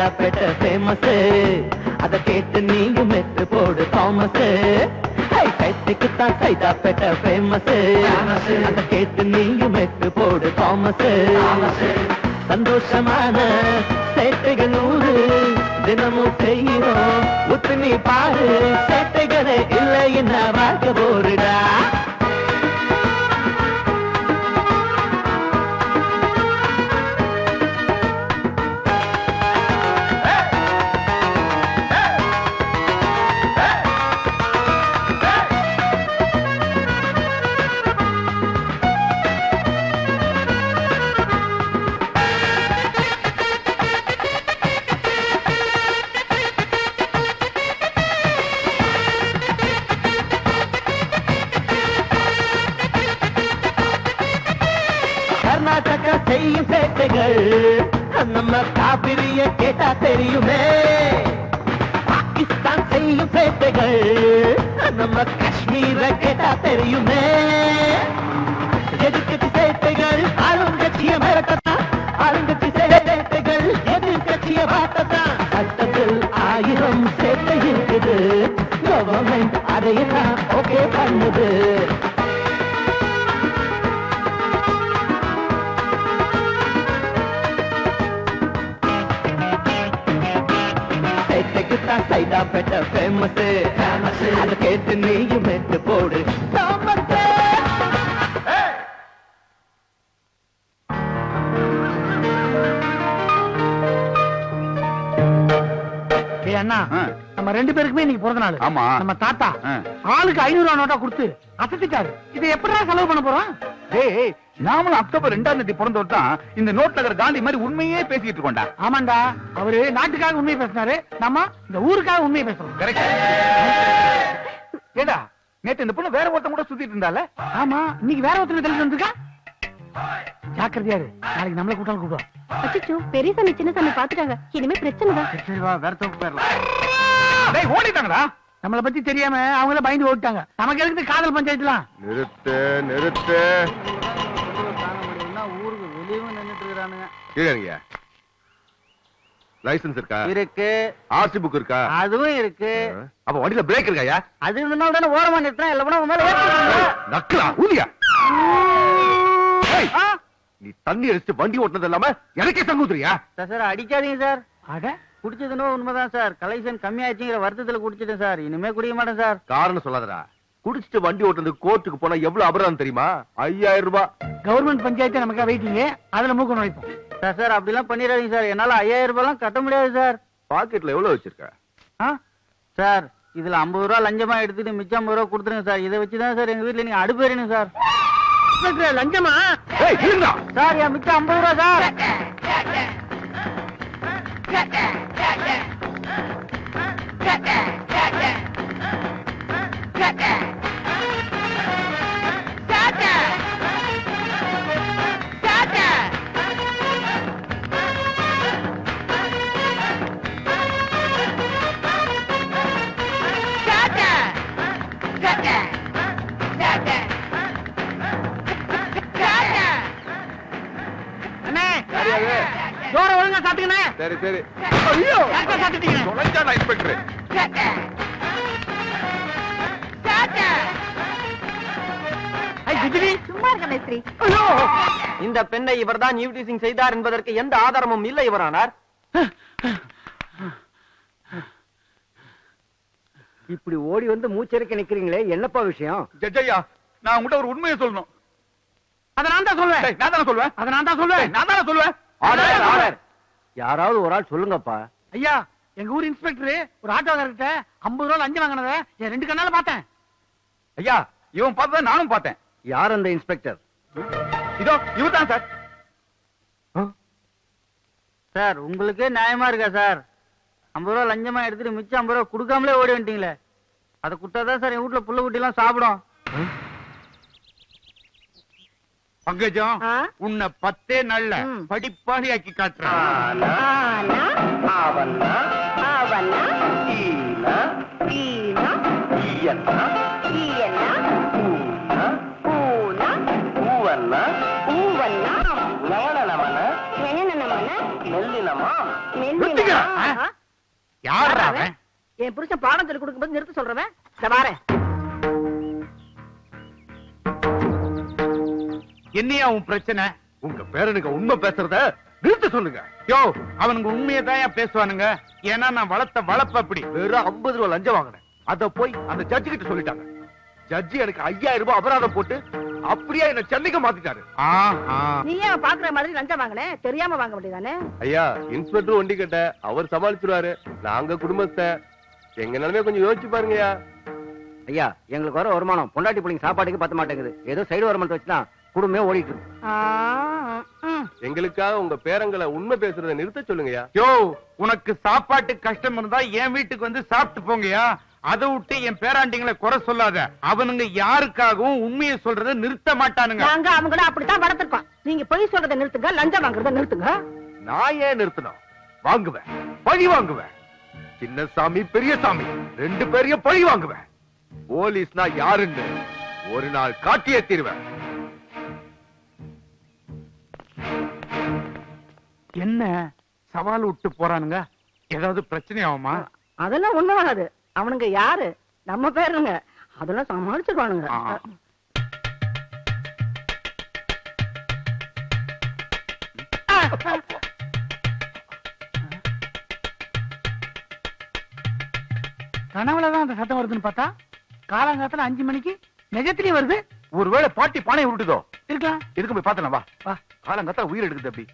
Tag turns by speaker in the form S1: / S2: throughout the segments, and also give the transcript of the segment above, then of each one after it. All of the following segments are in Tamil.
S1: சைதாப்பேட்ட ஃபேமஸ், அத கேட்டு நீயும் மெட்டு போடு தாமஸ். கைத்துக்குத்தான் சைதாப்பேட்ட ஃபேமஸ், அத கேட்டு நீயும் மெட்டு போடு தாமஸ். சந்தோஷமான சேட்டைகள் 100 தினமும் செய்யணும், உத்து நீ பாரு. சேட்டைகளே இல்லை என்ன வாழ்க்கை போருடா. கர்நாடகா செய்யும் சேட்டைகள் நம்ம காவிரிய கேட்டா தெரியுமே. பாகிஸ்தான் செய்யும் சேட்டைகள் நம்ம காஷ்மீர கேட்டா தெரியுமே. எதிர்கட்சி சேட்டைகள் ஆளுங்கட்சிய மிரட்டத்தான், ஆளுங்கட்சி சேட்டைகள் எதிர்கட்சிய பார்த்ததான். சட்டத்தில் 1000 சேட்டை இருக்குது, கவர்மெண்ட் அதையெல்லாம் ஓகே பண்ணுது. சைதாப்பேட்ட ஃபேமஸ், அத கேட்டு நீயும் மெட்டு போடு தாமஸ்.
S2: அண்ணா, நம்ம 2 பேருக்குமே இன்னைக்கு பிறந்த நாள். ஆமா, நம்ம தாத்தா ஆளுக்கு 500 ரூபாய் நோட்டா கொடுத்து அசத்திட்டாரு. இதை எப்படா செலவு பண்ண போறோம்?
S3: டேய், நாமளும் அக்டோபர் 2ஆம் தேதி பிறந்தவர் தான் இந்த நோட் நகர் காந்தி மாதிரி உண்மையே பேசிட்டு இருக்கோம்டா.
S2: ஆமாண்டா, அவரு நாட்டுக்காக உண்மையை பேசினாரு, நம்ம இந்த ஊருக்காக உண்மையை பேசுறோம்.
S3: கரெக்ட். ஏண்டா, நேத்து இந்த பொண்ணு வேற ஒருத்தன் கூட சுத்திட்டு இருந்தால?
S2: ஆமா, இன்னைக்கு வேற ஒருத்தர் தெளிச்சு வந்திருக்கா. ஜாக்கிரதையாரு, நாளைக்கு நம்மள கூட்டாலும் கூப்பிடுவோம்.
S4: அச்சச்சோ, பெரிய சாமி சின்ன சாமி பாத்துட்டாங்க, இனிமே பிரச்சனை தான்.
S2: சரி வா, வேற தோப்பு போயிடலாம்.
S3: டேய், ஓடிட்டாங்கடா.
S2: நம்மளை பத்தி தெரியாம அவங்கள பயந்து ஓடிட்டாங்க. நமக்கு எதுக்கு காதல் பஞ்சாயத்துலாம்?
S5: நிறுத்து நிறுத்து.
S2: ஊருக்கு வெளியவும் நின்னுட்டு இருக்கானுங்க.
S5: கீழங்க லைசன்ஸ் இருக்கா?
S2: இருக்கு.
S5: ஆர்சி புக் இருக்கா?
S2: அதுவும் இருக்கு.
S5: அப்ப வண்டியில பிரேக் இருக்காயா?
S2: அது இருந்தால தானே ஓரமா நிறுத்தினா இல்ல போனா மேல ஏறிடுங்க.
S5: நக்கலா ஊதியா? நீ தண்ணி அடிச்சு வண்டி ஓட்டுனது இல்லாம எனக்கே சங்கூத்துறியா?
S2: சார் அடிக்காதீங்க சார். அட, குடிச்சதுனோ உண்மைதான் சார். கலெக்ஷன் கம்மியாச்சுங்கிற வருத்தத்துல குடிச்சிட்டேன் சார். இனிமே குடிக்க மாட்டேன் சார்.
S5: காரணம் சொல்லாதடா. குடிச்சிட்டு வண்டி ஓட்டுறதுக்கு கோர்ட்டுக்கு போனா எவ்வளவு அபராதம் தெரியுமா? 5000 ரூபாய்.
S2: கவர்மெண்ட் பஞ்சாயத்து நமக்கு வெயிட்டிங்க, அதுல மூக்க நுழைப்போம். சார் அப்படிலாம் பண்ணிடாதீங்க சார். என்னால 5000 ரூபாய்லாம் கட்ட முடியாது சார்.
S5: பாக்கெட்ல எவ்வளவு வச்சிருக்க?
S2: சார், இதுல 50 ரூபாய் லஞ்சமா எடுத்துட்டு மிச்சம் 50 ரூபாய் கொடுத்துருங்க சார். இதை வச்சுதான் சார் எங்க வீட்டுல நீங்க அடுப்பேறீங்க சார். லஞ்சமா? சார், என் மிச்சம் 50 ரூபாய் சார். ஜோர ஒழுங்கா சாத்துக்கணே.
S5: சரி சரி.
S2: ஐயோ, சாத்துட்டீங்க.
S5: தொலைஞ்சாடா இன்ஸ்பெக்டர்.
S4: சும்மா இருக்க மேஸ்திரி.
S1: இந்த பெண்ணை இவர்தான் ஈவ்டீசிங் செய்தார் என்பதற்கு எந்த ஆதாரமும் இல்லை இவரானார்.
S2: இப்படி ஓடி வந்து மூச்சரிக்க நிக்கிறீங்களே, என்னப்பா விஷயம்?
S3: ஜட்ஜையா, நான் உங்கள்கிட்ட ஒரு உண்மையை சொல்லணும்.
S2: அதை நான் தான் சொல்லுவேன்.
S3: நான் தானே சொல்லுவேன்.
S2: அதை நான் தான் சொல்லுவேன்.
S3: நான் தானே சொல்லுவேன்.
S2: யாராவது ஒரு ஆள் சொல்லுங்கப்பா. ஐயா, எங்க ஊர் இன்ஸ்பெக்டர் ஒரு ஆட்டோக்காரர்கிட்ட 50 ரூபாய் லஞ்சம் வாங்கினத என் 2 கண்ணால பார்த்தேன்.
S3: ஐயா, இவன் பார்த்தத நானும் பார்த்தேன்.
S2: யார் அந்த இன்ஸ்பெக்டர்?
S3: இதோ இவர் தான் சார்.
S2: சார், உங்களுக்கே நியாயமா இருக்கா சார்? 50 ரூபாய் லஞ்சமா எடுத்துட்டு மிச்சம் 50 ரூபாய் கொடுக்காமலே ஓடி வந்துட்டீங்களே. அதை குட்டாதான் சார் என் வீட்டுல புள்ள குட்டி எல்லாம் சாப்பிடும்.
S3: பங்கஜம், உன்னை 10 நாள்ல படிப்பாளி ஆக்கி காட்டுறேன்.
S1: மெல்லின
S3: யார் அவன்?
S6: என் புருஷன் பாடம் சொல்லி கொடுக்கும்போது நிறுத்த சொல்றவன் இந்த வாரேன்.
S3: என்னையா உன் பிரச்சனை?
S5: உங்க பேரனுக்கு உண்மை பேசுறத நிறுத்த சொல்லுங்க.
S3: யோ, அவனுங்க உண்மையை தான் பேசுவானுங்க. ஏன்னா நான் வளர்த்த வளர்ப்பு அப்படி.
S5: வெறும் 50 ரூபாய் லஞ்சம் வாங்கினேன். அத போய் அந்த ஜட்ஜி கிட்ட சொல்லிட்டாங்க. ஜட்ஜி எனக்கு 5000 ரூபாய் அபராதம் போட்டு அப்படியே என்ன சென்னைக்கு மாத்திட்டாரு.
S6: நீ ஏன் பாக்குற மாதிரி லஞ்சம் வாங்கினேன்? தெரியாம வாங்க வேண்டியதானே?
S5: ஐயா, இன்ஸ்பெக்டர் வண்டி கட்ட அவர் சமாளிச்சுருவாரு. நாங்க குடும்பத்தை எங்க நிலைமைய கொஞ்சம் யோசிச்சு பாருங்கய்யா.
S2: ஐயா, எங்களுக்கு வர வருமானம் பொண்டாட்டி பிள்ளைங்க சாப்பாட்டுக்கு பத்த மாட்டேங்குது. ஏதோ சைடு வருமானத்தை வச்சுதான் குடும்பமே ஓடிட்டு இருக்கு.
S5: எங்களுக்காக உங்க பேரங்களை உண்மை பேசுறதை நிறுத்த சொல்லுங்கய்யா.
S3: யோ, உனக்கு சாப்பாட்டு கஷ்டம் இருந்தா என் வீட்டுக்கு வந்து சாப்பிட்டு போங்கயா. அதை விட்டு என் பேராண்டிங்களை குறை சொல்லாத. அவனுங்க யாருக்காகவும் உண்மையை சொல்றதை நிறுத்த மாட்டானுங்க.
S6: நாங்க அவங்கள அப்படித்தான் வளர்த்திருக்கோம். நீங்க பொய் சொல்றதை நிறுத்துங்க, லஞ்சம் வாங்குறத நிறுத்துங்க.
S5: நான் ஏன் நிறுத்தணும்? வாங்குவேன், பழி வாங்குவேன். சின்னசாமி பெரியசாமி 2 பேரையும் பழி வாங்குவேன். போலீஸ்னா யாருன்னு ஒரு நாள் காட்டியே தீருவேன்.
S3: என்ன சவால் விட்டு போறானுங்க? ஏதாவது பிரச்சனை ஆகுமா?
S6: அதெல்லாம் ஒண்ணும் ஆகாது. அவனுங்க யாரு? நம்ம பேருங்க. அதெல்லாம் சமாளிச்சிருவானுங்க.
S2: கனவுலதான் அந்த சத்தம் வருதுன்னு பார்த்தா காலங்காலத்துல 5 மணிக்கு நிஜத்திலேயே வருது.
S3: ஒருவேளை பாட்டி பானை உருட்டுதோ
S2: இருக்கலாம்.
S3: எதுக்கு போய் பார்த்தலாம். வா வா, காலங்கத்தா உயிர் எடுக்குது அப்படி.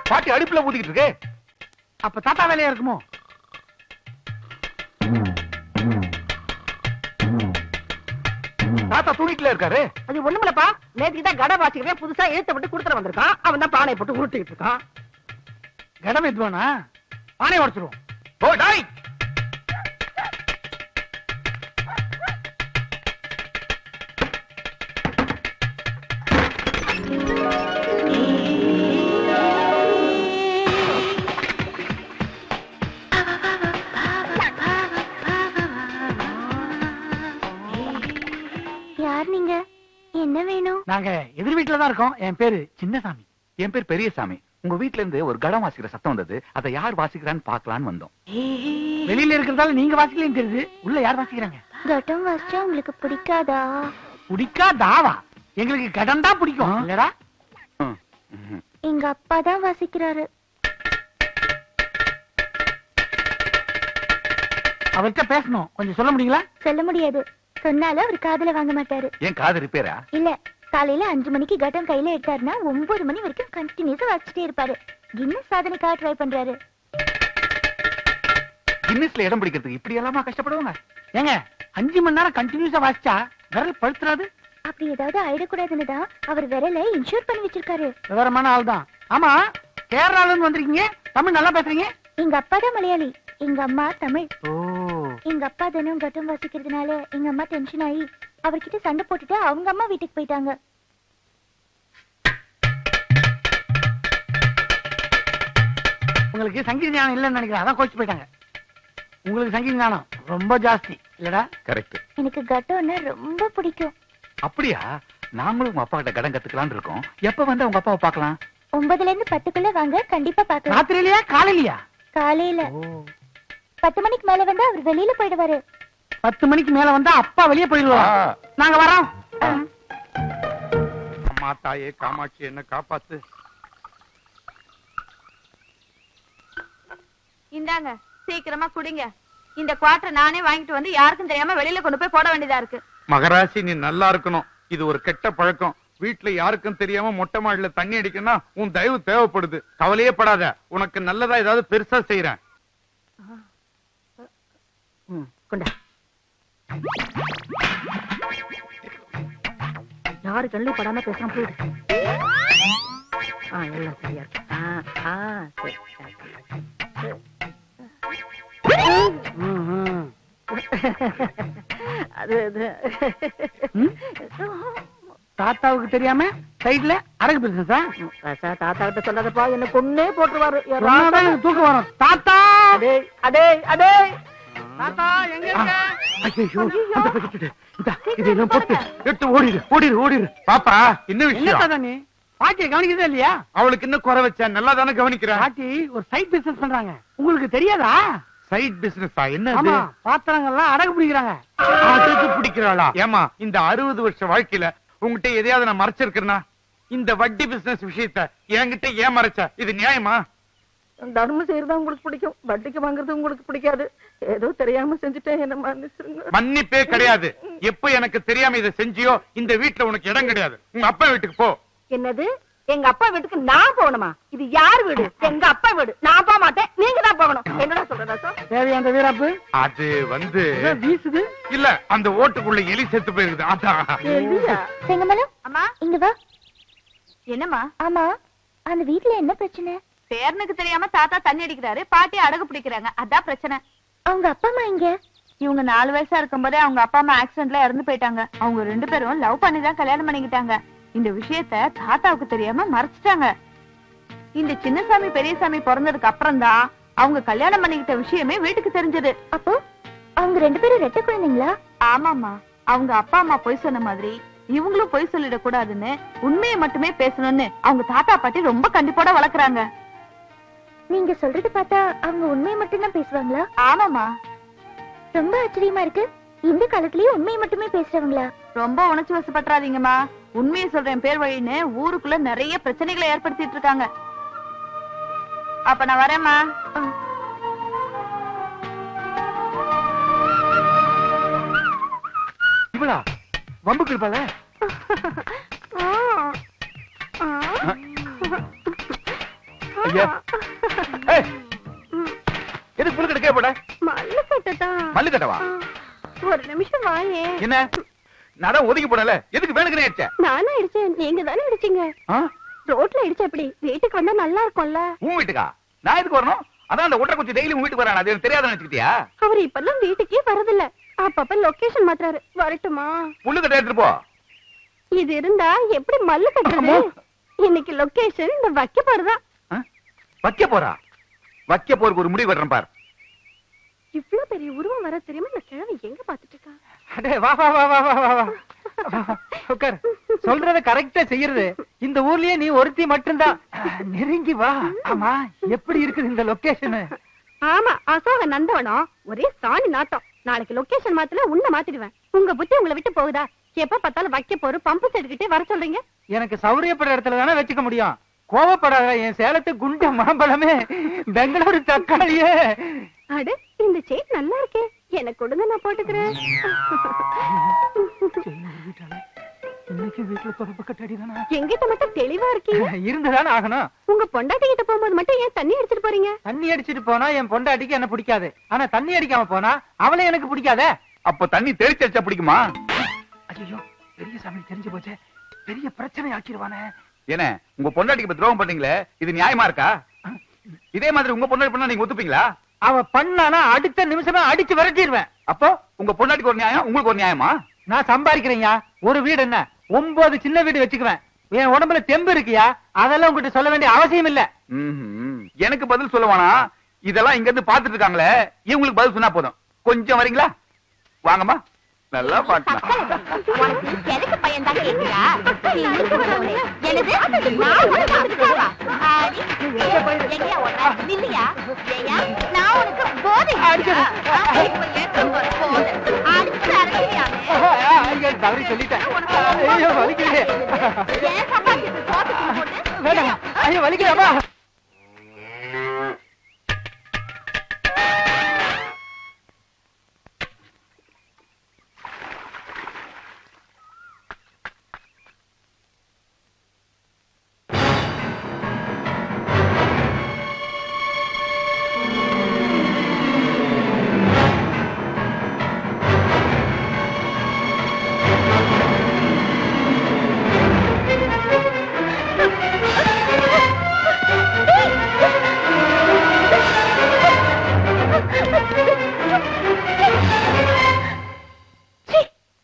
S3: பாட்டி அடுப்புல ஊத்திக்கிட்டு இருக்கே.
S2: அப்ப தாத்தா வேலையா இருக்குமோ?
S3: தாத்தா தூங்கிட்டுல இருக்காரு.
S6: அது ஒண்ணுமில்லப்பா, நேற்றுக்கு தான் கடை வாசிக்கிறேன், புதுசா எழுத்தப்பட்டு கொடுத்துட்டு வந்திருக்கான். அவன் தான் பானை போட்டு உருட்டிட்டு இருக்கான்.
S2: கடம் எதுவானா பானை உடச்சிருவோம்.
S3: ஓ டாய்,
S4: யார் நீங்க? என்ன வேணும்?
S2: நாங்க எதிர் வீட்டுலதான் இருக்கோம். என் பேரு சின்னசாமி.
S3: என் பேர் பெரியசாமி. உங்க வீட்ல இருந்து ஒரு கடம் வாசிக்கிற சத்தம் வந்தது. அதை யார் வாசிக்கிறான்னு பாக்கலான்னு வந்தோம்.
S2: வெளியில இருக்கிறதால நீங்க வாசிக்கலன்னு தெரியுது. உள்ள யார் வாசிக்கிறாங்க?
S4: கட்டம் வாசிச்சா உங்களுக்கு பிடிக்காதா?
S2: பிடிக்காதாவா? எங்களுக்கு கடம் தான் பிடிக்கும் இல்லடா.
S4: எங்க அப்பா தான் வாசிக்கிறாரு.
S2: அவர்கிட்ட பேசணும், கொஞ்சம் சொல்ல முடியுங்களா?
S4: சொல்ல முடியாது. சொன்னாலும் அவர் காதுல வாங்க மாட்டாரு.
S3: ஏன் காது ரிப்பேரா?
S4: இல்ல, காலையில 5 மணிக்கு கட்டம் கையில எடுத்தாருன்னா 9 மணி வரைக்கும் கண்டினியூஸா வாசிச்சுட்டே இருப்பாரு. கின்னஸ் சாதனைக்காக ட்ரை பண்றாரு.
S3: கின்னஸ்ல இடம் பிடிக்கிறதுக்கு இப்படி எல்லாமா கஷ்டப்படுவாங்க?
S2: ஏங்க 5 மணி நேரம் கண்டினியூஸா வாசிச்சா விரல் பழுத்துறாது?
S4: அப்படி ஏதாவது ஆயிடக்கூடாதுன்னு தான் அவர் விரலை இன்சூர் பண்ணி வச்சிருக்காரு.
S2: விவரமான ஆள் தான். ஆமா, கேரளால இருந்து வந்திருக்கீங்க, தமிழ் நல்லா பேசுறீங்க.
S4: எங்க அப்பா தான் மலையாளி, எங்க அம்மா தமிழ்.
S2: ஓ,
S4: எங்க அப்பா தினம் கட்டம் வாசிக்கிறதுனால எங்க அம்மா டென்ஷன் ஆகி அவர்கிட்ட சண்டை போட்டுட்டு அவங்க அம்மா வீட்டுக்கு போயிட்டாங்க.
S2: உங்களுக்கு சங்கீத ஞானம் இல்லைன்னு நினைக்கிறேன், அதான் கோச்சு போயிட்டாங்க. உங்களுக்கு சங்கீத ஞானம் ரொம்ப ஜாஸ்தி இல்லடா?
S3: கரெக்ட்.
S4: எனக்கு கட்டம்னா ரொம்ப பிடிக்கும்.
S3: அப்படியா? நாங்களும் உங்க அப்பா கிட்ட கடன் கத்துக்கலாம்னு இருக்கோம். எப்ப வந்து உங்க அப்பாவை பார்க்கலாம்?
S4: 9ல இருந்து 10க்குள்ள வாங்க, கண்டிப்பா பார்க்கலாம்.
S2: ராத்திரியிலயா காலையிலயா?
S4: காலையில 10 மணிக்கு மேல வந்து அவர் வெளியில போயிடுவாரு.
S2: 10 மணிக்கு மேல வந்தா அப்பா வெளியே போயிடுவா. நாங்க வரோம்.
S3: அம்மா தாயே காமாட்சி என்ன காப்பாத்து.
S7: இந்தாங்க, சீக்கிரமா குடிங்க. இந்த குவார்டர் நானே வாங்கிட்டு வந்து யாருக்கும் தெரியாம வெளியில கொண்டு போய் போட வேண்டியதா இருக்கு.
S3: மகராசி, நீ நல்லா இருக்கணும். இது ஒரு கெட்ட பழக்கம். வீட்டுல யாருக்கும் தெரியாம மொட்டை மாடியில தண்ணி அடிக்கணும்னா உன் தயவு தேவைப்படுது. கவலையே படாத, உனக்கு நல்லதா ஏதாவது பெருசா செய்யறேன்.
S6: கொண்டா. யாரு கண்ணு படாம பேசாம போயிடு. எல்லாம் சரியா இருக்கு.
S2: தாத்தாவுக்கு தெரியாம சைடுல அடகு பிசினஸா?
S6: தாத்தா கிட்ட சொல்லாதப்பா, என்ன கொன்னே போட்டுருவாரு.
S2: தூக்கம் வரும். தாத்தா,
S6: அடே அடே அடே,
S2: தாத்தா எங்க இருக்க?
S3: ஐயோ, அந்த பக்கெட் இதெல்லாம் போட்டு எடுத்து ஓடிடு ஓடிடு ஓடிடு. பாப்பா என்ன விஷயம்?
S2: நீ பாட்டியை கவனிக்கிறதே இல்லையா?
S3: அவளுக்கு இன்னும் குறை வச்சா நல்லா தானே கவனிக்கிறா.
S2: பாட்டி ஒரு சைட் பிசினஸ் பண்றாங்க, உங்களுக்கு தெரியாதா?
S3: சைட் பிசினஸா? என்ன
S2: ஆமா, பாத்திரங்கள்லாம் அடகு பிடிக்கிறாங்க.
S3: அடகு பிடிக்கிறாளா? ஏமா இந்த 60 வருஷ வாழ்க்கையில உங்ககிட்ட எதையாவது நான் மறைச்சிருக்கிறேன்னா? இந்த வட்டி பிசினஸ் விஷயத்த என்கிட்ட ஏன் மறைச்ச? இது நியாயமா?
S6: தர்மம் செய்யறதா உங்களுக்கு பிடிக்கும், வட்டிக்கு வாங்குறது உங்களுக்கு பிடிக்காது. ஏதோ தெரியாம செஞ்சுட்டேன், என்ன மன்னிச்சிருங்க.
S3: மன்னிப்பே கிடையாது. எப்ப எனக்கு தெரியாம இதை செஞ்சியோ இந்த வீட்டுல உனக்கு இடம் கிடையாது. உங்க அப்பா வீட்டுக்கு போ.
S6: என்னது? எங்க அப்பா வீட்டுக்கு நான் போகணுமா? இது யார் வீடு? எங்க அப்பா வீடு. நான் போக மாட்டேன், நீங்க தான் போகணும். என்னடா சொல்றதா சார்?
S2: தேவையான வீராப்பு
S3: அது வந்து
S2: வீசுது
S3: இல்ல, அந்த ஓட்டுக்குள்ள எலி செத்து போயிருக்குது. அதான்.
S4: செங்கமலம்,
S7: அம்மா
S4: இங்க வா.
S7: என்னம்மா?
S4: ஆமா, அந்த வீட்ல என்ன பிரச்சனை?
S7: பேரனுக்கு தெரியாம தாத்தா தண்ணி அடிக்கிறாரு, பாட்டி அடகு பிடிக்கிறாங்க, அதான் பிரச்சனை.
S4: அவங்க அப்பா அம்மா இங்க?
S7: இவங்க 4 வயசா இருக்கும்போதே அவங்க அப்பா அம்மா ஆக்சிடென்ட்ல இறந்து போயிட்டாங்க. அவங்க 2 பேரும் லவ் பண்ணி தான் கல்யாணம் பண்ணிக்கிட்டாங்க. இந்த விஷயத்த தாத்தாவுக்கு தெரியாம மறைச்சிட்டாங்க. இந்த சின்னசாமி பெரியசாமி பிறந்ததுக்கு அப்புறம் தான் அவங்க கல்யாணம் பண்ணிக்கிட்ட விஷயமே வீட்டுக்கு தெரிஞ்சது.
S4: அப்போ அவங்க 2 பேரும் ரெட்டை குழந்தைங்களா?
S7: ஆமாமா, அவங்க அப்பா அம்மா பொய் சொன்ன மாதிரி இவங்களும் பொய் சொல்லிடக் கூடாதுன்னு உண்மையை மட்டுமே பேசணும்னு அவங்க தாத்தா பாட்டி ரொம்ப கண்டிப்போட வளர்க்கறாங்க.
S4: நீங்க சொல்றது பார்த்தா அவங்க உண்மையை மட்டும்தான் பேசுவாங்களா?
S7: ஆமாமா,
S4: ரொம்ப ஆச்சரியமா இருக்கு. இந்த காலத்திலயும் உண்மையை மட்டுமே பேசுறவங்களா?
S7: ரொம்ப உணர்ச்சி வசப்பட்டுறாதீங்கம்மா. உண்மையை சொல்றேன் பேர் வழின்னு ஊருக்குள்ள நிறைய பிரச்சனைகளை ஏற்படுத்திட்டு இருக்காங்க. அப்ப நான் வரேம்மா.
S3: இவளா வம்புக்கு இருப்பாள? ஐயா, எதுக்கு புல் கட்ட போட?
S6: மல்லு கட்டதா?
S3: மல்லு கட்டவா?
S6: ஒரு நிமிஷம் வாயே.
S3: என்ன நட ஒதுக்கி போடல, எதுக்கு வேணுக்குனே அடிச்ச?
S6: நானா அடிச்சேன், நீங்க தானே அடிச்சீங்க. ரோட்ல அடிச்ச எப்படி? வீட்டுக்கு வந்தா நல்லா இருக்கும்ல.
S3: உன் வீட்டுக்கா? நான் எதுக்கு வரணும்? அதான் அந்த ஒட்டரை குச்சி டெய்லி உன் வீட்டுக்கு வரான், அது எனக்கு தெரியாத நினைச்சுக்கிட்டியா?
S6: அவர் இப்பெல்லாம் வீட்டுக்கே வரதில்ல, அப்பப்ப லொகேஷன் மாத்துறாரு. வரட்டுமா?
S3: புல்லு கட்ட எடுத்துட்டு போ.
S6: இது இருந்தா எப்படி மல்லு கட்டுறது? இன்னைக்கு லொகேஷன் இந்த வைக்க போறதா.
S3: வைக்க போறா? வைக்க போறதுக்கு ஒரு முடிவு வர்றேன் பார்.
S6: இவ்ளோ பெரிய உருவம் வர தெரியுமா? இந்த கிழவி எங்க பாத்துட்டு இருக்கா?
S2: அடே வா வா வா வா வா வா உட்கார். சொல்றத கரெக்டா செய்யறது இந்த ஊர்லயே நீ ஒருத்தி மட்டும்தான். நெருங்கி வா. ஆமா, எப்படி இருக்குது இந்த லொகேஷன்?
S6: ஆமா, அசோக நந்தவனம் ஒரே சாணி நாட்டம். நாளைக்கு லொகேஷன் மாத்தல உன்ன மாத்திடுவேன். உங்க புத்தி உங்களை விட்டு போகுதா? எப்ப பார்த்தாலும் வைக்க போற பம்பு செட்டுக்கிட்டே வர சொல்றீங்க.
S2: எனக்கு சௌரியப்படுற இடத்துல தானே வச்சுக்க முடியும். கோவப்படாத, என் சேலத்து குண்ட மாம்பழமே, பெங்களூரு தக்காளியே.
S6: அட, இந்த செயின் நல்லா இருக்கே, எனக்கு கொடுங்க, நான் போட்டுக்கிறேன். எங்கிட்ட மட்டும் தெளிவா இருக்கீங்க.
S2: இருந்துதானே ஆகணும்.
S6: உங்க பொண்டாட்டி கிட்ட போகும்போது மட்டும் ஏன் தண்ணி அடிச்சிட்டு போறீங்க?
S2: தண்ணி அடிச்சிட்டு போனா என் பொண்டாட்டிக்கு என்ன பிடிக்காது. ஆனா தண்ணி அடிக்காம போனா அவளை எனக்கு பிடிக்காதே.
S3: அப்ப தண்ணி தெளிச்சு அடிச்சா பிடிக்குமா?
S2: ஐயோ, பெரிய சாமி தெரிஞ்சு போச்சே, பெரிய பிரச்சனை ஆக்கிடுவானே.
S3: என்ன உங்க பொண்டாட்டிக்கு இப்ப துரோகம் பண்றீங்களே, இது நியாயமா இருக்கா? இதே மாதிரி உங்க பொண்டாட்டி பண்ணா நீங்க ஒத்துப்பீங்களா?
S2: அவ பண்ணானா அடுத்த நிமிஷமே அடிச்சு விரட்டிடுவேன்.
S3: அப்போ உங்க பொண்டாட்டிக்கு ஒரு நியாயம், உங்களுக்கு ஒரு நியாயமா?
S2: நான் சம்பாதிக்கிறேன்யா. ஒரு வீடு என்ன 9 சின்ன வீடு வச்சுக்குவேன். என் உடம்புல தெம்பு இருக்கியா, அதெல்லாம் உங்ககிட்ட சொல்ல வேண்டிய அவசியம் இல்ல.
S3: எனக்கு பதில் சொல்லுவானா? இதெல்லாம் இங்க இருந்து பாத்துட்டு இருக்காங்களே, இவங்களுக்கு பதில் சொன்னா போதும். கொஞ்சம் வரீங்களா? வாங்கம்மா, நல்லா பாட்டு.
S4: எனக்கு பையன் தான் கேட்கிறா? நான் உனக்கு போதை
S2: தவறி சொல்லிட்டேன். ஐயோ வலிக்கிறே. ஐயோ வலிக்கிறாமா?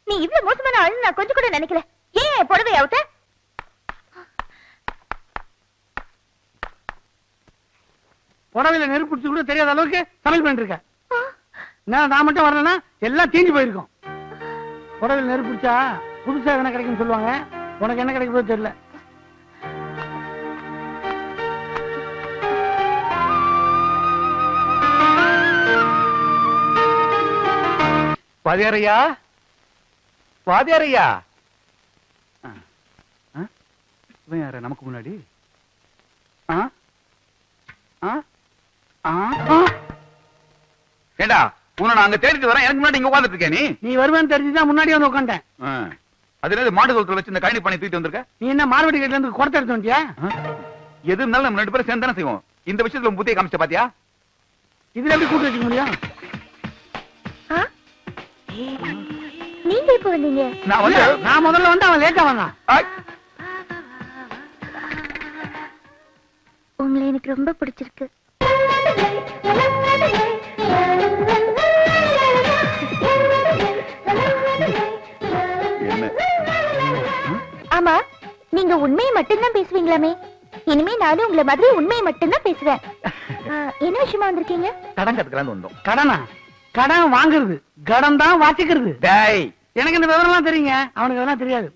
S4: நீ இவ்வளவு மோசமான ஆளு நான் கொஞ்சம் கூட நினைக்கல. ஏன் புடவை அவுத்த?
S2: புடவையில நெருப்பு பிடிச்சு கூட தெரியாத அளவுக்கு சமையல் பண்ணிட்டு இருக்க. நான் மட்டும் வரலன்னா எல்லாம் தீஞ்சு போயிருக்கும். புடவையில் நெருப்பிடிச்சா புதுசா என்ன கிடைக்கும்னு சொல்லுவாங்க. உனக்கு என்ன கிடைக்க போது தெரியல.
S8: வாதியாரையா, வாதியாரையா. இவன் யார நமக்கு முன்னாடி? ஏண்டா உன்னை நான் அங்க தேடிட்டு வரேன், எனக்கு முன்னாடி இங்க உட்கார்ந்துட்டு இருக்கேன்.
S2: நீ வருவேன்னு தெரிஞ்சுதான் முன்னாடி வந்து உட்காந்தேன்.
S8: அது என்னது மாட்டு தொழுத்துல வச்சு இந்த கழனி பண்ணி தூக்கிட்டு வந்திருக்க?
S2: நீ என்ன மார்வடி கேட்ல இருந்து குடத்தை எடுத்து வந்துட்டியா?
S8: எது இருந்தாலும் நம்ம 2 பேரும் சேர்ந்து தானே செய்வோம். இந்த விஷயத்துல புத்தியை காமிச்ச பாத்தியா?
S2: இதுல எப்படி கூட்டு வச்சுக்க முடியும்?
S4: நீங்க இப்ப வந்தீங்க?
S2: நான் முதல்ல வந்து அவன் லேட்டா வந்தான்.
S4: உங்களை எனக்கு ரொம்ப பிடிச்சிருக்கு. ஆமா, நீங்க உண்மையை மட்டும்தான் பேசுவீங்களாமே. இனிமே நானும் உங்களை மாதிரி உண்மையை மட்டும்தான் பேசுவேன். என்ன விஷயமா வந்திருக்கீங்க?
S8: கடன் கத்துக்கலான்னு வந்தோம்.
S2: கடனா? கடன் வாங்குறது, கடன் தான் வாசிக்கிறது. எனக்கு இந்த விவரம்லாம் தெரியுங்க, அவனுக்கு அதெல்லாம் தெரியாது.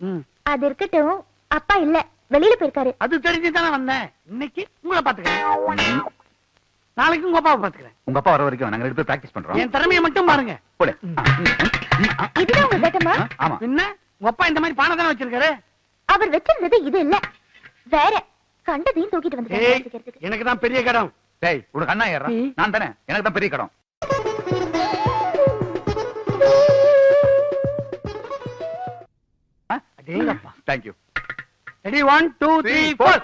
S4: அது இருக்கட்டும், அப்பா இல்ல, வெளியில போயிருக்காரு.
S2: அது தெரிஞ்சுதானே வந்தேன். இன்னைக்கு உங்களை பாத்துக்கிறேன், நாளைக்கு உங்க அப்பாவை பாத்துக்கிறேன்.
S8: உங்க அப்பா வர வரைக்கும் நாங்க 2 பேரும் பிராக்டிஸ் பண்றோம்.
S2: என் திறமையை மட்டும் பாருங்க.
S4: இதுதான் உங்க கட்டமா?
S8: ஆமா.
S2: என்ன உங்க அப்பா இந்த மாதிரி பானை தானே வச்சிருக்காரு?
S4: அவர் வச்சிருந்தது இது இல்ல, வேற. கண்டதையும் தூக்கிட்டு வந்து
S2: எனக்கு தான் பெரிய கடன்.
S8: டேய் உனக்கு அண்ணா ஏறா, நான் தானே, எனக்கு தான் பெரிய கடன்.
S2: அடேங்கப்பா.
S8: Thank you.
S2: ரெடி 1 2 3 4.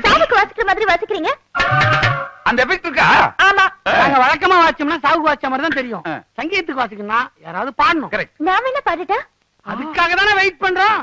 S4: சாவுக்கு வாசிக்கிற மாதிரி வாசிக்கிறீங்க.
S8: அந்த எஃபெக்ட் இருக்கா?
S4: ஆமா.
S2: நாங்க வழக்கமா வாசிச்சோம்னா சாவுக்கு வாசிச்ச மாதிரி தான் தெரியும். சங்கீதத்துக்கு வாசிக்கணும்னா யாராவது பாடணும்.
S8: கரெக்ட்.
S4: நாம என்ன பாடிட்டா?
S2: அதுக்காக தானே வெயிட் பண்றோம்.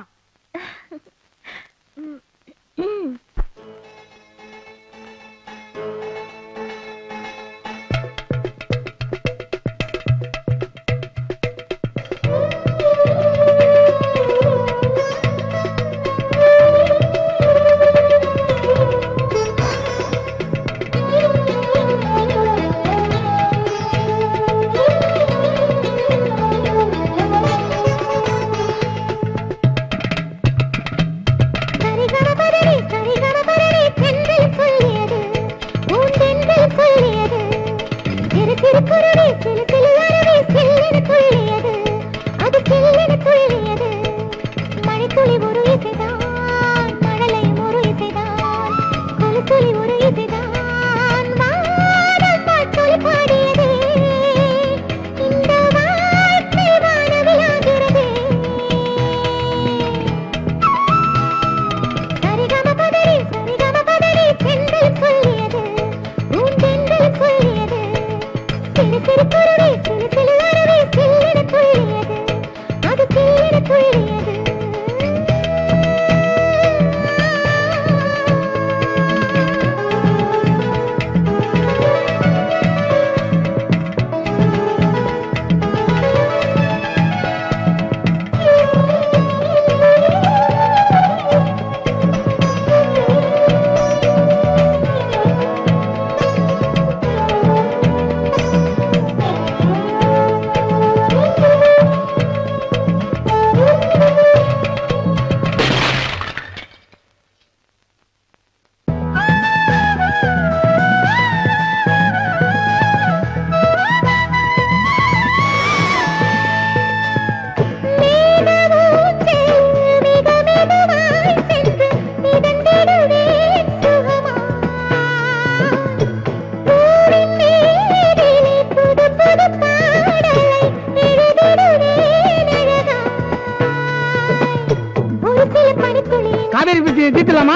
S2: தீர்த்தலாமா?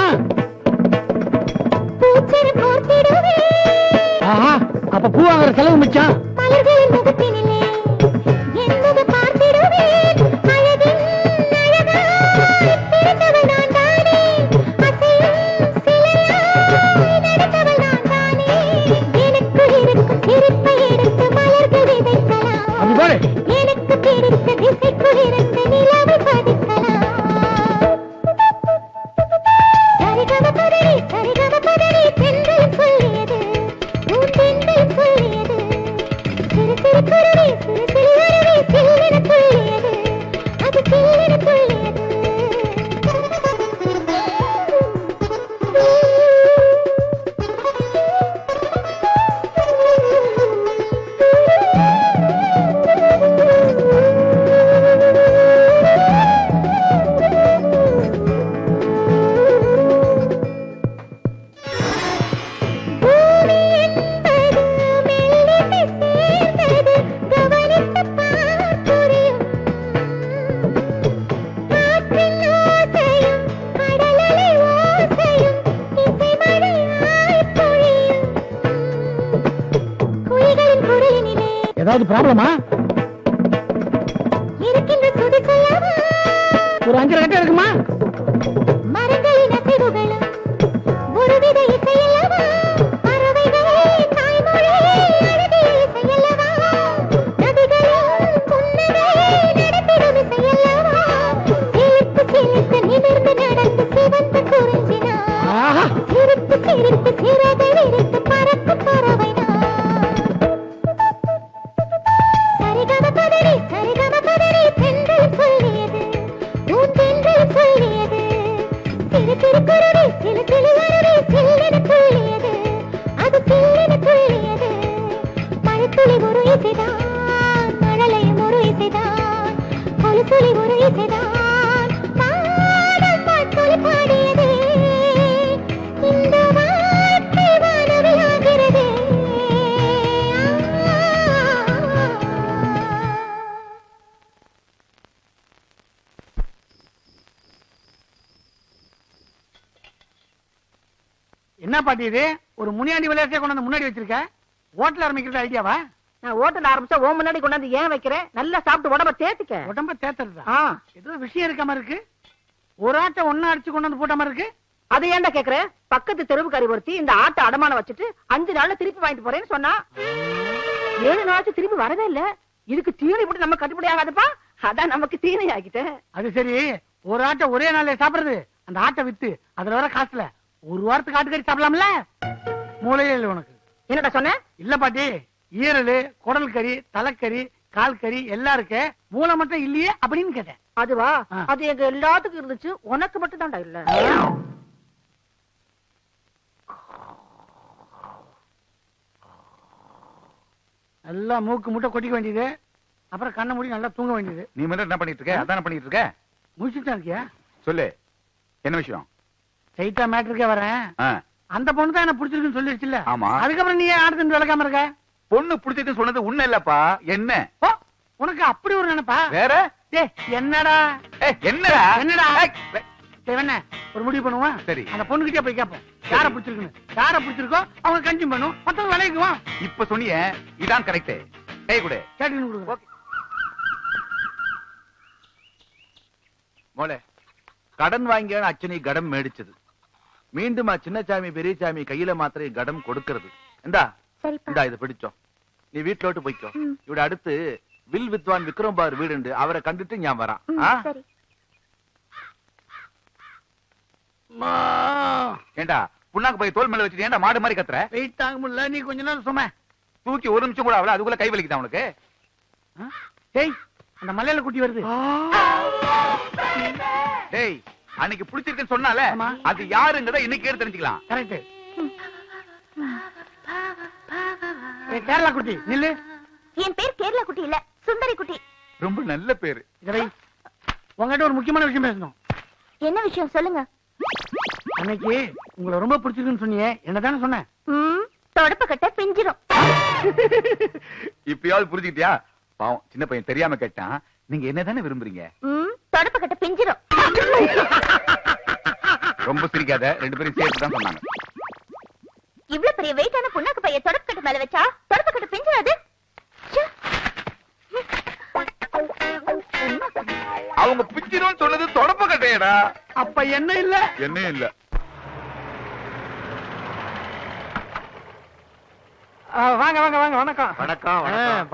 S2: அப்ப பூ வாங்குற செலவு மிச்சம். அப்படி போடு. ஏதாவது ப்ராப்ளமா?
S4: இருக்கின்ற சுதி சொல்லவா
S2: ஒரு 5 கட்டம் இருக்குமா?
S4: மரங்களின் அசைவுகளும் ஒருவித இசையல்லவா பறவைகளின் தாய்மொழி அழகிய இசையல்லவா நதிகளின் புன்னகை நடத்திடும் இசையல்லவா சிலிர்த்து சிலிர்த்து நிமிர்ந்து நடந்து சிவந்து குறிஞ்சினார் சிரித்து சிரித்து சிறகை விரித்து பறக்கும் பறவைனா சரிகம பதறி பெண்கள் சொல்லியது பூந்தென்றல் சொல்லியது சிறு சிறு குருவி சிறு சிறு வருவி சில்லென சொல்லியது அது சில்லென சொல்லியது மழைத்துளி ஒரு இசைதான் மழலையும் ஒரு இசைதான் கொலுசுளி ஒரு இசைதான் பாடம் பாட்டுளி பாடியது இந்த வாழ்க்கை வானவியாகிறது
S2: என்ன பாட்டி இது? ஒரு முனியாண்டி விளையாட்டை கொண்டாந்து முன்னாடி வச்சிருக்க. ஹோட்டல் ஆரம்பிக்கிறது ஐடியாவா?
S9: நான் ஹோட்டல் ஆரம்பிச்சா ஓ முன்னாடி கொண்டாந்து ஏன் வைக்கிறேன்? நல்லா சாப்பிட்டு உடம்ப தேத்துக்க.
S2: உடம்ப தேத்துறதா? ஏதோ விஷயம் இருக்க மாதிரி இருக்கு. ஒரு ஆட்டை ஒன்னா அடிச்சு கொண்டாந்து போட்ட மாதிரி இருக்கு.
S9: அதை ஏன்டா கேக்குற? பக்கத்து தெருவுக்காரி ஒருத்தி இந்த ஆட்டை அடமான வச்சுட்டு 5 நாள்ல திருப்பி வாங்கிட்டு போறேன்னு சொன்னா. 7 நாளாச்சு திருப்பி வரவே இல்ல. இதுக்கு தீனி போட்டு நம்ம கட்டுப்படி ஆகாதுப்பா. அதான் நமக்கு தீனி ஆகிட்டேன்.
S2: அது சரி, ஒரு ஆட்டை ஒரே நாள்ல சாப்பிடுறது. அந்த ஆட்டை வித்து அதுல வர காசுல ஒரு வாரத்துக்கு ஆட்டுக்கறி சாப்பிடலாம்ல? மூளையே இல்லை உனக்கு.
S9: என்னடா சொன்ன?
S2: இல்ல பாட்டி, ஈரல், குடல் கறி, தலைக்கறி, கால் கறி எல்லாம் இருக்கு, மூளை மட்டும் இல்லையே அப்படின்னு கேட்டேன்.
S9: அதுவா? அது எங்க எல்லாத்துக்கும் இருந்துச்சு, உனக்கு மட்டும் தான்டா இல்ல.
S2: நல்லா மூக்கு முட்டை கொட்டிக்க வேண்டியது, அப்புறம் கண்ணை மூடி நல்லா தூங்க வேண்டியது.
S8: நீ மட்டும் என்ன பண்ணிட்டு இருக்க? அதான் பண்ணிட்டு இருக்க.
S2: முடிச்சுட்டா இருக்கியா?
S8: சொல்லு, என்ன விஷயம்?
S2: ஸ்ட்ரைட்டா மேட்டருக்கே வரேன். அந்த பொண்ணு தான் என்ன பிடிச்சிருக்குன்னு சொல்லிருச்சுல்ல?
S8: ஆமா.
S2: அதுக்கப்புறம் நீ ஆடுதுன்னு விளக்காம இருக்க?
S8: பொண்ணு பிடிச்சிட்டு சொன்னது உண்மை இல்லப்பா. என்ன
S2: உனக்கு அப்படி ஒரு நினைப்பா?
S8: வேற
S2: என்னடா
S8: என்னடா
S2: என்னடா என்ன ஒரு முடிவு பண்ணுவான்.
S8: சரி,
S2: அந்த பொண்ணுகிட்டே போய் கேட்போம் யார பிடிச்சிருக்குன்னு. யார பிடிச்சிருக்கோ அவங்க கன்சியூம் பண்ணும், மத்தவங்க விளைக்குவான்.
S8: இப்ப சொன்னியே இதான் கரெக்ட். கை கொடு.
S2: கேட்டு கொடுங்க.
S8: மோளே, கடன் வாங்கியான அச்சனை கடம் மேடிச்சது. மீண்டும் சின்னசாமி பெரியசாமி கையில மாத்திரை கடம் கொடுக்கிறது. இந்தா இதை பிடிச்சோம். நீ வீட்டுல விட்டு போய்க்கோ. இவட அடுத்து வில் வித்வான் விக்ரம் பார் வீடு, அவரை கண்டுட்டு ஞான் வரான். ஏண்டா புண்ணாக்கு போய் தோல் மேல வச்சுட்டு ஏண்டா மாடு மாதிரி கத்துற?
S2: வெயிட் தாங்க முடியல, நீ கொஞ்ச நேரம் சும்மா
S8: தூக்கி ஒரு நிமிஷம் கூட ஆகல, அதுக்குள்ள கை வலிக்குதா உனக்கு?
S2: டேய், அந்த மலையில குட்டி வருது.
S8: டேய், அன்னைக்கு பிடிச்சிருக்குன்னு சொன்னால அது யாருங்கறத இன்னைக்கு எடுத்து தெரிஞ்சுக்கலாம்.
S2: கரெக்ட். கேரளா குட்டி நில்லு.
S4: என் பேர் கேரளா குட்டி இல்ல, சுந்தரி குட்டி.
S8: ரொம்ப நல்ல பேரு.
S2: உங்ககிட்ட ஒரு முக்கியமான விஷயம் பேசணும்.
S4: என்ன விஷயம் சொல்லுங்க.
S2: அன்னைக்கு உங்களை ரொம்ப பிடிச்சிருக்குன்னு சொன்னியே, என்னதானே சொன்னேன்?
S4: தொடப்ப கட்ட பிஞ்சிரும்.
S8: இப்பயாவது புரிஞ்சுக்கிட்டியா? பாவம் சின்ன பையன் தெரியாம கேட்டான். நீங்க என்னதானே விரும்புறீங்க?
S4: தொடப்ப கட்ட பிஞ்சிரும்.
S8: ரொம்ப சிரிக்காத, 2 பேரும் சேர்த்து தான் சொன்னாங்க.
S4: இவ்வளவு பெரிய வெயிட்டான புண்ணாக்கு பைய தொடப்ப கட்ட மேல வச்சா தொடப்ப கட்ட பிஞ்சிராது.
S8: அவங்க பிஞ்சிரும் சொன்னது தொடப்ப கட்டையடா.
S2: அப்ப என்ன இல்ல?
S8: என்ன இல்ல.
S2: வாங்க வாங்க வாங்க. வணக்கம்.
S5: வணக்கம்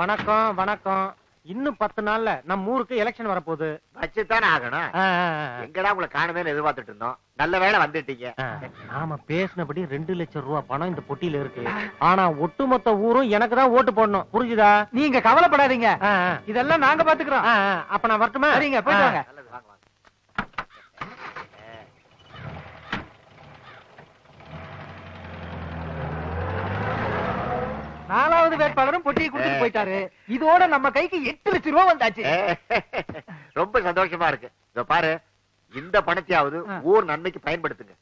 S2: வணக்கம் வணக்கம். இன்னும் 10 நாள்ல நம்ம ஊருக்கு எலெக்ஷன் வரப்போகுது.
S5: வச்சுதானே ஆகணும். எங்கடா உங்களை காணுமே எதிர்பார்த்துட்டு இருந்தோம். நல்ல வேளை வந்துட்டீங்க.
S10: நாம பேசினபடி 2 லட்சம் ரூபாய் பணம் இந்த பொட்டியில இருக்கு. ஆனா ஒட்டுமொத்த ஊரும் எனக்கு தான் ஓட்டு போடணும், புரிஞ்சுதா?
S2: நீங்க கவலைப்படாதீங்க, இதெல்லாம் நாங்க பாத்துக்கிறோம்.
S10: அப்ப நான் வரட்டுமா?
S2: சரிங்க, போயிட்டு வாங்க. நாலாவது வேட்பாளரும் பொட்டியை கொடுத்துட்டு போயிட்டாரு. இதோட நம்ம கைக்கு 8 லட்சம் ரூபாய் வந்தாச்சு.
S5: ரொம்ப சந்தோஷமா இருக்கு. இதோ பாரு, இந்த பணத்தையாவது ஊர் நன்மைக்கு பயன்படுத்துங்க.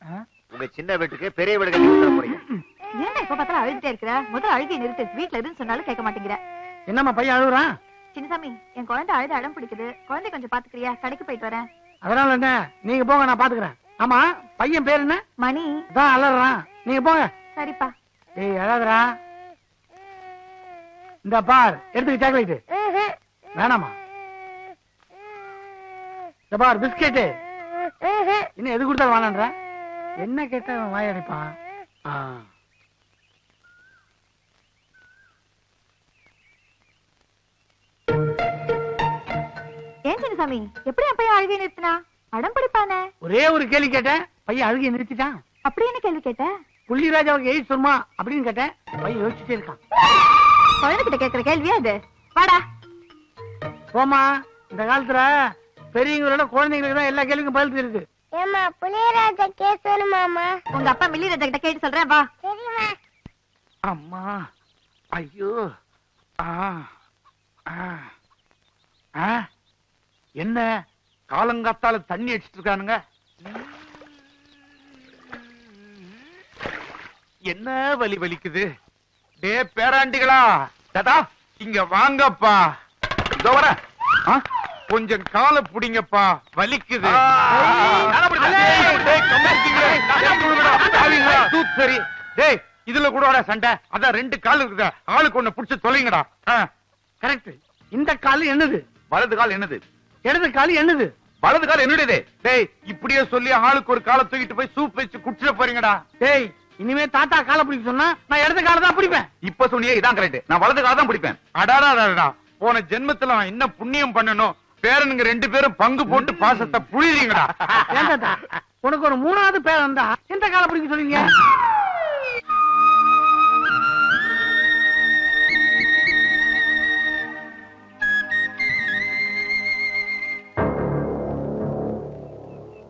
S5: உங்க சின்ன வீட்டுக்கு பெரிய வீடு கட்டி கொடுத்துட போறீங்க.
S7: ஏன்னா இப்ப பார்த்தாலும் அழுதுட்டே இருக்கிற? முதல்ல அழுகை நிறுத்து. வீட்டுல இருந்து சொன்னாலும் கேட்க மாட்டேங்கிற.
S2: என்னம்மா பையன் அழுகுறான்?
S7: சின்னசாமி, என் குழந்தை அழுது அடம் பிடிக்குது. குழந்தை கொஞ்சம் பாத்துக்கிறியா? கடைக்கு போயிட்டு வரேன்.
S2: அதனால என்ன, நீங்க போங்க, நான் பாத்துக்கிறேன். ஆமா, பையன் பேர் என்ன?
S7: மணி.
S2: தான் அலறான், நீங்க போங்க.
S7: சரிப்பா.
S2: ஏய் அழாதரா. இந்த பார் எடுத்துக்க சாக்லேட். வேணாமா? இந்த பார் பிஸ்கெட்டு. இன்னும் எது கொடுத்தாலும் வேணான்ற. என்ன கேட்டா அவன் வாயடிப்பான்.
S4: ஏன் சின்னசாமி எப்படி அப்பைய அழுகை நிறுத்தினா? அடம் பிடிப்பானே.
S2: ஒரே ஒரு கேள்வி கேட்டேன், பையன் அழுகை நிறுத்திட்டான்.
S4: அப்படி என்ன கேள்வி கேட்ட?
S2: புள்ளிராஜாவுக்கு எய்ட்ஸ் வருமா அப்படின்னு கேட்டேன். பையன் யோசிச்சுட்டே இருக்கான்.
S4: குழந்தைகிட்ட கேட்கிற கேள்வியா அது? வாடா
S2: போமா. இந்த காலத்துல பெரியவங்களோட குழந்தைங்களுக்கு தான் எல்லா கேள்விக்கும் பதில் தெரியுது.
S4: ஏமா புளியராஜா கேஸ் வருமாமா? உங்க அப்பா மில்லிராஜா கிட்ட கேட்டு சொல்றேன் வா. சரிமா.
S3: அம்மா ஐயோ. என்ன காலங்காத்தால தண்ணி அடிச்சிட்டு இருக்கானுங்க? என்ன வலி வலிக்குது? டே பேராண்டிகளா, தாத்தா இங்க வாங்கப்பா. இதோ வர. கொஞ்சம் காலை புடிங்கப்பா, வலிக்குது. சரி டேய், இதுல கூட சண்டை. அதான் 2 கால் இருக்குதா, ஆளுக்கு ஒண்ணு புடிச்சு தொலைங்கடா.
S2: கரெக்ட். இந்த கால் என்னது?
S8: வலது கால் என்னது?
S2: இடது கால் என்னது?
S8: வலது கால் என்னுடையதே.
S3: டேய் இப்படியே சொல்லி ஆளுக்கு ஒரு காலை தூக்கிட்டு போய் சூப் வச்சு குடிச்சிட போறீங்கடா.
S2: டேய் இனிமே தாத்தா காலை பிடிக்க சொன்னா நான் இடது காலை தான் பிடிப்பேன்.
S8: இப்ப சொன்னியே இதான் கரெக்ட். நான் வலது கால் தான் பிடிப்பேன்.
S3: அடாடா, போன ஜென்மத்துல நான் என்ன புண்ணியம் பண்ணணும்? பேரனுங்க 2 பேரும் பங்கு போட்டு பாசத்தை புழிறீங்கடா.
S2: ஏன் தாத்தா உனக்கு ஒரு 3வது பேரன் தான், எந்த காலை பிடிக்க சொல்றீங்க?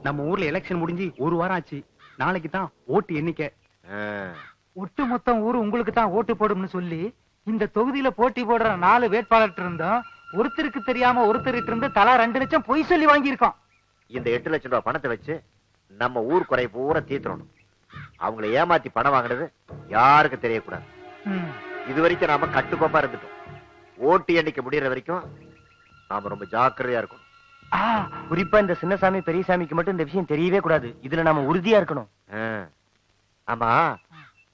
S2: நம்ம ஊர்ல எலெக்ஷன் முடிஞ்சு 1 வாரம் ஆச்சு. நாளைக்கு தான் ஓட்டு எண்ணிக்கை. ஒட்டு மொத்தம் ஊரு உங்களுக்கு தான் ஓட்டு போடும்னு சொல்லி இந்த தொகுதியில போட்டி போடுற 4 வேட்பாளர் இருந்தோம். ஒருத்தருக்கு தெரியாம ஒருத்தருக்கு இருந்து தலா 2 லட்சம் பொய் சொல்லி வாங்கி இருக்கோம்.
S11: இந்த 8 லட்சம் ரூபாய் பணத்தை வச்சு நம்ம ஊர் குறை பூரா தீர்த்தணும். அவங்களை ஏமாத்தி பணம் வாங்கினது யாருக்கு தெரியக்கூடாது. இது வரைக்கும் நாம கட்டுக்கோப்பா இருந்துட்டோம். ஓட்டு எண்ணிக்கை முடியற வரைக்கும் நாம ரொம்ப ஜாக்கிரதையா இருக்கணும்.
S10: குறிப்பா இந்த சின்னசாமி பெரியசாமிக்கு மட்டும் இந்த விஷயம் தெரியவே கூடாது. இதுல நாம உறுதியா இருக்கணும்.
S11: ஆமா,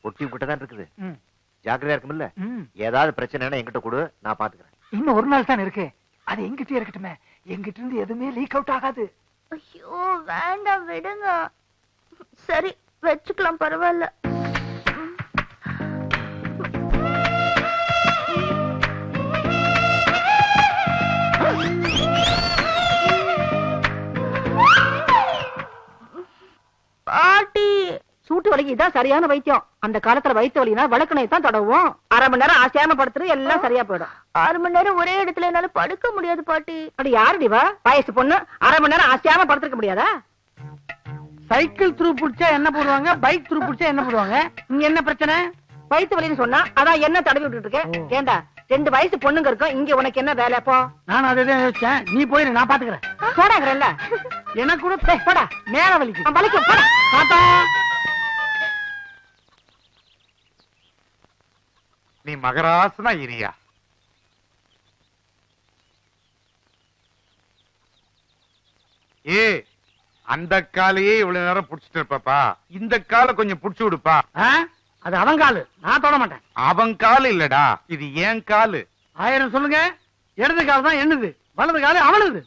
S11: ஒட்டி கிட்ட தான் இருக்குது. ஜாக்கிரதையா இருக்கும்ல. ஏதாவது பிரச்சனைனா என்கிட்ட கொடு, நான் பாத்துக்கிறேன்.
S2: இன்னும் 1 நாள் தான் இருக்கு. அது எங்கிட்டே இருக்கட்டுமே. எங்கிட்ட இருந்து எதுவுமே லீக் அவுட் ஆகாது.
S4: ஐயோ வேண்டாம் விடுங்க. சரி வச்சுக்கலாம், பரவாயில்ல.
S9: பாட்டி சூட்டு வலிக்கு இதான் சரியான வைத்தியம். அந்த காலத்துல வயிற்று வலினா வழக்கணை தான் தடவும். 1/2 மணி நேரம் ஆசையாம படுத்துட்டு எல்லாம் சரியா போயிடும்.
S4: 6 மணி நேரம் ஒரே இடத்துல என்னால படுக்க முடியாது பாட்டி.
S9: அப்படி யாருடி வா வயசு பொண்ணு 1/2 மணி நேரம் ஆசையாம படுத்துக்க முடியாதா?
S2: சைக்கிள் த்ரூ புடிச்சா என்ன போடுவாங்க, பைக் த்ரூ புடிச்சா என்ன போடுவாங்க? இங்க என்ன பிரச்சனை?
S9: வயிற்று வலின்னு சொன்னா அதான் என்ன தடவி விட்டுட்டு இருக்கேன். ஏண்டா 2 வயசு பொண்ணுங்க இருக்கும், இங்க உனக்கு என்ன வேலை? போ.
S2: நான் அதான் யோசிச்சேன். நீ போயிரு, நான் பாத்துக்கிறேன்.
S9: போடாங்கறல்ல
S2: எனக்கு கூட போடா, மேல வலிக்கு
S9: வலிக்கும். போடா
S2: தாத்தா.
S3: நீ மகராசனா இரியா. அந்த காலையே இவ்வளவு நேரம் புடிச்சிட்டு இருப்பாப்பா, இந்த காலை கொஞ்சம் புடிச்சு விடுப்பா.
S2: அது அவன் காலு, நான் தொட மாட்டேன்.
S3: அவன் காலு இல்லடா, இது ஏன் காலு.
S2: 1000 சொல்லுங்க. இடது கால் தான் என்னது, வலது காலு அவனது.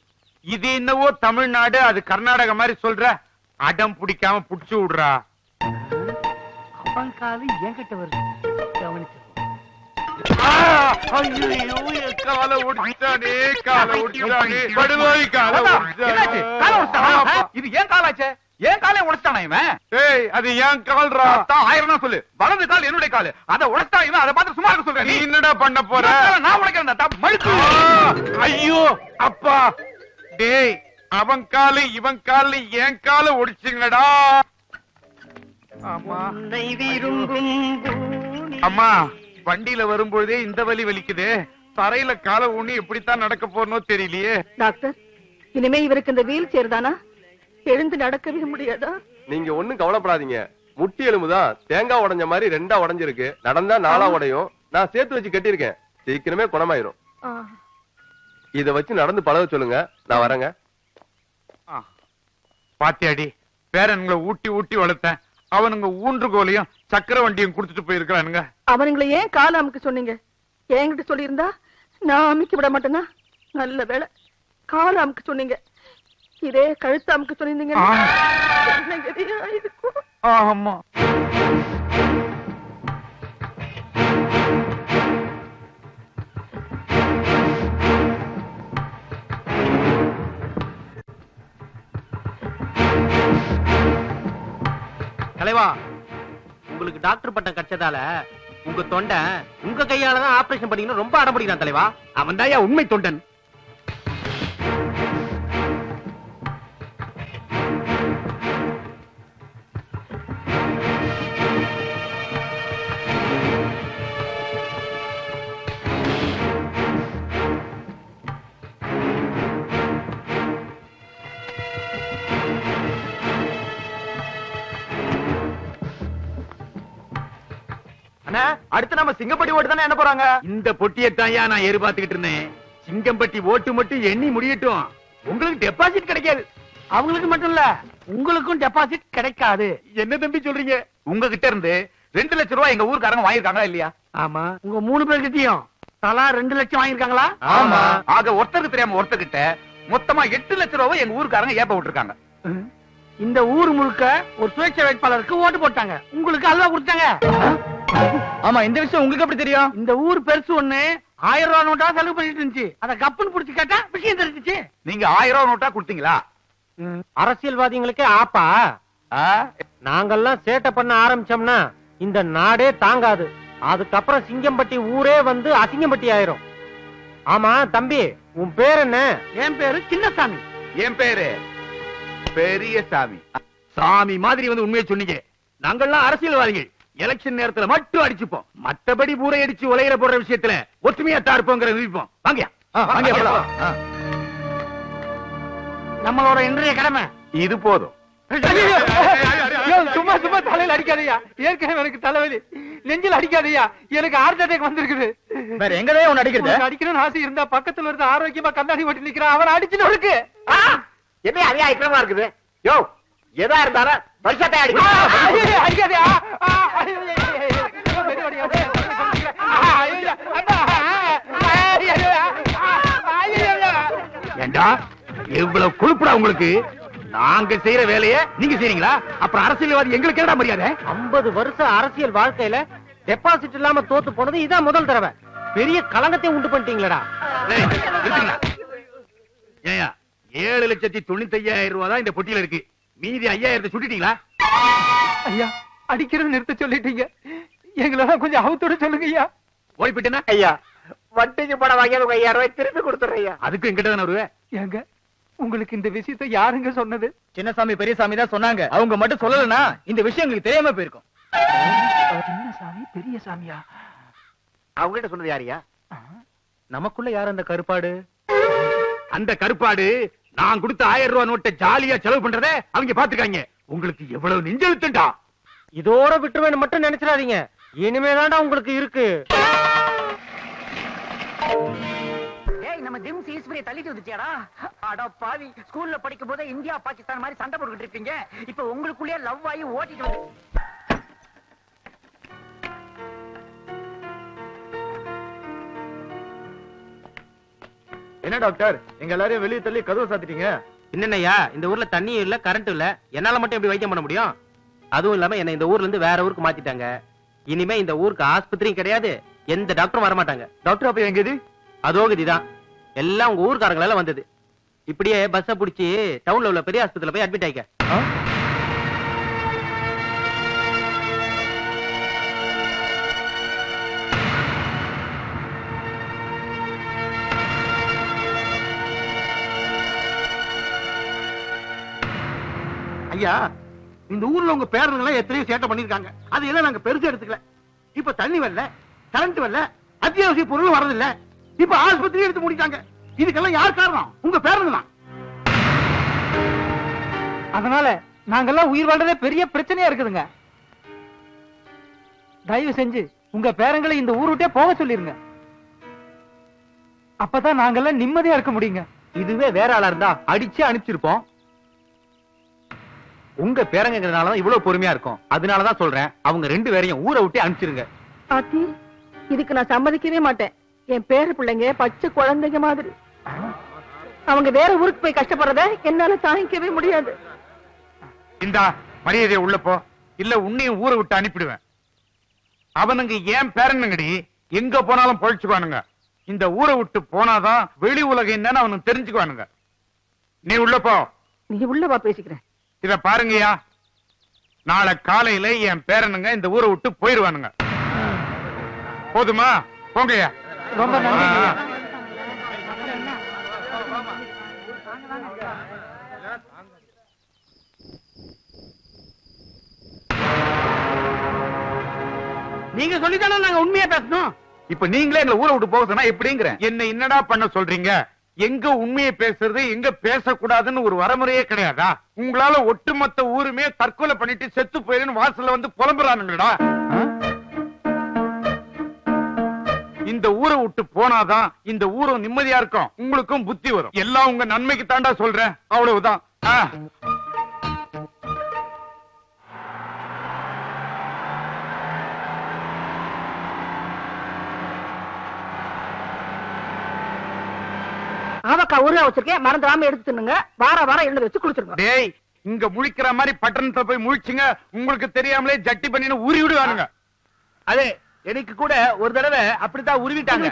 S3: இது என்னவோ தமிழ்நாடு, அது கர்நாடகா மாதிரி சொல்ற. அடம் பிடிக்காம புடிச்சு விடுறா.
S2: அவன் காலு என்கிட்ட வருது, கவனிச்சு.
S3: காலை ஒடிச்சானே, காலை ஒடிச்சானே, படுவாய் காலை ஒடிச்சானே.
S8: இது ஏன் காலாச்சே? ஏன் காலை உடைச்சானா இவன்?
S3: ஏய் அது ஏன் கால்ரா?
S8: 1000 சொல்லு. வலது கால் என்னுடைய காலு, அதை உடைச்சா இவன். அதை பார்த்து சும்மா இருக்க சொல்றேன்.
S3: நீ என்னடா பண்ண போற?
S8: நான் உடைக்கிறேன். மழுக்கு.
S3: ஐயோ அப்பா. டேய் அவன் காலு இவன் காலு என் காலை ஒடிச்சுங்கடா. ஆமா அம்மா, வண்டியில வரும்பொழுதே இந்த வலி வலிக்குது. தரையில காலை ஊனி எப்படித்தான் நடக்க போறனோ தெரியலையே.
S9: டாக்டர், இனிமே இவருக்கு இந்த வீல் சேர் தானா? எழுந்து நடக்கவே முடியாதா?
S5: நீங்க ஒண்ணும் கவலைப்படாதீங்க. முட்டி எலும்புதான் தேங்காய் உடைஞ்ச மாதிரி 2ஆ உடைஞ்சிருக்கு. நடந்தா 4ஆ உடையும். நான் சேர்த்து வச்சு கட்டியிருக்கேன். சீக்கிரமே குணமாயிரும். இத வச்சு நடந்து பழக சொல்லுங்க, நான் வரேங்க.
S3: பாத்தியாடி, பேரன்களை ஊட்டி ஊட்டி வளர்த்தேன். அவனுங்க ஊன்றுகோலையும் சக்கர வண்டியும் குடுத்துட்டு போயிருக்கானுங்க.
S9: அவனுங்களை ஏன் கால அமுக்க சொன்னீங்க? என்கிட்ட சொல்லியிருந்தா நான் அமைக்க விட மாட்டேன்னா? நல்ல வேலை கால அமுக்க சொன்னீங்க. இதே கழுத்து அமுக்க சொன்னீங்க.
S3: ஆமா.
S10: தலைவா, உங்களுக்கு டாக்டர் பட்டம் கிடைச்சதால உங்க தொண்டை உங்க கையாலதான் ஆபரேஷன் பண்ணீங்கன்னு ரொம்ப அடம்பிடிக்கிறான் தலைவா.
S3: அவன் தாயா உண்மை தொண்டன்.
S2: அடுத்து நம்ம சிங்கப்பட்டி ஓட்டு தானே என்ன போறாங்க?
S3: இந்த பொட்டியத்தாயா நான் எதிர்பார்த்துக்கிட்டு இருந்தேன். சிங்கம்பட்டி ஓட்டு மட்டும் எண்ணி முடியட்டும். உங்களுக்கு டெபாசிட் கிடைக்காது.
S2: அவங்களுக்கு மட்டும் இல்ல, உங்களுக்கும் டெபாசிட் கிடைக்காது.
S3: என்ன தம்பி சொல்றீங்க? உங்ககிட்ட இருந்து 2 லட்சம் ரூபாய் எங்க ஊர்க்காரங்க வாங்கிருக்காங்களா இல்லையா?
S2: ஆமா. உங்க 3 பேர்கிட்டயும் தலா 2 லட்சம் வாங்கிருக்காங்களா?
S3: ஆமா. ஆக ஒருத்தருக்கு தெரியாம ஒருத்தர்கிட்ட மொத்தமா 8 லட்சம் ரூபாய் எங்க ஊர்க்காரங்க ஏப்ப விட்டுருக்காங்க.
S2: இந்த ஊர் முழுக்க ஒரு சுயேட்சை வேட்பாளருக்கு ஓட்டு போட்டாங்க. உங்களுக்கு அல்வா கொடுத்தாங்க.
S3: ஆமா, இந்த விஷயம் உங்களுக்கு எப்படி தெரியும்?
S2: இந்த ஊர் பெருசு ஒண்ணு 1000 ரூபாய் நோட்டா செலவு பண்ணிட்டு இருந்துச்சு. அத கப்புன்னு புடிச்சு கேட்டா விஷயம் தெரிஞ்சிச்சு.
S3: நீங்க 1000 ரூபாய் நோட்டா கொடுத்தீங்களா?
S10: அரசியல்வாதிகளுக்கே ஆப்பா. நாங்கெல்லாம் சேட்டை பண்ண ஆரம்பிச்சோம்னா இந்த நாடே தாங்காது. அதுக்கப்புறம் சிங்கம்பட்டி ஊரே வந்து அசிங்கம்பட்டி ஆயிரும். ஆமா தம்பி, உன் பேர் என்ன?
S2: என் பேரு சின்னசாமி.
S3: என் பேரு பெரிய சாமி. சாமி மாதிரி வந்து உண்மையை சொன்னீங்க. நாங்கெல்லாம் அரசியல்வாதிகள். எலெக்ஷன் நேரத்துல மட்டும் அடிச்சுப்போம். மற்றபடி ஊரை அடிச்சு உலகிற போடுற விஷயத்துல ஒற்றுமையா தான் இருப்போங்கிற நினைப்போம். வாங்க
S2: நம்மளோட இன்றைய கடமை
S3: இது போதும்.
S2: சும்மா சும்மா தலையில அடிக்காதையா. ஏற்கனவே எனக்கு தலைவலி. நெஞ்சில் அடிக்காதையா. எனக்கு ஹார்ட் அட்டாக் வந்திருக்குது.
S3: வேற எங்கதான் உன்னை அடிக்கிறது?
S2: அடிக்கணும்னு ஆசை இருந்தா பக்கத்துல இருந்து ஆரோக்கியமா கண்ணாடி ஓட்டி நிக்கிறான். அவன் அடிச்சுன்னு இருக்கு.
S11: என்ன அதே ஐக்கியமா இருக்குது? யோ, எதா இருந்தாலும் வருஷத்தை
S2: அடிக்காதையா.
S3: ஏண்டா எவ்வளவு கொழுப்புடா உங்களுக்கு? நாங்க செய்யற வேலையை நீங்க செய்றீங்களா? அப்புறம் அரசியல்வாதி எங்களுக்கு என்னடா மரியாதை?
S10: 50 வருஷம் அரசியல் வாழ்க்கையில டெபாசிட் இல்லாம தோத்து போனது இதான் முதல் தடவை. பெரிய கலங்கத்தை உண்டு பண்ணிட்டீங்களா?
S3: ஏயா 7,95,000 ரூபாய் தான் இந்த பொட்டியில இருக்கு. மீதி 5,000 சுட்டிட்டீங்களா?
S2: ஐயா, அடிக்கிறது நிறுத்த சொல்லிட்டீங்க. எங்களெல்லாம் கொஞ்சம் அவுத்தோட சொல்லுங்க ஐயா.
S3: ஓய்பிட்டேன்னா
S11: ஐயா, வட்டிக்கு படம் வாங்கி 5,000 ரூபாய் திருப்பி கொடுத்துறேன்.
S3: அதுக்கு எங்கிட்ட தானே வருவேன்.
S2: ஏங்க, உங்களுக்கு இந்த விஷயத்தை யாருங்க சொன்னது?
S12: சின்னசாமி பெரியசாமி தான் சொன்னாங்க. அவங்க மட்டும் சொல்லலன்னா இந்த விஷயம் எங்களுக்கு தெரியாம போயிருக்கும்.
S2: சின்னசாமி பெரிய சாமியா?
S11: அவங்ககிட்ட சொன்னது யாரியா?
S12: நமக்குள்ள யார் அந்த கருப்பாடு?
S3: அந்த கருப்பாடு நான் கொடுத்த 1000 ரூபாய் நோட்டை ஜாலியா செலவு பண்றத அவங்க பாத்துக்காங்க. உங்களுக்கு எவ்வளவு நெஞ்செழுத்துண்டா?
S10: இதோட விட்டுருவேன்னு மட்டும் நினைச்சிடாதீங்க. இனிமேதான்டா உங்களுக்கு இருக்கு.
S9: நம்ம ஜிம்ஸ் ஈஸ்வரியை தள்ளிட்டு வந்துச்சியாடா? அட பாவி, ஸ்கூல்ல படிக்கும் போது இந்தியா பாகிஸ்தான் மாதிரி சண்டை போட்டுக்கிட்டு இருப்பீங்க. இப்ப உங்களுக்குள்ளே லவ் ஆகி ஓட்டிட்டு வந்து.
S12: என்ன டாக்டர், எங்க எல்லாரையும் வெளியே தள்ளி கதவை சாத்திட்டீங்க?
S10: என்னய்யா, இந்த ஊர்ல தண்ணியும் இல்ல கரண்ட் இல்ல. என்னால மட்டும் எப்படி வைத்தியம் பண்ண முடியும்? அதுவும் இல்லாம என்ன இந்த ஊர்ல இருந்து வேற ஊருக்கு மாத்திட்டாங்க. இனிமே இந்த ஊருக்கு ஆஸ்பத்திரியும் கிடையாது, எந்த டாக்டரும் வரமாட்டாங்க.
S12: டாக்டர் அப்ப எங்க இது?
S10: அதோ கதிதான். எல்லாம் உங்க ஊர்க்காரங்களால வந்தது. இப்படியே பஸ்ஸ புடிச்சு டவுன்ல உள்ள பெரிய ஆஸ்பத்திரியில போய் அட்மிட் ஆயிக்க.
S2: ஐயா, இந்த ஊர்ல உங்க பேரனுங்க எத்தனையோ சேட்டை பண்ணிருக்காங்க. அது எல்லாம் நாங்க பெருசா எடுத்துக்கல. இப்ப தண்ணி வரல, கரண்ட் வரல, அத்தியாவசிய பொருள் வரதில்ல. இப்ப ஆஸ்பத்திரி எடுத்து முடிட்டாங்க. இதுக்கெல்லாம் யார் காரணம்? உங்க பேரனுங்க தான். அதனால நாங்கெல்லாம் உயிர் வாழ்றதே பெரிய பிரச்சனையா இருக்குதுங்க. தயவு செஞ்சு உங்க பேரங்களை இந்த ஊர் விட்டே போக சொல்லிருங்க. அப்பதான் நாங்கெல்லாம் நிம்மதியா இருக்க முடியுங்க.
S12: இதுவே வேற ஆளா இருந்தா அடிச்சு அனுப்பிச்சிருப்போம். உங்க பேரங்கிறதுனாலதான் இவ்வளவு பொறுமையா இருக்கும். அதனாலதான் சொல்றேன், அவங்க 2 பேரையும் ஊரை விட்டு அனுப்பிச்சிருங்க.
S9: ஆத்தி, இதுக்கு நான் சம்மதிக்கவே மாட்டேன். என் பேர பிள்ளைங்க பச்சை குழந்தைங்க மாதிரி. அவங்க வேற ஊருக்கு போய் கஷ்டப்படுறத என்னால தாங்கிக்கவே முடியாது.
S3: இந்தா மரியாதையை உள்ள போ, இல்ல உன்னையும் ஊரை விட்டு அனுப்பிடுவேன். அவனுங்க ஏன் பேரனுங்கடி, எங்க போனாலும் பொழைச்சுக்குவானுங்க. இந்த ஊரை விட்டு போனாதான் வெளி உலகம் என்னன்னு அவனுக்கு தெரிஞ்சுக்குவானுங்க. நீ உள்ள போ.
S9: நீ உள்ளவா பேசிக்கிறேன்.
S3: இத பாருங்கய்யா, நாளை காலையில என் பேரனுங்க இந்த ஊரை விட்டு போயிருவானுங்க. போதுமா? போங்கய்யா.
S2: ரொம்ப நன்றி.
S12: நீங்க சொல்லித்தானே நாங்க உண்மையா பேசணும்.
S3: இப்ப நீங்களே எங்களை ஊரை விட்டு போக சொன்னா எப்படிங்கிற? என்ன என்னடா பண்ண சொல்றீங்க? எங்க உண்மையை பேசுறது, எங்க பேசக்கூடாதுன்னு ஒரு வரமுறையே கிடையாதா? உங்களால ஒட்டுமொத்த ஊருமே தற்கொலை பண்ணிட்டு செத்து போயிருன்னு வாசல்ல வந்து புலம்புறானுங்களா? இந்த ஊரை விட்டு போனாதான் இந்த ஊரும் நிம்மதியா இருக்கும், உங்களுக்கும் புத்தி வரும். எல்லாம் உங்க நன்மைக்கு தாண்டா சொல்றேன், அவ்வளவுதான்.
S9: ஆவக்கா ஊரா வச்சிருக்கேன், மறந்துடாம எடுத்து தின்னுங்க. வாரம் எழுந்து வச்சு குளிச்சிருங்க.
S3: டேய், இங்க முழிக்கிற மாதிரி பட்டணத்துல போய் முழிச்சுங்க, உங்களுக்கு தெரியாமலே ஜட்டி பண்ணின்னு உரி விடுவானுங்க.
S8: அதே எனக்கு கூட ஒரு தடவை அப்படித்தான் உருவிட்டாங்க.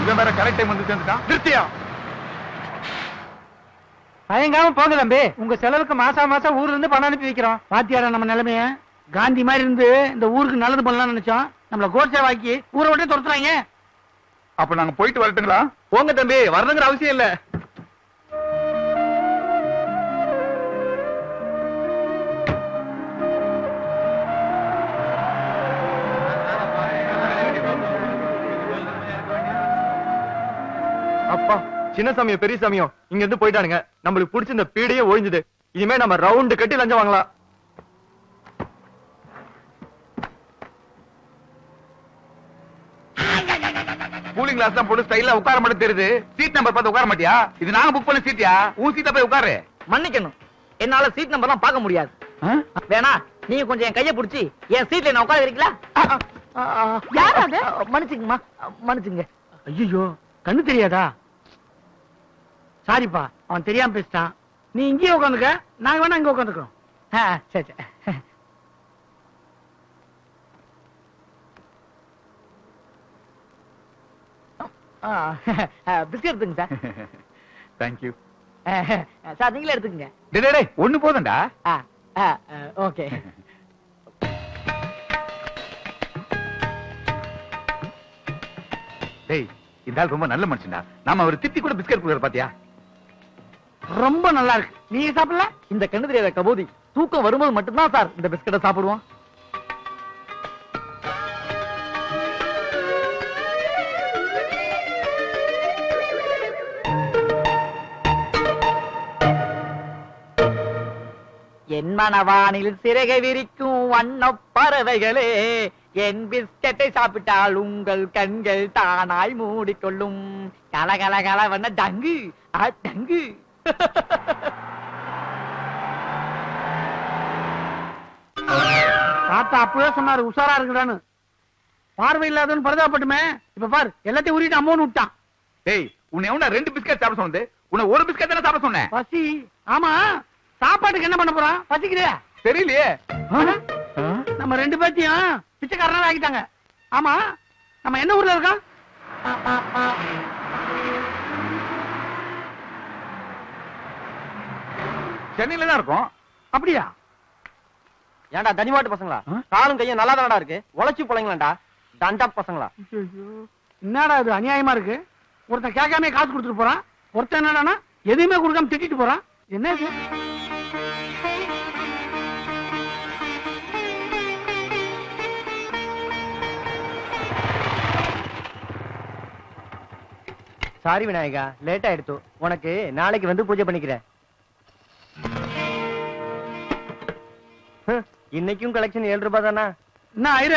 S3: இவன் வேற கரெக்ட் டைம் வந்து சேர்ந்துட்டான். நிறுத்தியா?
S2: பயங்காம போங்க தம்பி, உங்க செலவுக்கு மாசம் மாசம் ஊர்ல இருந்து பணம் அனுப்பி வைக்கிறோம்.
S12: பாத்தியாரா நம்ம நிலைமைய? காந்தி மாதிரி இருந்து இந்த ஊருக்கு நல்லது பண்ணலாம்னு நினைச்சோம், நம்மள கோட்சே வாக்கி ஊரை விட்டு துரத்துறாங்க.
S3: அப்ப நாங்க போயிட்டு வரட்டுங்களா?
S5: போங்க தம்பி, வரணுங்கிற அவசியம் இல்ல. அப்பா, சின்ன சாமியும் பெரிய சாமியும் இங்க இருந்து போயிட்டானுங்க. நம்மளுக்கு பிடிச்ச இந்த பீடையே ஒழிஞ்சுது. இனிமே நம்ம ரவுண்டு கட்டி லஞ்சம் வாங்கலாம்.
S3: கூலிங் கிளாஸ் தான் போட்டு ஸ்டைலா உட்கார மட்டும் தெரியுது. சீட் நம்பர் பார்த்து உட்கார மாட்டியா? இது நாங்க புக் பண்ண சீட்டியா? உன் சீட்டை போய் உட்காரு.
S12: மன்னிக்கணும், என்னால சீட் நம்பர்லாம் பார்க்க முடியாது. வேணா நீங்க கொஞ்சம் என் கைய பிடிச்சி என் சீட்ல என்ன உட்கார இருக்கீங்களா? மன்னிச்சுங்கம்மா, மன்னிச்சுங்க. ஐயோ, கண்ணு தெரியாதா? சாரிப்பா, அவன் தெரியாம பேசிட்டான். நீ இங்கேயே உட்காந்துக்க, நாங்க வேணா இங்க உட்காந்துக்கிறோம். சரி சரி. பிஸ்கட் எடுத்துங்க சார்.
S3: தேங்க்யூ
S12: சார், நீங்களே எடுத்துக்கங்க.
S3: டேய், ஒண்ணு போதும்டா.
S12: ஓகே.
S3: டேய், இந்த ஆள் ரொம்ப நல்ல மனுஷன்டா. நாம அவர் திட்டி கூட பிஸ்கட் கொடுக்குற பாத்தியா?
S12: ரொம்ப நல்லா இருக்கு. நீங்க சாப்பிடல? இந்த கண்ணு தெரியாத கபோதி தூக்கம் வரும்போது மட்டும்தான் சார் இந்த பிஸ்கட்டை சாப்பிடுவோம். என் மனவானில் சிறகை விரிக்கும் வண்ணப் பறவைகளே, என் பிஸ்கட்டை சாப்பிட்டால் உங்கள் கண்கள் தானாய் மூடிக்கொள்ளும். கலகல கலவண்ண டங்கு டங்கு. தாத்தா அப்பவே சொன்னாரு உஷாரா இருக்குடான்னு. பார்வை இல்லாதவன் பரிதாபப்பட்டுமே. இப்ப பார், எல்லாத்தையும் உரிட்டு அம்மோன்னு விட்டான்.
S3: டேய், உன்னை எவனா 2 பிஸ்கட் சாப்பிட சொன்னது? உன்னை ஒரு பிஸ்கட் தானே சாப்பிட சொன்னேன்.
S12: பசி. ஆமா, சாப்பாட்டுக்கு என்ன பண்ண போறான்? பசிக்குதே.
S3: தெரியலையே.
S12: நம்ம 2 பேத்தையும் பிச்சைக்காரனா ஆக்கிட்டாங்க. ஆமா, நம்ம என்ன ஊர்ல இருக்கோம்?
S3: சென்னையில தான் இருக்கோம்.
S12: அப்படியா?
S10: ஏன்டா தனிமாட்டு பசங்களா? காலும் கையும் நல்லா தானடா இருக்கு, உழைச்சி பிள்ளைங்களாண்டா தண்டா பசங்களா?
S12: என்னடா இது அநியாயமா இருக்கு? ஒருத்தன் கேட்காம காசு கொடுத்துட்டு போறான், ஒருத்தன் என்னடானா எதுவுமே கொடுக்காம திட்டிட்டு போறான். என்ன இது?
S10: சாரி விநாயகா, லேட் ஆயிடுத்து. உனக்கு நாளைக்கு வந்து பூஜை பண்ணிக்கிறேன். இன்னைக்கும் கலெக்ஷன் 7 ரூபாய் தானா?
S12: என்ன ஐர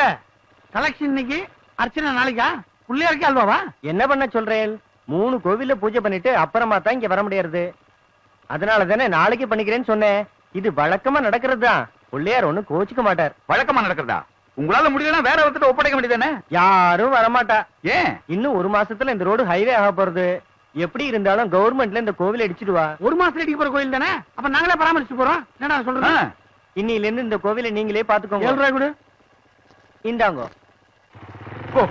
S12: கலெக்ஷன் இன்னைக்கு, அர்ச்சனை நாளைக்கா? பிள்ளையாருக்கு அல்வாவா?
S10: என்ன பண்ண சொல்றேன்? 3 கோவில்ல பூஜை பண்ணிட்டு அப்புறமா தான் இங்க வர முடியாது. அதனால தானே நாளைக்கு பண்ணிக்கிறேன்னு சொன்னேன். இது வழக்கமா நடக்கிறது தான். பிள்ளையார் ஒண்ணு கோச்சிக்க மாட்டார்.
S3: வழக்கமா நடக்கிறதா? உங்களால முடியலன்னா வேற ஒருத்தர் ஒப்படைக்க வேண்டியதானே?
S10: யாரும் வரமாட்டா.
S3: ஏன்?
S10: இன்னும் 1 மாசத்துல இந்த ரோடு ஹைவே ஆக போறது. எப்படி இருந்தாலும் கவர்மெண்ட்ல இந்த கோவில் அடிச்சிடுவா.
S12: 1 மாசத்துல அடிக்க போற கோயில் தானே, அப்ப நாங்களே பராமரிச்சு போறோம். என்னடா சொல்றேன்?
S10: இன்னில இருந்து இந்த கோவிலை நீங்களே பாத்துக்கோங்க.
S12: 7 ரூபாய் கொடு.
S10: இந்தாங்க.
S12: ஓ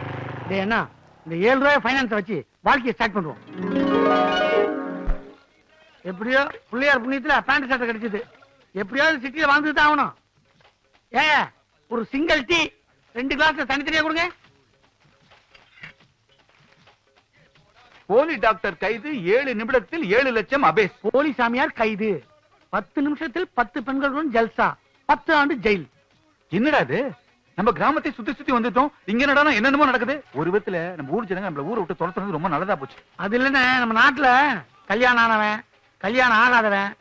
S12: டேய் அண்ணா, இந்த 7 ரூபாய் ஃபைனான்ஸ் வச்சு வாழ்க்கையை ஸ்டார்ட் பண்ணுவோம். எப்படியோ பிள்ளையார் புண்ணியத்துல பேண்ட் சட்டை கிடைச்சது. எப்படியாவது சிட்டியில வாழ்ந்துட்டு ஆகணும். ஒரு சிங்கிள் டீ 2 கிளாஸ்ல தனித்தனியா கொடுங்க.
S3: போலி டாக்டர் கைது, 7 நிமிடத்தில் 7 லட்சம் அபேஸ்.
S12: போலி சாமியார் கைது, 10 நிமிஷத்தில் 10 பெண்களுடன் ஜல்சா, 10 ஆண்டு ஜெயில்.
S3: என்னடா இது? நம்ம கிராமத்தை சுத்தி சுத்தி வந்துட்டோம். இங்க என்னடா என்னென்னமோ நடக்குது. ஒரு விதத்துல நம்ம ஊர் ஜனங்க நம்மள ஊரை விட்டு துரத்துறது ரொம்ப நல்லதா போச்சு.
S12: அது இல்லன்னு நம்ம நாட்டுல கல்யாணம் ஆனவன், கல்யாணம் ஆகாதவன்,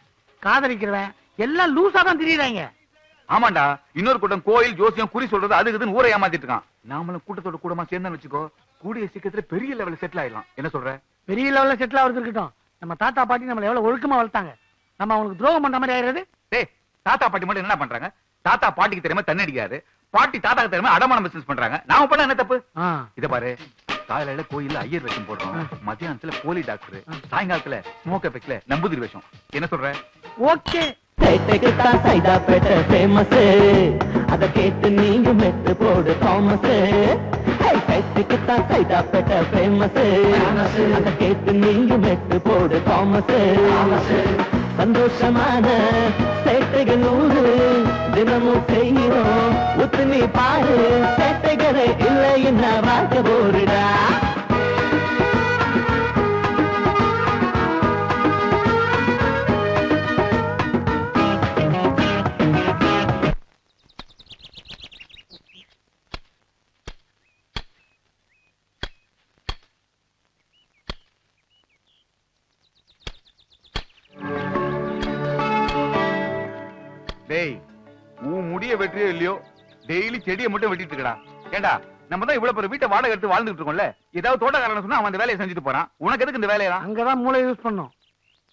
S12: காதலிக்கிறவன் எல்லாம் லூசா தான் திரியுறாங்க.
S3: ஆமாண்டா, இன்னொரு கூட்டம் கோயில் ஜோசியம் குறி சொல்றது அது இதுன்னு ஊரை ஏமாத்திட்டு இருக்கான். நாமளும் கூட்டத்தோட கூடமா சேர்ந்து வச்சுக்கோ, கூடிய சீக்கிரத்துல பெரிய லெவல்ல செட்டில் ஆயிடலாம். என்ன சொல்ற?
S12: பெரிய லெவல்ல செட்டில் ஆகிறது இருக்கட்டும், நம்ம தாத்தா பாட்டி நம்மள எவ்வளவு ஒழுக்கமா வளர்த்தாங்க. நம்ம அவங்களுக்கு துரோகம் பண்ற மாதிரி ஆயிடுறது.
S3: டேய், தாத்தா பாட்டி மட்டும் என்ன பண்றாங்க? தாத்தா பாட்டிக்கு தெரியாம தண்ணி அடிக்காது, பாட்டி தாத்தாக்கு தெரியாம அடமான பிசினஸ் பண்றாங்க. நாம பண்ண என்ன தப்பு? இத பாரு, காலையில கோயில்ல ஐயர் வேஷம் போடுறோம், மத்தியானத்துல போலி டாக்டர், சாயங்காலத்துல ஸ்மோக் எஃபெக்ட்ல நம்பூதிரி வேஷம். என்ன சொல்ற?
S12: ஓகே.
S1: சேட்டைக்கு தான் சைதாப்பேட்டை ஃபேமஸ், அத கேட்டு நீங்க மெட்டு போடு தாமஸ். சேட்டைக்கு தான் சைதாப்பேட்டை ஃபேமஸ், அத கேட்டு நீங்க மெட்டு போடு தாமஸ். சந்தோஷமான சேட்டைகள் 100 தினமும் செய்கிறோம், உத்து நீ பாரு. சேட்டைகளே இல்லை என்ன வாக்க போருடா.
S3: டேய், உன் முடிய வெற்றியோ இல்லையோ, டெய்லி செடியை மட்டும் வெட்டிட்டு இருக்கடா. ஏண்டா, நம்ம தான் இவ்வளவு பெரிய வீட்டை வாடகை எடுத்து வாழ்ந்துட்டு இருக்கோம்ல, ஏதாவது தோட்டக்காரன் சொன்னா அவன் அந்த வேலையை செஞ்சுட்டு போறான். உனக்கு எதுக்கு இந்த வேலையெல்லாம்?
S12: அங்கதான் மூளை யூஸ் பண்ணும்.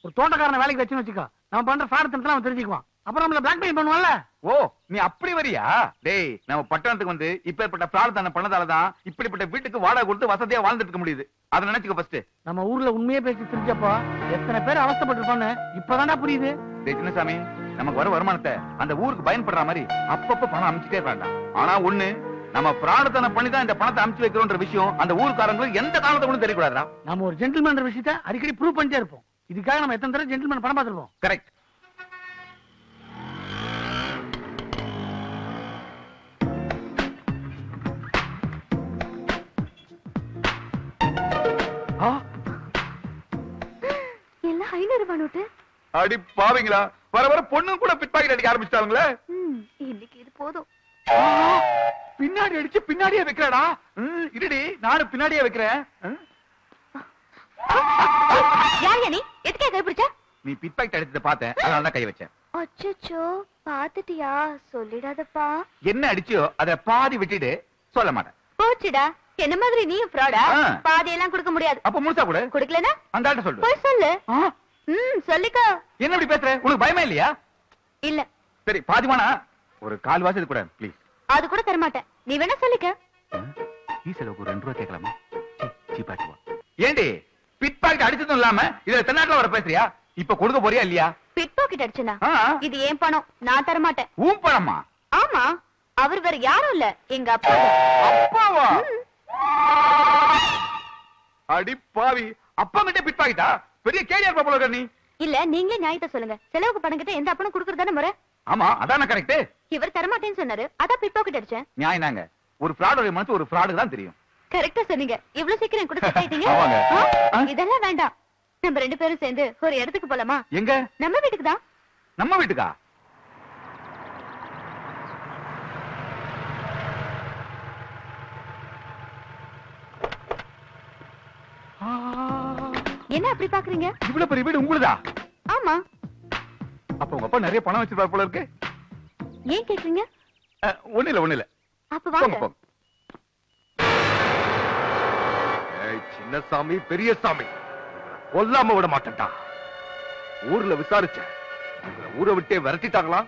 S12: ஒரு தோட்டக்காரனை வேலைக்கு வச்சுன்னு வச்சுக்கோ, நம்ம பண்ற சாடத்தனத்துல அவன் தெரிஞ்சுக்குவான். அப்புறம் நம்மள பிளாக்மெயில் பண்ணுவான்ல.
S3: ஓ, நீ அப்படி வரியா? டேய், நம்ம பட்டணத்துக்கு வந்து இப்பேற்பட்ட பிரார்த்தனை பண்ணதாலதான் இப்படிப்பட்ட வீட்டுக்கு வாடகை கொடுத்து வசதியா வாழ்ந்துட்டு இருக்க முடியுது. அதை நினைச்சுக்க ஃபர்ஸ்ட்.
S12: நம்ம ஊர்ல உண்மையே பேசி தெரிஞ்சப்போ எத்தனை பேர் அவஸ்தைப்பட்டிருப்பான்னு இப்பதான்டா புரியுது.
S3: டேய் சின்னசாமி, நமக்கு வர வருமானத்தை அந்த ஊருக்கு பயன்படுற மாதிரி அப்பப்ப பணம் அனுப்பிச்சுட்டே வேண்டாம். ஆனா ஒண்ணு, நம்ம பிரார்த்தனை பண்ணி தான் இந்த பணத்தை அனுப்பிச்சு வைக்கிறோன்ற விஷயம் அந்த ஊருக்காரங்களுக்கு எந்த காலத்தை கூட தெரியக்கூடாதா?
S12: நம்ம ஒரு ஜென்டில்மேன் விஷயத்தை அடிக்கடி ப்ரூவ் பண்ணிட்டே இருப்போம். இதுக்காக நம்ம எத்தனை தடவை ஜென்டில்மேன் படம் பார்த்திருப்போம்.
S3: கரெக்ட்.
S4: எல்லாம் 500 ரூபாய் நோட்டு.
S3: அடி பாவீங்களா, வர வர பொண்ணு கூட பிட் பாக்கெட் அடிக்க ஆரம்பிச்சிட்டாங்களே.
S4: இன்னைக்கு இது போதும்.
S3: பின்னாடி அடிச்சு பின்னாடியே வைக்கிறடா. இருடி, நானும் பின்னாடியே வைக்கிறேன்.
S4: யார் நீ? எதுக்கே கை பிடிச்ச?
S3: நீ பிட் பாக்கெட் அடிச்சத பார்த்தேன், அதனால தான் கை வச்சேன்.
S4: அச்சச்சோ, பாத்துட்டியா? சொல்லிடாதப்பா.
S3: என்ன அடிச்சியோ அத பாதி விட்டுடு, சொல்ல மாட்டேன்.
S4: போச்சுடா, என்ன மாதிரி நீ ஃப்ராடா? பாதி எல்லாம் கொடுக்க முடியாது.
S3: அப்ப முழுசா கொடு.
S4: கொடுக்கலனா
S3: அந்த ஆட்ட சொல்லு.
S4: போய் சொல்லு. சொல்லிக்கோ.
S3: என்ன இப்படி பேசுற? உனக்கு பயமே இல்லையா?
S4: இல்ல.
S3: சரி, பாதிமானா ஒரு கால் வாசி கூட ப்ளீஸ்.
S4: அது கூட தர மாட்டேன். நீ வேணா சொல்லிக்க.
S3: ஈசலுக்கு 2 ரூபாய் கேட்கலாமா? சீப்பாட்டு வா. ஏண்டி பிட் பாக்கெட் அடிச்சதும் இல்லாம இதுல தென்னாட்டுல வர பேசுறியா? இப்ப கொடுக்க போறியா இல்லையா?
S4: பிட் பாக்கெட் அடிச்சனா? இது ஏன் பணம், நான் தர மாட்டேன்.
S3: உன் பணமா?
S4: ஆமா, அவர் வேற யாரும் இல்ல, எங்க அப்பா.
S3: அப்பாவா? அடி பாவி, அப்பா கிட்ட பிட் பாக்கெட்டா? பெரிய கேடியார் பாப்பல நீ.
S4: இல்ல, நீங்களே நியாயத்தை சொல்லுங்க. செலவுக்கு பணம் கிட்ட எந்த அப்பனும் குடுக்கறதானே முறை?
S3: ஆமா, அதான கரெக்ட்.
S4: இவர் தர மாட்டேன்னு சொன்னாரு, அதான் பிட் பாக்கெட் அடிச்சேன்.
S3: நியாயம் தாங்க. ஒரு ஃப்ராடோட மனசு ஒரு ஃப்ராடுக்கு தான் தெரியும்.
S4: கரெக்ட்டா சொன்னீங்க. இவ்வளவு சீக்கிரம் கூட செட் ஆயிட்டீங்க. இதெல்லாம் வேண்டாம், நம்ம 2 பேரும் சேர்ந்து ஒரு இடத்துக்கு போலாமா?
S3: எங்க?
S4: நம்ம வீட்டுக்கு தான்.
S3: நம்ம வீட்டுக்கா?
S4: என்ன அப்படி பாக்குறீங்க?
S3: இவ்வளவு பெரிய வீடு உங்களுதா?
S4: ஆமா.
S3: அப்ப உங்க அப்பா நிறைய பணம் வச்சிருப்பார் போல இருக்கு.
S4: ஏன் கேக்குறீங்க?
S3: ஒண்ணு இல்ல.
S4: அப்ப வாங்க.
S5: சின்னசாமி பெரிய சாமி கொல்லாம விட மாட்டேன்டா. ஊர்ல விசாரிச்சேன், ஊரை விட்டே விரட்டிட்டாங்களா?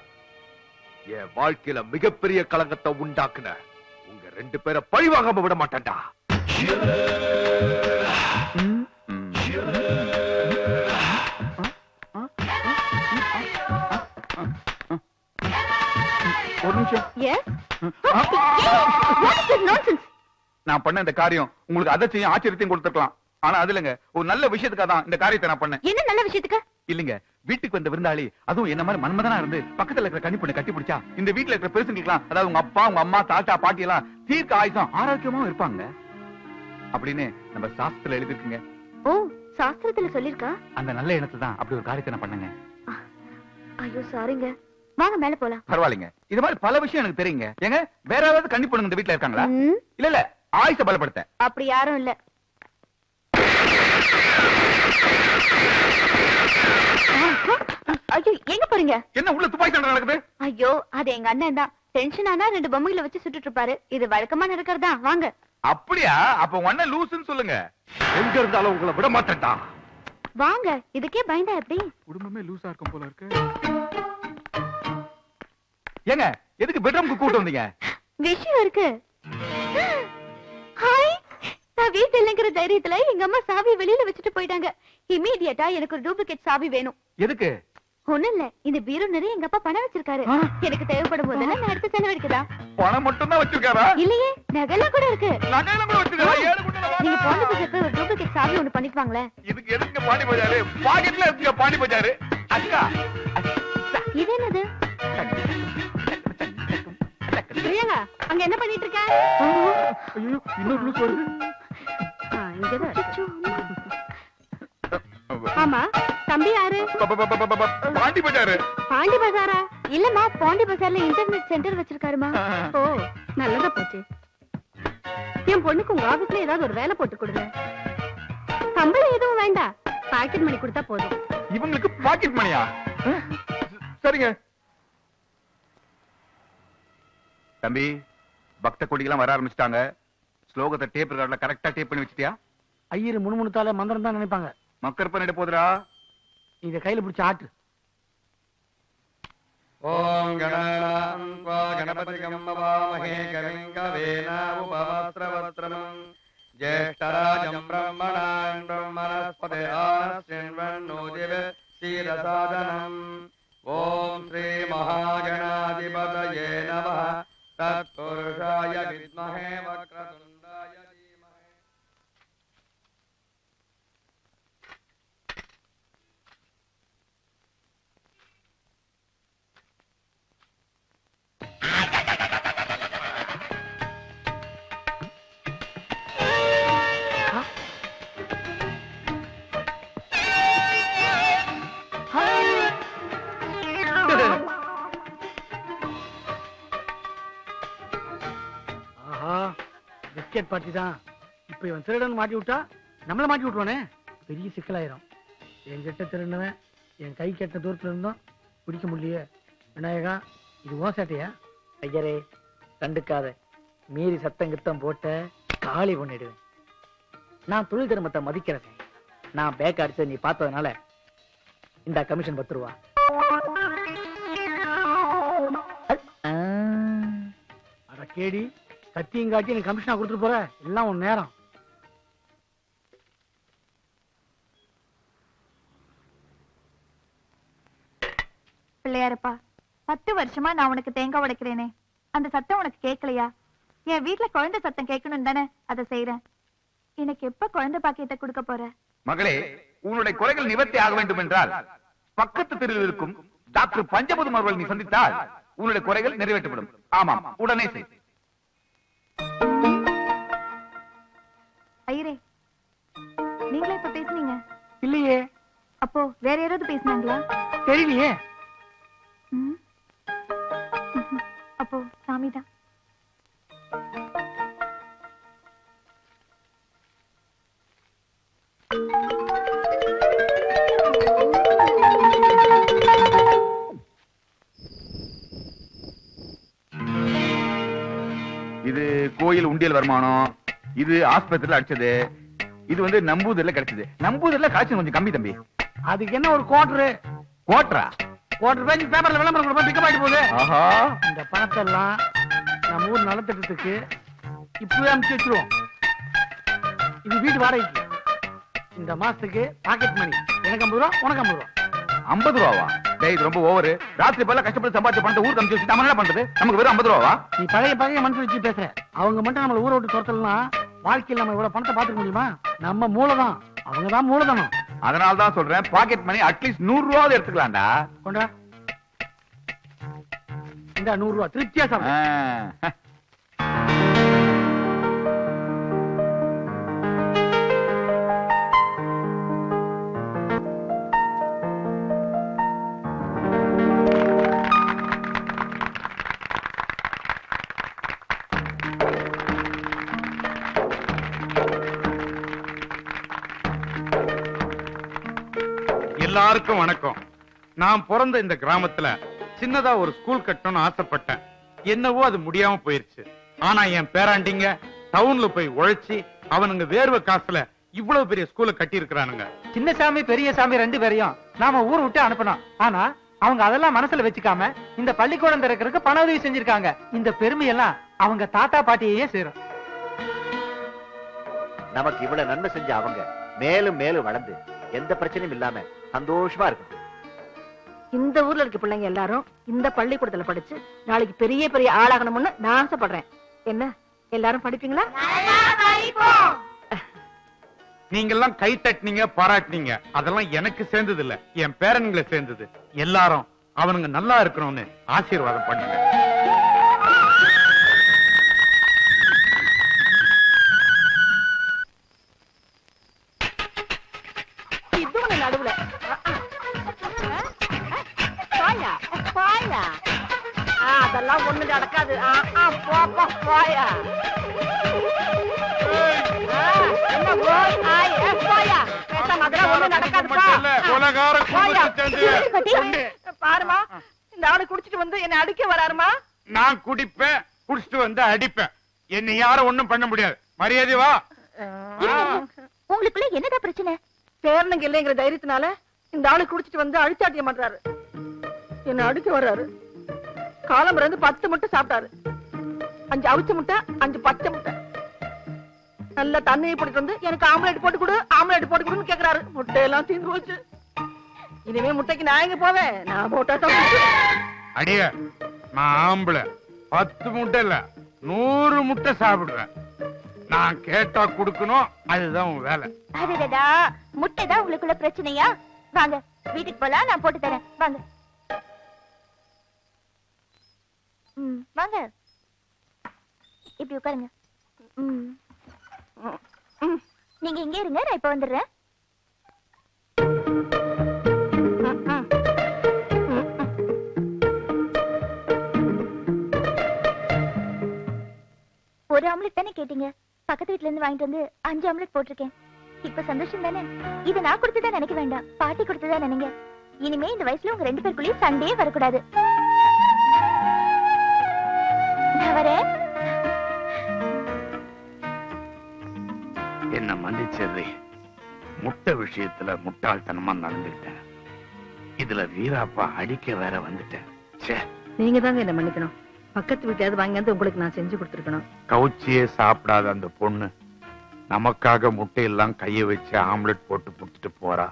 S3: என் வாழ்க்கையில மிகப்பெரிய களங்கத்தை உண்டாக்குன உங்க 2 பேரை பழி வாங்காம விட மாட்டேன்டா.
S8: ஒரு நிமிஷம். நான் பண்ண இந்த காரியம் உங்களுக்கு அதிர்ச்சியும் ஆச்சரியத்தையும் கொடுத்துருக்கலாம். ஆனா அது இல்லங்க, ஒரு நல்ல விஷயத்துக்காக தான் இந்த காரியத்தை நான் பண்ணேன்.
S4: என்ன நல்ல விஷயத்துக்கு?
S8: இல்லங்க, வீட்டுக்கு வந்த விருந்தாளி அதுவும் என்ன மாதிரி மன்மதனா இருந்து பக்கத்துல இருக்கிற கன்னி பொண்ணை கட்டி பிடிச்சா இந்த வீட்டுல இருக்கிற பெருசுங்களுக்கலாம், அதாவது உங்க அப்பா உங்க அம்மா தாத்தா பாட்டி எல்லாம் தீர்க்க ஆயுசம் ஆரோக்கியமாவும் இருப்பாங்க அப்படின்னு நம்ம சாஸ்திரத்துல எழுதிருக்குங்க.
S4: ஓ, சாஸ்திரத்துல சொல்லிருக்கா?
S8: அந்த நல்ல எண்ணத்தை தான் அப்படி ஒரு காரியத்தை நான் பண்ணேங்க.
S4: ஐயோ சாரிங்க, வாங்க மேல போலாம்.
S8: பரவாயில்லைங்க, இது மாதிரி பல விஷயம் எனக்கு தெரியுங்க. ஏங்க வேற யாராவது கன்னி பொண்ணுங்க இந்த வீட்டுல இருக்காங்களா? இல்ல இல்ல, ஆயுச பலப்படுத்த
S4: அப்படி யாரும் இல்ல. ஐயோ எங்க போறீங்க?
S8: என்ன உள்ள துப்பாக்கி சண்டை நடக்குது?
S4: ஐயோ அது எங்க அண்ணன் தான். டென்ஷன் ஆனா 2 பொம்மைகளை வச்சு சுட்டுட்டு இருப்பாரு. இது வழக்கமா நடக்கிறதா. வாங்க.
S8: அப்படியா? அப்ப உங்க அண்ணன் லூசுன்னு சொல்லுங்க.
S3: எங்க இருந்தாலும் உங்களை விட மாட்டேன்டா.
S4: வாங்க. இதுக்கே பயந்தா எப்படி?
S8: குடும்பமே லூசா இருக்கும் போல இருக்கு. ஏங்க எதுக்கு பெட்ரூம்க்கு கூட்டு வந்தீங்க?
S4: விஷயம் இருக்கு. ஹாய், நான் வீட்டுல இல்லங்கிற தைரியத்துல எங்க அம்மா சாவி வெளியில வச்சுட்டு போயிட்டாங்க. இமீடியட்டா எனக்கு ஒரு டூப்ளிகேட் சாவி வேணும்.
S8: எதுக்கு?
S4: ஒண்ணும் இல்ல, இந்த பீரோ நிறைய எங்க அப்பா பணம் வச்சிருக்காரு. எனக்கு தேவைப்படும் போதெல்லாம் நான் எடுத்து செலவழிக்கதா.
S8: பணம் மட்டும் தான் வச்சிருக்காரா?
S4: இல்லையே, நகைலாம் கூட இருக்கு.
S8: நகைலாம் கூட வச்சிருக்காரா? ஏழு குண்டல வாங்க.
S4: நீங்க பாண்டி பஜார்ல ஒரு டூப்ளிகேட் சாவி ஒன்னு பண்ணிட்டு வாங்களே.
S8: இதுக்கு எதுக்கு பாண்டி பஜார்? பாக்கெட்ல இருக்கு பாண்டி பஜார். அக்கா
S4: இது என்னது?
S6: பிரியங்கா, அங்க என்ன பண்ணிட்டு இருக்க?
S8: ஐயோ இன்னொரு லூஸ் வருது.
S6: ஆமா, தம்பி யாரு?
S8: பாண்டி பஜார்.
S6: பாண்டி பஜாரா?
S4: இல்லம்மா, பாண்டி பஜார்ல இன்டர்நெட் சென்டர் வச்சிருக்காருமா.
S6: ஓ, நல்லதா போச்சு. என் பொண்ணுக்கு உங்க ஆபீஸ்ல ஏதாவது ஒரு வேலை போட்டு கொடுங்க. சம்பளம் எதுவும் வேண்டாம், பாக்கெட் மணி கொடுத்தா போதும்.
S8: இவங்களுக்கு பாக்கெட் மணியா? சரிங்க தம்பி. பக்த கொடிகள்லாம் வர ஆரம்பிச்சிட்டாங்க. ஸ்லோகத்தை டேப் ரெக்கார்ட்ல கரெக்டா டேப் பண்ணி வச்சிட்டியா?
S12: ஐயர் முணுமுணுத்தால மந்திரம் தான் நினைப்பாங்க.
S8: மக்கர் பண்ணிட போதுரா.
S12: இத கையில பிடிச்ச ஆட்டு.
S5: ஓம் கணானாம் த்வா கணபதிகம் பவாமஹே கவிம் கவேன உபவஸ்த்ரவஸ்த்ரமம் ஜேஷ்டராஜம் பிரம்மணான் பிரம்மணஸ்பதே ஆனஸ்யன்வன்னோதிவ சீரசாதனம். ஓம் ஸ்ரீ மகாகணாதிபதயே நமः. தத்புருஷாய வித்மஹே வக்ரதுண்டாய தீமஹி.
S12: பிஸ்கெட் பார்ட்டி தான். இப்ப இவன் திருடன் மாட்டி விட்டா நம்மள மாட்டி விட்டுவானே, பெரிய சிக்கலாயிரும். என்கிட்ட திருடுனவன் என் கை கெட்ட தூரத்துல இருந்தோம் பிடிக்க முடியலையே. விநாயகா, இது ஓ சேட்டையா? ஐயரே கண்டுக்காத, மீறி சத்தம் கித்தம் போட்ட காலி பண்ணிடுவேன். நான் தொழில் தர்மத்தை மதிக்கிறேன். நான் பேக் அடிச்சதை நீ பார்த்ததுனால இந்த கமிஷன் 10 ரூபா. அட கேடி, கத்தியும் காட்டி நீ கமிஷனா கொடுத்துட்டு போற. எல்லாம் உன் நேரம்.
S7: பிள்ளையாரப்பா, 10 வருஷமா நான் உனக்கு தேங்காய் உடைக்கிறேனே, அந்த சத்தம் உனக்கு கேட்கலையா? என் வீட்டுல குழந்தை சத்தம் கேட்கணும் தானே அதை செய்யறேன். எனக்கு எப்ப குழந்தை பாக்கியத்தை கொடுக்க போற?
S8: மகளே, உன்னுடைய குறைகள் நிவர்த்தி ஆக வேண்டும் என்றால் பக்கத்து தெருவில் இருக்கும் டாக்டர் பஞ்சபுதம் அவர்கள் நீ சந்தித்தால் உன்னுடைய குறைகள் நிறைவேற்றப்படும். ஆமாம், உடனே செய்.
S7: ஐயரே, நீங்களே இப்ப பேசுனீங்க?
S12: இல்லையே.
S7: அப்போ வேற யாராவது பேசினாங்களா?
S12: தெரியலையே.
S7: அப்போ சாமிதான்.
S8: இது கோயில் உண்டியல் வருமானம், இது ஆஸ்பத்திரியில அடிச்சது, இது வந்து நம்பூதர்ல கிடைச்சது. நம்பூதர்ல காய்ச்சல் கொஞ்சம் கம்மி தம்பி.
S12: அதுக்கு என்ன ஒரு கோட்டரு?
S8: கோட்டரா?
S12: ₹1 பேப்பர்ல விளம்பரம் கொடுப்பா பிக்கப் ஆயிட்டு போகுது.
S8: ஆஹா,
S12: இந்த பணத்தை எல்லாம் நம்ம ஊர் நலத்திட்டத்துக்கு இப்பவே அனுப்பிச்சு வச்சிருவோம். இது வீட்டு வாடகைக்கு. இந்த மாசத்துக்கு பாக்கெட் மணி. எனக்கு 50 ரூபா, உனக்கு 50 ரூபா.
S8: 50 ரூபாவா? டேய் இது ரொம்ப ஓவர். ராத்திரி பல்ல கஷ்டப்பட்டு சம்பாதிச்ச பணத்தை ஊருக்கு அனுப்பிச்சு வச்சு நம்ம என்ன பண்றது? நமக்கு வெறும் 50 ரூபாவா?
S12: நீ பழைய மனசு வச்சு பேசுற. அவங்க மட்டும் நம்மள ஊரை விட்டு துரத்தலாம். வாழ்க்கையில் நம்ம இவ்வளவு பணத்தை பாத்துக்க முடியுமா? நம்ம மூலதான், அவங்கதான் மூலதனம்.
S8: அதனால தான் சொல்றேன் பாக்கெட் மணி அட்லீஸ்ட் 100 ரூபாவது எடுத்துக்கலாம்டா.
S12: கொண்டா இந்த 100 ரூபா திருப்தியா சாப்பிடு.
S2: எல்லாருக்கும் வணக்கம். நான் பிறந்த இந்த கிராமத்துல சின்னதா ஒரு ஸ்கூல் கட்டணும்னு ஆசைப்பட்டேன். என்னவோ அது முடியாம போயிருச்சு. ஆனா என் பேராண்டிங்க டவுன்ல போய் உழைச்சி அவனுங்க வேர்வை காசுல இவ்வளவு பெரிய ஸ்கூல கட்டி இருக்கிறானுங்க.
S10: சின்னசாமி பெரியசாமி 2 பேரையும் நாம ஊர் விட்டு அனுப்பணும். ஆனா அவங்க அதெல்லாம் மனசுல வச்சுக்காம இந்த பள்ளிக்கூடம் திறக்கிறதுக்கு பண உதவி செஞ்சிருக்காங்க. இந்த பெருமையெல்லாம் அவங்க தாத்தா பாட்டியே சேரும்.
S11: நமக்கு இவ்வளவு நன்மை செஞ்ச அவங்க மேலும் மேலும் வளர்ந்து எந்த பிரச்சனையும் இல்லாம சந்தோஷமா இருக்கும்.
S9: இந்த ஊர்ல இருக்க பிள்ளைங்க எல்லாரும் இந்த பள்ளிக்கூடத்துல படிச்சு நாளைக்கு பெரிய பெரிய ஆளாகணும்னு நான் ஆசைப்படுறேன். என்ன எல்லாரும் படிப்பீங்களா?
S2: நீங்க எல்லாம் கை தட்டினீங்க, பாராட்டினீங்க. அதெல்லாம் எனக்கு சேர்ந்தது இல்ல, என் பேரன்களை சேர்ந்தது. எல்லாரும் அவனுங்க நல்லா இருக்கணும்னு ஆசீர்வாதம் பண்ணுங்க.
S9: இதுவும் நடுவுல அதெல்லாம் ஒண்ணு நடக்காது. போயா பாருமா, இந்த ஆளு குடிச்சிட்டு வந்து என்ன அடிக்க வராருமா.
S2: நான் குடிப்பேன், குடிச்சிட்டு வந்து அடிப்பேன். என்ன யாரும் ஒண்ணும் பண்ண முடியாது. மரியாதை வா.
S4: உங்களுக்குள்ள என்னடா பிரச்சனை?
S9: பேரனுங்க இல்லைங்கிற தைரியத்தினால இந்த ஆளு குடிச்சிட்டு வந்து அழிச்சாட்டியம் பண்றாரு. என்ன அடிக்க வர்றாரு. காலம் இருந்து 10 முட்டை சாப்பிட்டாரு. 5 அவிச்ச முட்டை, 5 பச்சை முட்டை. நல்ல தண்ணியை போட்டு வந்து எனக்கு ஆம்லேட் போட்டு கொடு, ஆம்லேட் போட்டு கொடுன்னு கேக்குறாரு. முட்டையெல்லாம் தீர்ந்து போச்சு. இனிமே முட்டைக்கு நான் எங்க போவேன்? நான் போட்டா
S2: அடிய நான் ஆம்பளை. 10 முட்டை இல்ல 100 முட்டை சாப்பிடுவேன். நான் கேட்டா குடுக்கணும், அதுதான் உன் வேலை.
S4: அதுடா முட்டை தான் உங்களுக்குள்ள பிரச்சனையா? வாங்க வீட்டுக்கு போலாம், நான் போட்டு தரேன். வாங்க வாங்க, இப்படி உட்காருங்க. நீங்க இங்கே இருங்க, நான் இப்ப வந்துடுறேன். ஒரு ஆம்லெட் தானே கேட்டீங்க? பக்கத்து வீட்டுல இருந்து வாங்கிட்டு வந்து 5 ஆம்லெட் போட்டிருக்கேன். இப்ப சந்தோஷம் தானே? இது நான் கொடுத்ததா நினைக்க வேண்டாம், பாட்டி கொடுத்ததா நினைங்க. இனிமே இந்த வயசுல உங்க 2 பேருக்குள்ளேயும் சண்டையே வரக்கூடாது. நான் வரேன்.
S3: என்ன மன்னிச்சது. முட்டை விஷயத்துல முட்டாள்தனமா நடந்துட்டேன். இதுல வீராப்பா அடிக்க வேற வந்துட்டேன்.
S9: நீங்க தாங்க என்ன மன்னிக்கணும். பக்கத்து வீட்டையாவது வாங்கி வந்து உங்களுக்கு நான் செஞ்சு கொடுத்துருக்கணும்.
S2: கவுச்சியே சாப்பிடாத அந்த பொண்ணு நமக்காக முட்டையெல்லாம் கைய வச்சு ஆம்லெட் போட்டு கொடுத்துட்டு போறா.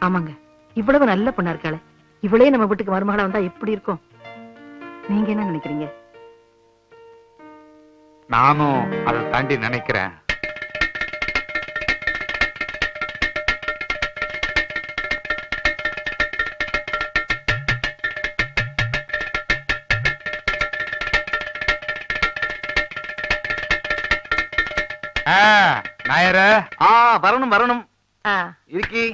S9: ஆமாங்க, இவ்வளவு நல்ல பொண்ணா இருக்காளே, இவளே நம்ம வீட்டுக்கு மருமகளா வந்தா எப்படி இருக்கும்? நீங்க என்ன நினைக்கிறீங்க?
S2: நானும் அதை தாண்டி நினைக்கிறேன். நாயர
S8: வரணும் வரணும். இருக்கி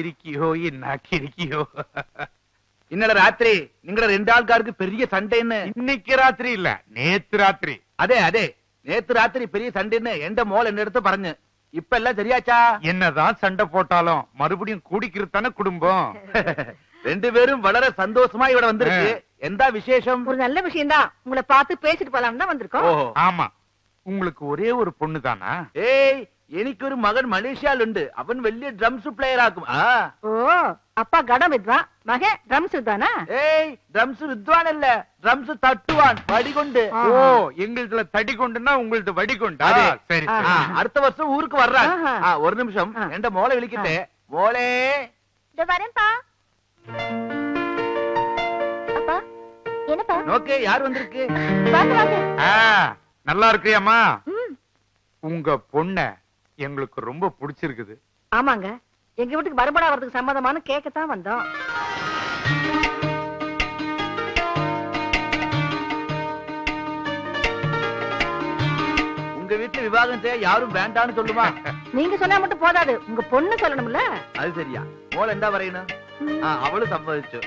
S2: இருக்கியோ என்ன இருக்கியோ.
S8: இன்னல ராத்திரி நீங்க 2 ஆள்காருக்கு பெரிய சண்டைன்னு.
S2: இன்னைக்கு ராத்திரி இல்ல, நேத்து ராத்திரி.
S8: அதே அதே நேத்து ராத்திரி பெரிய சண்டைன்னு எந்த மோல் என்ன எடுத்து பறஞ்சு. இப்ப எல்லாம் சரியாச்சா?
S2: என்னதான் சண்டை போட்டாலும் மறுபடியும் கூடிக்கிறது தானே குடும்பம்.
S8: 2 பேரும் வளர சந்தோஷமா இவட வந்திருக்கு. எந்த விசேஷம்?
S9: ஒரு நல்ல விஷயம் தான். உங்களை பார்த்து பேசிட்டு போலாம்னு தான் வந்திருக்கோம்.
S2: ஆமா, உங்களுக்கு ஒரே ஒரு பொண்ணு தானா?
S8: ஏய், എനിക്ക് ഒരു മകൻ മലേഷ്യയിലുണ്ട്. അവൻ വലിയ ഡ്രംസ് പ്ലെയർ ആക്കും.
S9: ஓ அப்பா கடம் வித்வான், மகன் ட்ரம்ஸ் வித்வானா?
S8: ஏய், ட்ரம்ஸ் வித்வான் இல்ல, ட்ரம்ஸ் தட்டுவான் வடி கொண்டு.
S2: ஓ, எங்களுதுல தடி கொண்டுன்னா உங்களுது வடி கொண்டு. சரி,
S8: அடுத்த வருஷம் ஊருக்கு வர்றான். ஒரு நிமிஷம், என்ற மோளை விളിக்கிட்டே. மோளே,
S4: இதோ வரேன்ப்பா. அப்பா, என்னப்பா?
S8: ஓகே, யார் வந்திருக்கு?
S4: வாங்க வாங்க.
S2: நல்லா இருக்கு அம்மா. உங்க பொண்ண எங்களுக்கு ரொம்ப பிடிச்சிருக்குது.
S9: ஆமாங்க, எங்க வீட்டுக்கு மறுபடா வரதுக்கு சம்மதமான கேட்கத்தான் வந்தோம்.
S8: உங்க வீட்டுல விவாகம் செய்ய யாரும் வேண்டான்னு சொல்லுமா?
S9: நீங்க சொன்னா மட்டும் போதாது, உங்க பொண்ணு சொல்லணும்ல.
S8: அது சரியா? மோள என்ன வரையணும்? அவளும் சம்மதிச்சு.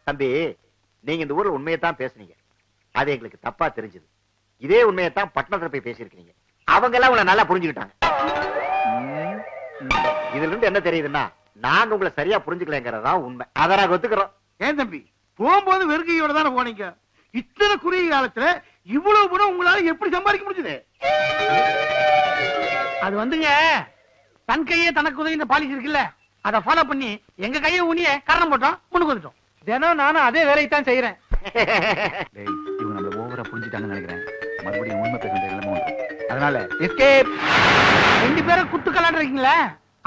S11: தம்பி, நீங்க இந்த ஊர்ல உண்மையத்தான் பேசுனீங்க. அது எங்களுக்கு தப்பா தெரிஞ்சது. இதே உண்மையத்தான் பட்டணத்துல போய் பேசியிருக்கீங்க. அவங்க எல்லாம் உங்களை நல்லா புரிஞ்சுக்கிட்டாங்க. இதுல இருந்து என்ன தெரியுதுன்னா, நாங்க உங்களை சரியா புரிஞ்சுக்கலங்கிறதா உண்மை. அதை நாங்க ஒத்துக்கிறோம்.
S12: ஏன் தம்பி, போகும்போது வெறுக்கையோட தானே போனீங்க. இத்தனை குறுகிய காலத்துல இவ்வளவு பணம் உங்களால எப்படி சம்பாதிக்க முடிஞ்சது? அது வந்துங்க, தன் கையே தனக்கு உதவி இந்த பாலிசி இருக்குல்ல, அதை ஃபாலோ பண்ணி எங்க கையை ஊனிய காரணம் போட்டோம், முன்னுக்கு வந்துட்டோம்.
S2: தினம் நானும் அதே வேலையை தான் செய்யறேன்.
S8: இவங்க நம்மள ஓவரா புரிஞ்சுட்டாங்கன்னு நினைக்கிறேன். மறுபடியும் உண்மை பேச வேண்டிய நிலைமை உண்டு. அதனால எஸ்கேப்.
S12: ரெண்டு பேரும் குத்து கலாடுறீங்களா?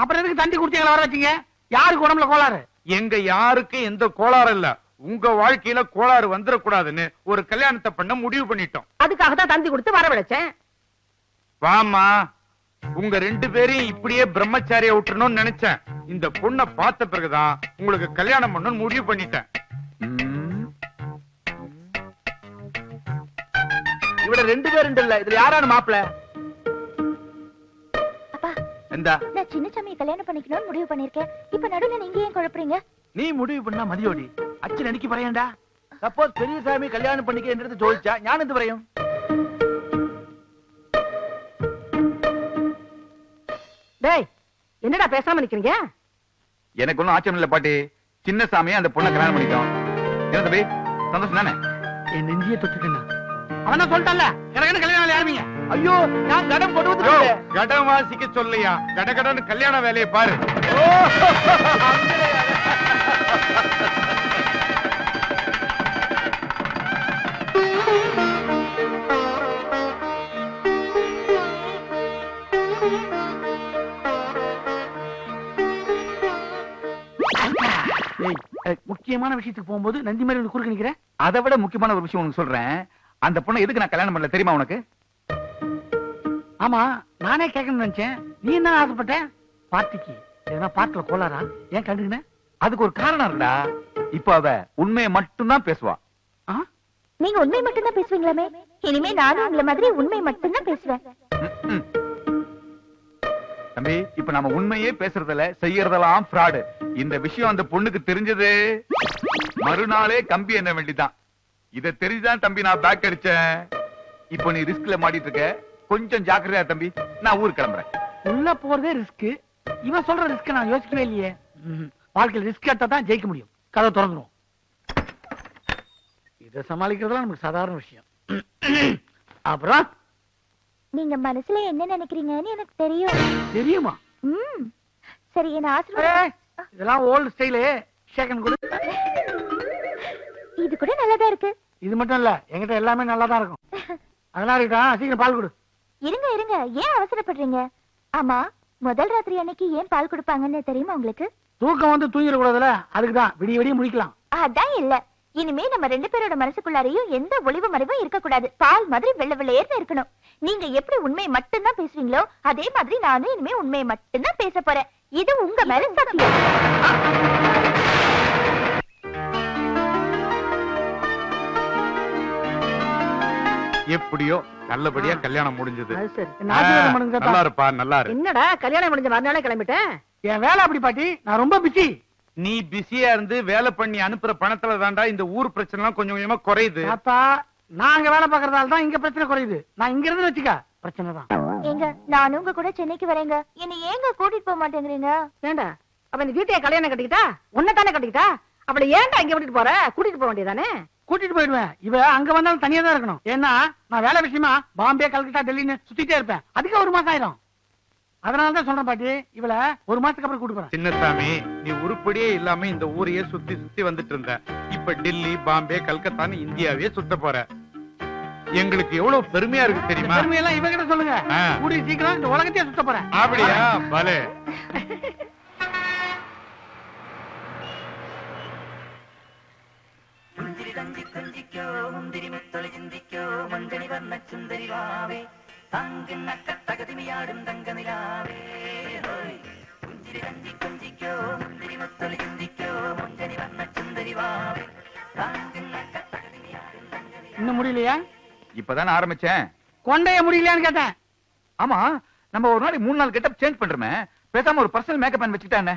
S12: அப்புறம் எதுக்கு தண்டி குடிச்சீங்களா வர வச்சீங்க? யாருக்கு உடம்புல கோளாறு?
S2: எங்க யாருக்கு எந்த கோளாறு இல்ல. உங்க வாழ்க்கையில கோளாறு வந்துடக்கூடாதுன்னு ஒரு கல்யாணத்தை பண்ண முடிவு பண்ணிட்டோம்.
S9: அதுக்காக தான் தந்தி கொடுத்து வரவழைச்சேன்.
S2: வாமா, உங்க ரெண்டு பேரையும் இப்படியே பிரம்மச்சாரியா விட்டுறணும்னு நினைச்சேன். இந்த பொண்ணை பார்த்த பிறகுதான் உங்களுக்கு கல்யாணம் பண்ணணும்னு முடிவு பண்ணிட்டேன்.
S8: இவட ரெண்டு பேரும் இல்ல, இதுல யாரான மாப்பிள்ள?
S4: அப்பா,
S8: எந்தா
S4: நான் சின்னசாமியை கல்யாணம் பண்ணிக்கணும்னு முடிவு பண்ணிருக்கேன். இப்ப நடுவுல நீங்க ஏன் குழப்பறீங்க?
S8: நீ முடிவு பண்ணா மதியோடி அச்சு நடிக்க பறையண்டா. சப்போஸ் பெரியசாமி கல்யாணம் பண்ணிக்கிறேன்றது ஜோதிச்சா ஞான் எந்த பறையும்?
S9: டேய், என்னடா பேசாம நிக்கிறீங்க?
S3: எனக்கு ஒண்ணும் ஆச்சரியம் இல்ல பாட்டி. சின்ன சாமியை அந்த பொண்ணை கல்யாணம் பண்ணிட்டோம். என்ன தம்பி, சந்தோஷம் தானே?
S12: என் நெஞ்சியை தொட்டுட்டேன்னா அவன் தான் சொல்லிட்டான்ல, எனக்கு கல்யாணம் ஆரம்பிங்க.
S8: ஐயோ, நான் கடம் கொண்டு வந்து
S2: கடம் வாசிக்க சொல்லையா, கடகடன்னு கல்யாண வேலையை பாரு.
S12: முக்கியமான விஷயத்துக்கு போகும்போது நந்தி மாதிரி வந்து குறுக்க நிக்கிறேன்.
S3: அதை விட முக்கியமான ஒரு விஷயம் உனக்கு சொல்றேன். அந்த பொண்ணை எதுக்கு நான் கல்யாணம் பண்ணல தெரியுமா உனக்கு?
S12: ஆமா, நானே கேட்கணும்னு நினைச்சேன். நீ என்ன ஆசைப்பட்ட? பார்ட்டிக்கு எதனா பாட்டுல கோளாரா? ஏன் கண்டுக்கின?
S3: அதுக்கு ஒரு காரணம் இருக்குடா. இப்ப அவ உண்மையை மட்டும்தான் பேசுவா.
S4: நீங்க உண்மை மட்டும் தான் பேசுவீங்களாமே? இனிமே நானும் உங்களை மாதிரி உண்மை மட்டும் தான் பேசுவேன்.
S3: தம்பி, இப்ப நம்ம உண்மையே பேசுறதுல செய்யறதெல்லாம் ஃப்ராடு. இந்த விஷயம் அந்த பொண்ணுக்கு தெரிஞ்சது மறுநாளே கம்பி என்ன வேண்டிதான். இத தெரிஞ்சுதான் தம்பி நான் பேக் அடிச்சேன். இப்போ நீ ரிஸ்க்ல மாட்டிட்டு இருக்க, கொஞ்சம் ஜாக்கிரதையா தம்பி. நான் ஊருக்கு கிளம்புறேன்.
S12: உள்ள போறதே ரிஸ்க். இவன் சொல்ற ரிஸ்க் நான் யோசிக்கவே இல்லையே. வாழ்க்கையில் ரிஸ்க் எடுத்தா தான் ஜெயிக்க முடியும். கதை திறந்துரும். இதை சமாளிக்கிறதுலாம் நமக்கு சாதாரண விஷயம். அப்புறம்
S4: நீங்க மனசுல என்ன நினைக்கிறீங்கன்னு எனக்கு தெரியும்.
S12: தெரியுமா?
S4: சரி, என்ன ஆசீர்வாதம்.
S12: இதெல்லாம் ஓல்ட் ஸ்டைலு. ஷேக்கன் கொடு.
S4: இது கூட நல்லாதான் இருக்கு.
S12: இது மட்டும் இல்ல, என்கிட்ட எல்லாமே நல்லாதான் இருக்கும். அதெல்லாம் இருக்கா? சீக்கிரம் பால் கொடு.
S4: இருங்க இருங்க, ஏன் அவசரப்படுறீங்க? ஆமா, முதல் ராத்திரி அன்னைக்கு ஏன் பால் கொடுப்பாங்கன்னு தெரியுமா உங்களுக்கு?
S12: தூக்கம் வந்து தூங்கிட கூடாதுல, அதுக்குதான். விடிய விடிய முடிக்கலாம்.
S4: அதான் இல்ல. இனிமே நம்ம ரெண்டு பேரோட மனசுக்குள்ளாரையும் எந்த ஒளிவு மறைவும் இருக்க கூடாது. பால் மாதிரி வெள்ள வெள்ளையேர்னு இருக்கணும். நீங்க எப்படி உண்மையை மட்டும்தான் பேசுவீங்களோ அதே மாதிரி நானும் இனிமே உண்மையை மட்டும்தான் பேச போறேன். இது உங்க மேல சத்தியம்.
S2: எப்படியோ நல்லபடியா கல்யாணம் முடிஞ்சது.
S12: நல்லா
S2: நல்லா இருப்பா, நல்லா இரு.
S9: என்னடா கல்யாணம் முடிஞ்ச மறுநாளே கிளம்பிட்டேன்?
S12: என் வேலை அப்படி பாட்டி, நான் ரொம்ப பிஸி.
S2: நீ பிஸியா இருந்து வேலை பண்ணி அனுப்புற பணத்துல தாண்டா இந்த ஊர் பிரச்சனை எல்லாம் கொஞ்சம் கொஞ்சமா குறையுது.
S12: தாத்தா நாங்க வேலை பாக்குறதால தான் இங்க பிரச்சனை குறையுது. நான் இங்க இருந்து வச்சுக்க பிரச்சனை தான்.
S4: ஏங்க நானும் உங்க கூட சென்னைக்கு வரேங்க. என்ன ஏங்க கூட்டிட்டு போக மாட்டேங்கிறீங்க?
S9: ஏண்டா அவ இந்த வீட்டையே கல்யாணம் கட்டிக்கிட்டா உன்னதானே கட்டிக்கிட்டா, அவளை ஏன்டா இங்க விட்டுட்டு போற? கூட்டிட்டு போக வேண்டியதானே.
S12: கூட்டிட்டு போயிடுவேன். இவ அங்க வந்தாலும் தனியா தான் இருக்கணும். ஏன்னா நான் வேலை விஷயமா பாம்பே கல்கட்டா டெல்லின்னு சுத்திட்டே இருப்பேன். அதுக்கு 1 மாசம் ஆயிரும். அதனாலதான் சொல்றேன் பாட்டி, இவள 1 மாசத்துக்கு அப்புறம் கூட்டு போறேன்.
S2: சின்னசாமி, நீ உருப்படியே இல்லாம இந்த ஊரையே சுத்தி சுத்தி வந்துட்டு இருந்த. இப்ப டெல்லி, பாம்பே, கல்கத்தான்னு இந்தியாவே சுத்த போற. எங்களுக்கு எவ்வளவு பெருமையா இருக்கு தெரியுமா?
S12: பெருமையெல்லாம் இவகிட்ட சொல்லுங்க. கூடிய சீக்கிரம் இந்த உலகத்தையே சுத்த போறேன்.
S2: அப்படியா? பலே.
S12: இன்னும் முடியலையா?
S8: இப்பதானே ஆரம்பிச்சேன்.
S12: கொண்டைய முடியலையான்னு கேட்டேன்.
S8: ஆமா, நம்ம ஒரு நாளைக்கு 3 நாள் கெட்டப் சேஞ்ச் பண்றோமே, பேசாம ஒரு பர்சனல் மேக்கப் மேன் வச்சுக்கிட்டானே.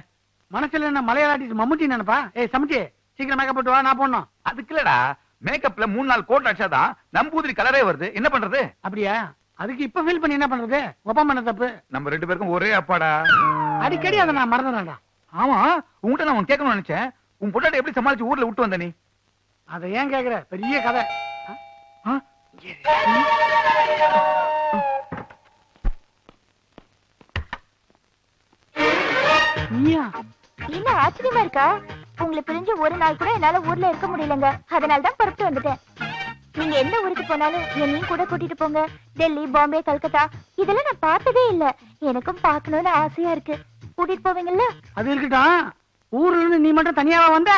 S12: மனசுல என்ன மலையாளி மம்முட்டி நினைப்பா? ஏய் சமச்சி, சீக்கிரம் மேக்கப் போட்டு வா, நான் போடணும்.
S8: அதுக்கு இல்லடா, மேக்கப்ல 3 நாள் கோட் அடிச்சாதான் நம்பூதிரி கலரே வருது. என்ன பண்றது?
S12: அப்படியா? அதுக்கு இப்ப ஃபீல் பண்ணி என்ன பண்றது? ஒப்பம் பண்ண தப்பு.
S8: நம்ம 2 பேருக்கும் ஒரே அப்பாடா.
S12: அடிக்கடி அதை நான் மறந்துடா.
S8: ஆமா, உன்கிட்ட நான் கேட்கணும்னு நினைச்சேன். உன் பொட்டாட்டி எப்படி சமாளிச்சு ஊர்ல விட்டு வந்த நீ?
S12: அதை ஏன் கேக்குற? பெரிய கதை.
S4: என்ன ஆச்சரியமா இருக்கா? உங்களை பிரிஞ்சு ஒரு நாள் கூட என்னால ஊர்ல இருக்க முடியலங்க. அதனாலதான் புறப்பட்டு வந்துட்டேன். நீங்க எந்த ஊருக்கு போனாலும் என்னையும் கூட கூட்டிட்டு போங்க. டெல்லி, பாம்பே, கல்கத்தா இதெல்லாம் நான் பார்த்ததே இல்ல. எனக்கும் பார்க்கணும்னு ஆசையா இருக்கு. கூட்டிட்டு போவீங்கல்ல?
S12: அது இருக்கட்டும். ஊர்ல இருந்து நீ மட்டும் தனியாவா வந்த?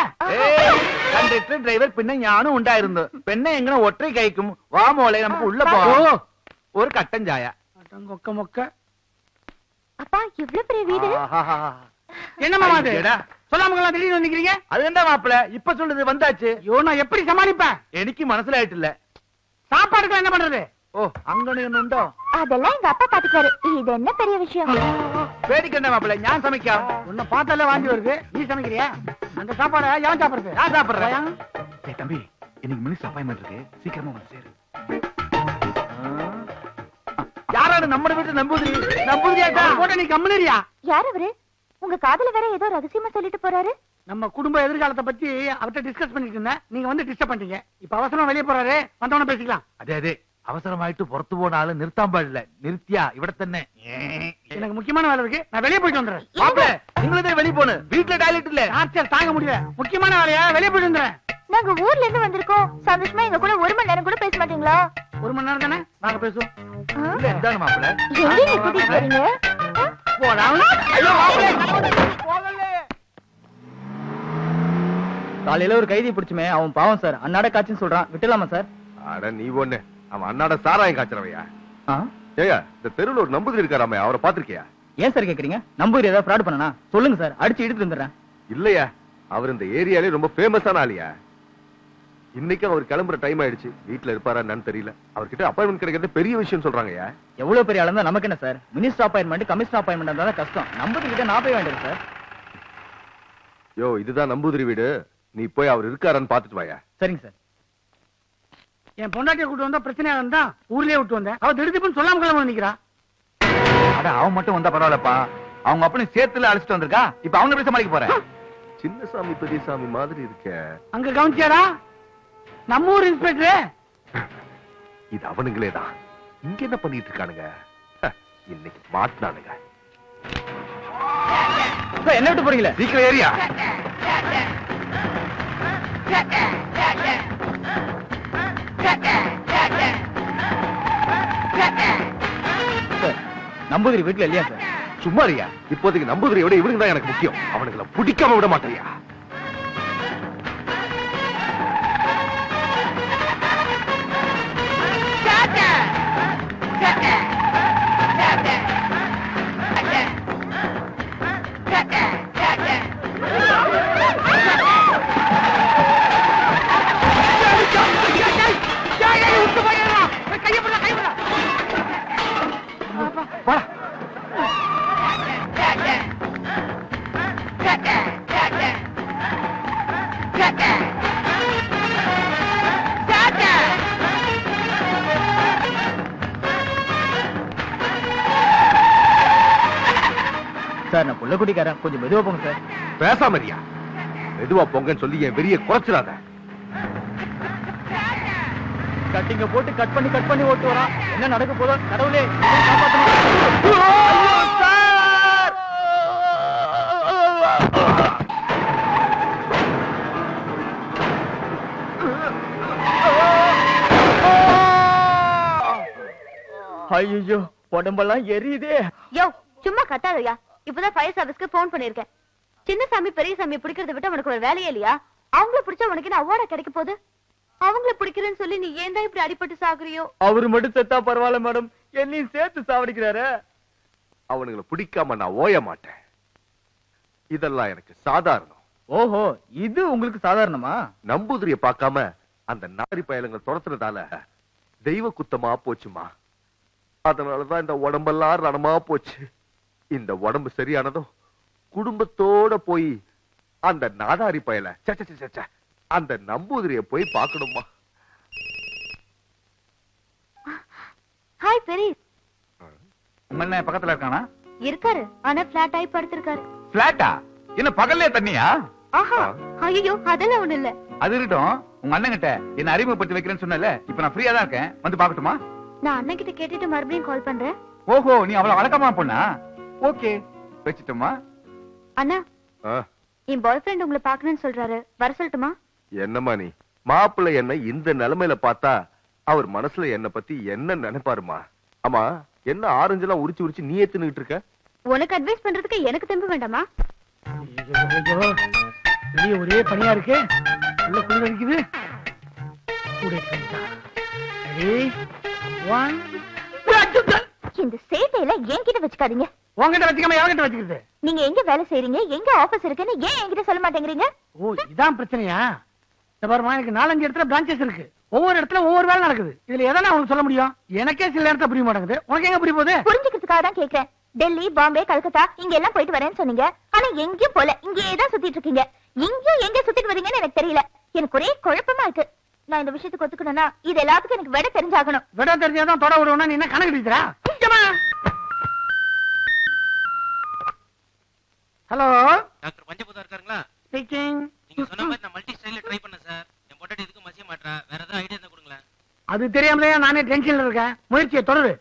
S8: கண்டக்டர் டிரைவர் பின்ன ஞானும் உண்டாயிருந்தோம். பெண்ணை எங்கன ஒற்றை கைக்கும் வா மோளை நமக்கு உள்ள போ. ஒரு கட்டஞ்சாய
S12: மொக்க மொக்க.
S4: அப்பா இவ்வளவு பெரிய வீடு.
S12: என்னமா அது? சொல்லாமங்களா திடீர்னு வந்துக்கிறீங்க?
S8: அது என்ன மாப்பிள இப்ப சொல்லுது வந்தாச்சு.
S12: ஐயோ, நான் எப்படி சமாளிப்பேன்?
S8: எனக்கு மனசுல ஆயிட்டு இல்ல.
S12: சாப்பாடுக்கு என்ன பண்றது?
S8: ஓ, அங்கனு என்ன உண்டோ?
S4: அதெல்லாம் எங்க அப்பா பாத்துக்காரு. இது என்ன பெரிய விஷயம்?
S8: வேடிக்கை என்ன மாப்பிள, ஞான் சமைக்கா?
S12: உன்னை பார்த்தாலே வாங்கி வருது. நீ சமைக்கிறியா? அந்த சாப்பாடை எவன் சாப்பிடுறது?
S8: நான் சாப்பிடுறேன். ஏய் தம்பி, இன்னைக்கு மினிஸ்டர் அப்பாயின்மென்ட் இருக்கு, சீக்கிரமா வந்து சேரு. யாராவது நம்ம வீட்டு நம்புதிரியா
S12: போட்ட நீ கம்முனரியா?
S4: யார் அவரு? உங்க காதல வேற ஏதோ ரகசியமா சொல்லிட்டு போறாரு.
S12: நம்ம குடும்ப எதிர்காலத்தை பத்தி அவர்கிட்ட டிஸ்கஸ் பண்ணிட்டு இருந்தேன். நீங்க வந்து டிஸ்டர்ப் பண்ணிட்டீங்க. இப்ப அவசரம் வெளியே போறாரு, வந்தவன பேசிக்கலாம்.
S8: அதே அவசரமாயிட்டு புறத்து போனாலும் நிறுத்தாம்பா இல்ல, நிறுத்தியா இவிட தண்ணே.
S12: எனக்கு முக்கியமான வேலை இருக்கு, நான் வெளியே போயிட்டு வந்துடுறேன்.
S8: மாப்பிள நீங்களே வெளியே போன, வீட்டுல டாய்லெட் இல்ல.
S12: டார்ச்சர் தாங்க முடியல, முக்கியமான வேலையா வெளியே போயிட்டு வந்துடுறேன்.
S4: நாங்க ஊர்ல இருந்து வந்திருக்கோம். சந்தோஷமா எங்க கூட 1 மணி நேரம் கூட பேச மாட்டீங்களா?
S12: 1 மணி நேரம் தானே நாங்க பேசுவோம்.
S8: இல்ல இதான மாப்பிள.
S4: எங்க கூட்டிட்டு போறீங்க?
S12: போடா.
S8: ஐயோ
S13: காலையில ஒரு கைதி பிடிச்சுமே, அவன் பாவம் சார், அன்னாட காட்சின்னு சொல்றான். விட்டுலாமா சார்?
S5: அட நீ ஒண்ணு, அவன் அண்ணாட சாராயம் காய்ச்சறவையா? ஏயா, இந்த தெருவுல ஒரு நம்புதிரி இருக்காராமே, அவரை பாத்திருக்கியா?
S13: ஏன் சார் கேக்குறீங்க? நம்பூர் ஏதாவது ஃப்ராட் பண்ணனா சொல்லுங்க சார், அடிச்சு இழுத்து வந்துடுறேன்.
S5: இல்லையா, அவர் இந்த ஏரியாலே ரொம்ப ஃபேமஸான ஆளியா. இன்னைக்கு அவர் கிளம்புற டைம் ஆயிடுச்சு. வீட்டுல இருப்பாரா என்னன்னு தெரியல. அவர்கிட்ட அப்பாயின்மெண்ட் கிடைக்கிறது பெரிய விஷயம் சொல்றாங்கயா.
S13: எவ்வளவு பெரிய ஆளா நமக்கு என்ன sir? Minister appointment, commissioner appointment தான் கஷ்டம். நம்பூதிரிக்கிட்ட நான் போய் வேண்டியது சார்.
S5: யோ, இதுதான் நம்பூதிரி வீடு. நீ போய் அவர் இருக்காரான்னு பாத்துட்டு வாயா.
S13: சரிங்க சார்.
S12: என் பொண்டாட்டியை கூட்டு வந்தா பிரச்சனையா இருந்தா ஊர்லயே விட்டு வந்தேன். அவ திடுதிப்புன்னு சொல்லாம கிளம்ப நிக்கிறா.
S8: அட அவன் மட்டும் வந்தா பரவாயில்லப்பா, அவங்க அப்பனே சேர்த்துல அழைச்சிட்டு வந்திருக்கா. இப்ப அவங்க எப்படி சமாளிக்க போறேன்?
S5: சின்னசாமி பெரியசாமி மாதிரி இருக்க.
S12: அங்க கவனிச்சாரா நம்ம ஊர் இன்ஸ்பெக்டர்?
S5: இது அவனுங்களே தான். இங்க என்ன பண்ணிட்டு இருக்கானுங்க? இன்னைக்கு மாட்டினானுங்க.
S13: என்ன விட்டு போறீங்களா?
S5: சீக்கிரம் ஏரியா.
S13: நம்பூதிரி வீட்டுல இல்லையா சார்?
S5: சும்மாரியா, இப்போதைக்கு நம்பூதிரியை விட இவனுக்கு தான் எனக்கு முக்கியம். அவனுங்களை பிடிக்காம விட மாட்டேயா.
S13: சார் நான் புள்ள குடிக்காரன், கொஞ்சம் மெதுவா போங்க சார்.
S3: பேசாமரியா, மெதுவா போங்கன்னு சொல்லி என் வெறிய குறைச்சிடாத.
S13: கட்டிங்க போட்டு கட் பண்ணி ஓட்டு வரான். என்ன நடக்க போதோ கடவுளே ஐயோ உடம்பெல்லாம் எரியுதே.
S4: யோ சும்மா கத்தாதயா. இப்பதான் ஃபயர் சர்வீஸ்க்கு போன் பண்ணிருக்கேன். சின்னசாமி பெரியசாமி பிடிக்கிறத விட்டு உனக்கு ஒரு வேலையே இல்லையா? அவங்கள பிடிச்சா உனக்கு என்ன அவார்டா கிடைக்க போகுது? அவங்கள பிடிக்கிறேன்னு சொல்லி நீ ஏன் தான் இப்படி அடிபட்டு சாகுறியோ?
S13: அவரு மட்டும் செத்தா பரவாயில்ல மேடம், என்னையும் சேர்த்து சாவடிக்கிறாரு.
S3: அவனுங்களை பிடிக்காம நான் ஓய மாட்டேன். இதெல்லாம் எனக்கு சாதாரணம்.
S13: ஓஹோ, இது உங்களுக்கு சாதாரணமா?
S3: நம்பூதிரிய பார்க்காம அந்த நாரி பயலுங்க துரத்துறதால தெய்வ குத்தமா போச்சுமா. அதனாலதான் இந்த உடம்பெல்லாம் ரணமா போச்சு. இந்த உடம்பு சரியானதும் குடும்பத்தோட போய் அந்த நாதாரி பயல அந்த நம்பூதிரிய போய் பார்க்கணுமா.
S4: ஹாய் பெரிய.
S8: உங்க பக்கத்துல இருக்கானா?
S4: இருக்காரு, ஆனா பிளாட் ஆகி படுத்திருக்காரு.
S8: பிளாட்டா? என்ன பகல்லே தண்ணியா?
S4: ஆஹா, ஐயோ அதெல்லாம் ஒண்ணு இல்ல.
S8: அது இருக்கட்டும், உங்க அண்ணன் கிட்ட என்ன அறிமுகப்படுத்தி வைக்கிறேன்னு சொன்னல, இப்ப நான் ஃப்ரீயா தான் இருக்கேன், வந்து பாக்கட்டுமா?
S4: நான் அண்ணன் கிட்ட கேட்டுட்டு மறுபடியும் கால் பண்றேன்.
S8: ஓஹோ, நீ அவ்வளவு வழக்கமா பொண்ணா? ஓகே, வச்சுட்டோமா?
S4: அண்ணா, என் பாய் ஃப்ரெண்ட் உங்களை பாக்கணும்னு சொல்றாரு, வர சொல்லட்டுமா?
S3: என்னம்மா நீ மாப்பிள்ளை என்ன இந்த நிலைமையில பார்த்தா அவர் மனசுல என்ன பத்தி என்ன நினைப்பாருமா? ஆமா, என்ன ஆரஞ்சு எல்லாம் உரிச்சு உரிச்சு நீ ஏத்துக்கிட்டு இருக்க?
S4: உனக்கு அட்வைஸ் பண்றதுக்கு எனக்கு தெம்பு வேண்டாமா?
S12: வெளியே ஒரே பனியா இருக்கு, உள்ள குளிர் அடிக்குது.
S4: இந்த சேட்டையில என்கிட்ட வச்சுக்காதீங்க.
S12: உங்ககிட்ட வச்சுக்காம யார்கிட்ட வச்சுக்கிறது?
S4: நீங்க எங்க வேலை செய்றீங்க, எங்க ஆபீஸ் இருக்குன்னு ஏன் என்கிட்ட சொல்ல மாட்டேங்கிறீங்க?
S12: ஓ, இதான் பிரச்சனையா? இந்த பாருமா, எனக்கு 4-5 இடத்துல பிரான்ச்சஸ் இருக்கு. ஒவ்வொரு இடத்துல ஒவ்வொரு வேலை நடக்குது. இதுல எதனா உனக்கு சொல்ல முடியும்? எனக்கே சில இடத்துல புரிய மாட்டேங்குது, உனக்கு எங்க புரிய போகுது?
S4: புரிஞ்சுக்கிறதுக்காக தான் கேக்குறேன். டெல்லி, பாம்பே, கல்கத்தா இங்க எல்லாம் போயிட்டு வரேன்னு சொன்னீங்க. ஆனா எங்கேயும் போல, இங்கேயே தான் சுத்திட்டு இருக்கீங்க. இங்கேயும் எங்க சுத்திட்டு வரீங்கன்னு எனக்கு தெரியல. எனக்கு ஒரே குழப்பமா இருக்கு. நான் இந்த விஷயத்துக்கு ஒத்துக்கணும்னா இது எல்லாத்துக்கும் எனக்கு விட தெரிஞ்சாகணும்.
S12: விட தெரிஞ்சாதான் தொட விடுவோம்னா நீ என்ன கணக்கு எடுக்கிறா? ஹலோ
S10: டாக்டர் பஞ்சபூதா இருக்காங்களா?
S12: ஸ்பீக்கிங்.
S10: நீங்க சொன்ன மாதிரி நான் மல்டி ஸ்டைல்ல ட்ரை பண்ணேன் சார். என் பொட்டாட்டி எதுக்கு மசிய மாட்டறா? வேற ஏதாவது ஐடியா இருந்தா கொடுங்களேன்.
S12: அது தெரியாமலே நானே டென்ஷன்ல இருக்கேன். முயற்சியை தொடரு.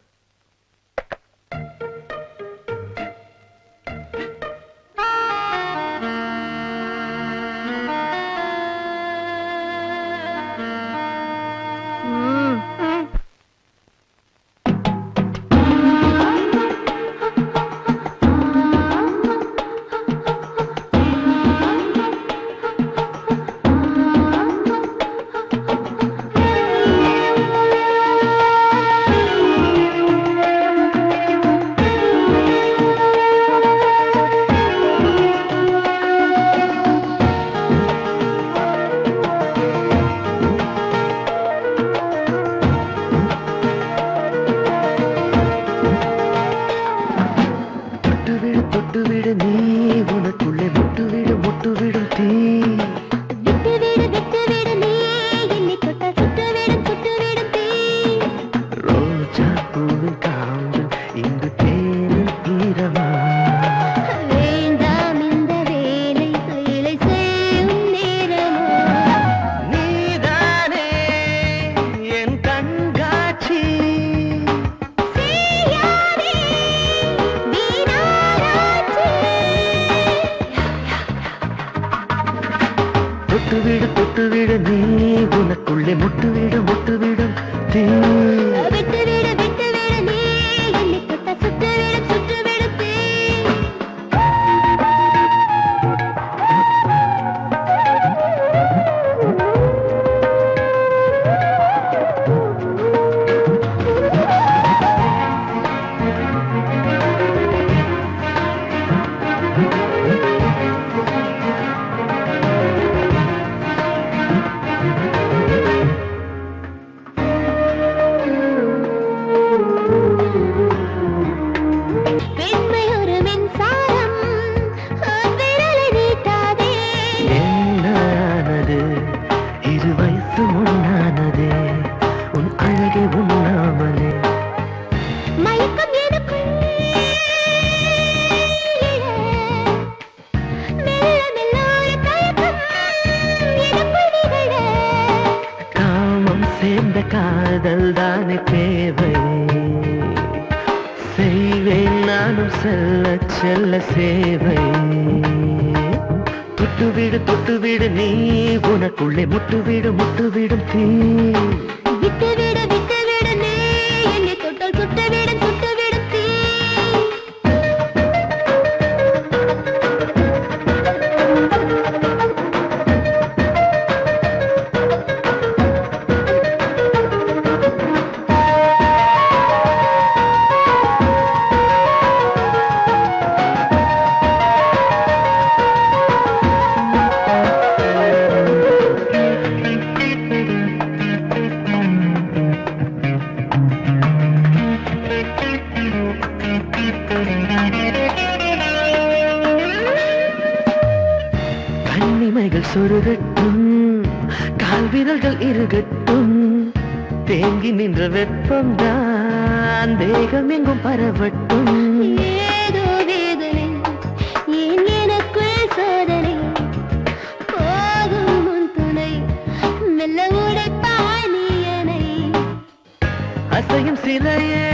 S1: காதல் தானே தேவை, செய்வேன் நானும் செல்ல செல்ல சேவை. தொட்டுவிடு நீ உனக்குள்ளே முட்டுவிடும் தீ.
S14: விட்டுவிடு நீ என்னை தொட்டால் சுட்டுவிடும் தீ.
S1: கண்ணிமைகள் சொருகட்டும், கால்விரல்கள் இருகட்டும், தேங்கி நின்ற வெப்பம் தான் தேகம் எங்கும் பரவட்டும்.
S14: ஏதோ வேதனை ஏன் எனக்குள் சோதனை, போதும் உன் துணை மெல்ல உடைப்பாய் நீ என்னை.
S1: அசையும் சிலையே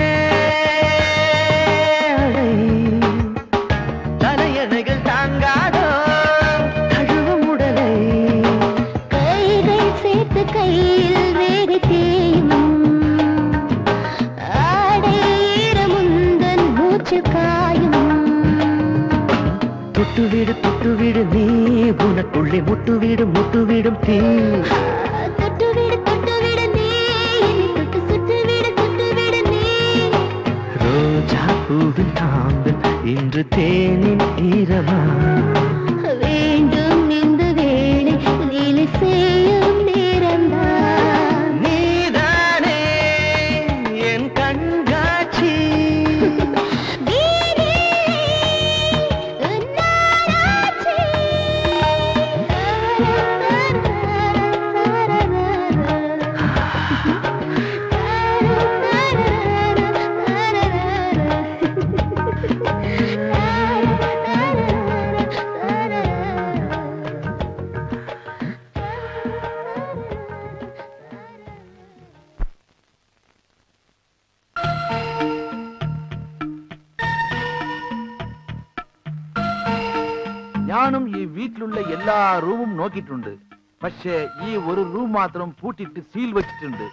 S1: தலையணைகள் தாங்காதோ கழுவும் உடலை.
S14: கைகள் சேர்த்து கையில் வேறு தேயும், ஆடை ஈரமுந்தன் மூச்சு காயும்.
S1: தொட்டுவிடு நீ உனக்குள்ளே முட்டுவிடும் தீ.
S14: தொட்டுவிடு நீ என்னை தொட்டு சுட்டுவிடு நீ.
S1: ரோஜா பூவின் காம்பில் இன்று தேனின் ஈரமா,
S14: வேண்டும் இந்த வேளை லீலை செய்யும் நேரம்தான்.
S1: நீதானே என் கண்காட்சி.
S8: ഞാനും ഈ വീട്ടിലുള്ള എല്ലാ റൂമും നോക്കിയിട്ടുണ്ട്. പക്ഷേ ഈ ഒരു റൂം മാത്രം പൂട്ടിട്ട് സീൽ വെച്ചിട്ടുണ്ട്.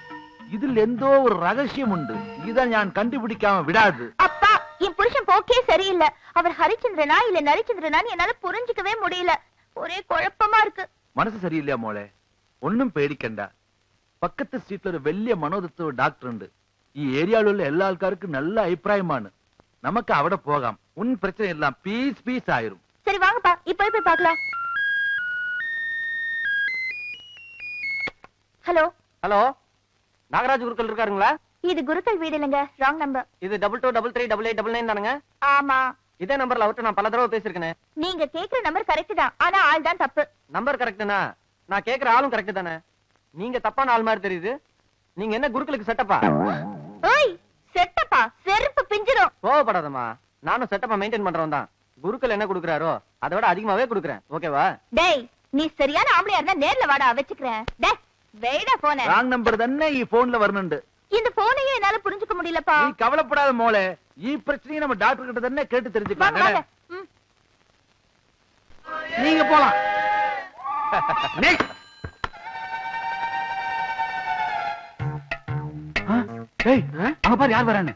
S8: ഇതിൽ എന്തോ ഒരു രഹസ്യമുണ്ട്. ഇതാ ഞാൻ കണ്ടുപിടിക്കാമ വിടാது.
S4: அப்பா, என் புருஷன் போக்கே சரியில்லை. அவர் ஹரிச்சந்திரனா இல்ல நரிச்சந்திரனான்னு என்னால புரிஞ்சுக்கவே முடியல. ஒரே குழப்பமா இருக்கு.
S8: മനസ്സ് சரியில்லையா മോളെ? ഒന്നും പേടിക്കണ്ട. പക്കത്തെ സ്ട്രീറ്റിൽ ഒരു വലിയ മനോതത്വ ഡോക്ടർ ഉണ്ട്. ഈ ഏരിയയിലുള്ള എല്ലാ ആൾക്കാർക്കും നല്ല അഭിപ്രായമാണ്. നമുക്ക് അവിടെ പോകാം. ഉൻ പ്രശ്നം എല്ലാം പീസ് ആയിരും.
S4: சரி வாங்கப்பா, இப்ப போய் பார்க்கலாம். ஹலோ
S10: ஹலோ, நாகராஜ் குருக்கள் இருக்காருங்களா?
S4: இது குருக்கள் வீடு இல்லைங்க, ராங் நம்பர்.
S10: இது 22338889 தானுங்க?
S4: ஆமா.
S10: இதே நம்பர்ல அவர்ட்ட நான் பல தடவை பேசிருக்கேன்.
S4: நீங்க கேக்குற நம்பர் கரெக்ட் தான், ஆனா ஆள் தான் தப்பு.
S10: நம்பர் கரெக்ட்னா நான் கேக்குற ஆளும் கரெக்ட் தானே? நீங்க தப்பான ஆள் மாதிரி தெரியுது. நீங்க என்ன குருக்களுக்கு செட்டப்பா?
S4: ஓய், செட்டப்பா செருப்பு பிஞ்சிரும்.
S10: கோவப்படாதம்மா, நானும் செட்டப்பா மெயின்டைன் பண்றவன் தான். குருக்கள் என்ன கொடுக்கறாரோ அதை விட அதிகமாவே கொடுக்கறேன். ஓகேவா?
S4: டேய், நீ சரியான ஆம்பளையா இருந்தா நேர்ல வாடா, வெச்சுக்கிறேன். டேய், வெயிடா போனே.
S8: ராங் நம்பர் തന്നെ ഈ ഫോണിൽ വരുന്നുണ്ട്.
S4: இந்த போனையே என்னால புரிஞ்சுக்க முடியலப்பா.
S8: நீ கவலைப்படாத மோளே, ഈ பிரச்சனையை நம்ம டாக்டர் கிட்ட തന്നെ கேட்டு தெரிஞ்சுக்கலாம்.
S12: நீங்க போலாம்.
S2: டேய், அங்க பாரு யார் வரான்னு.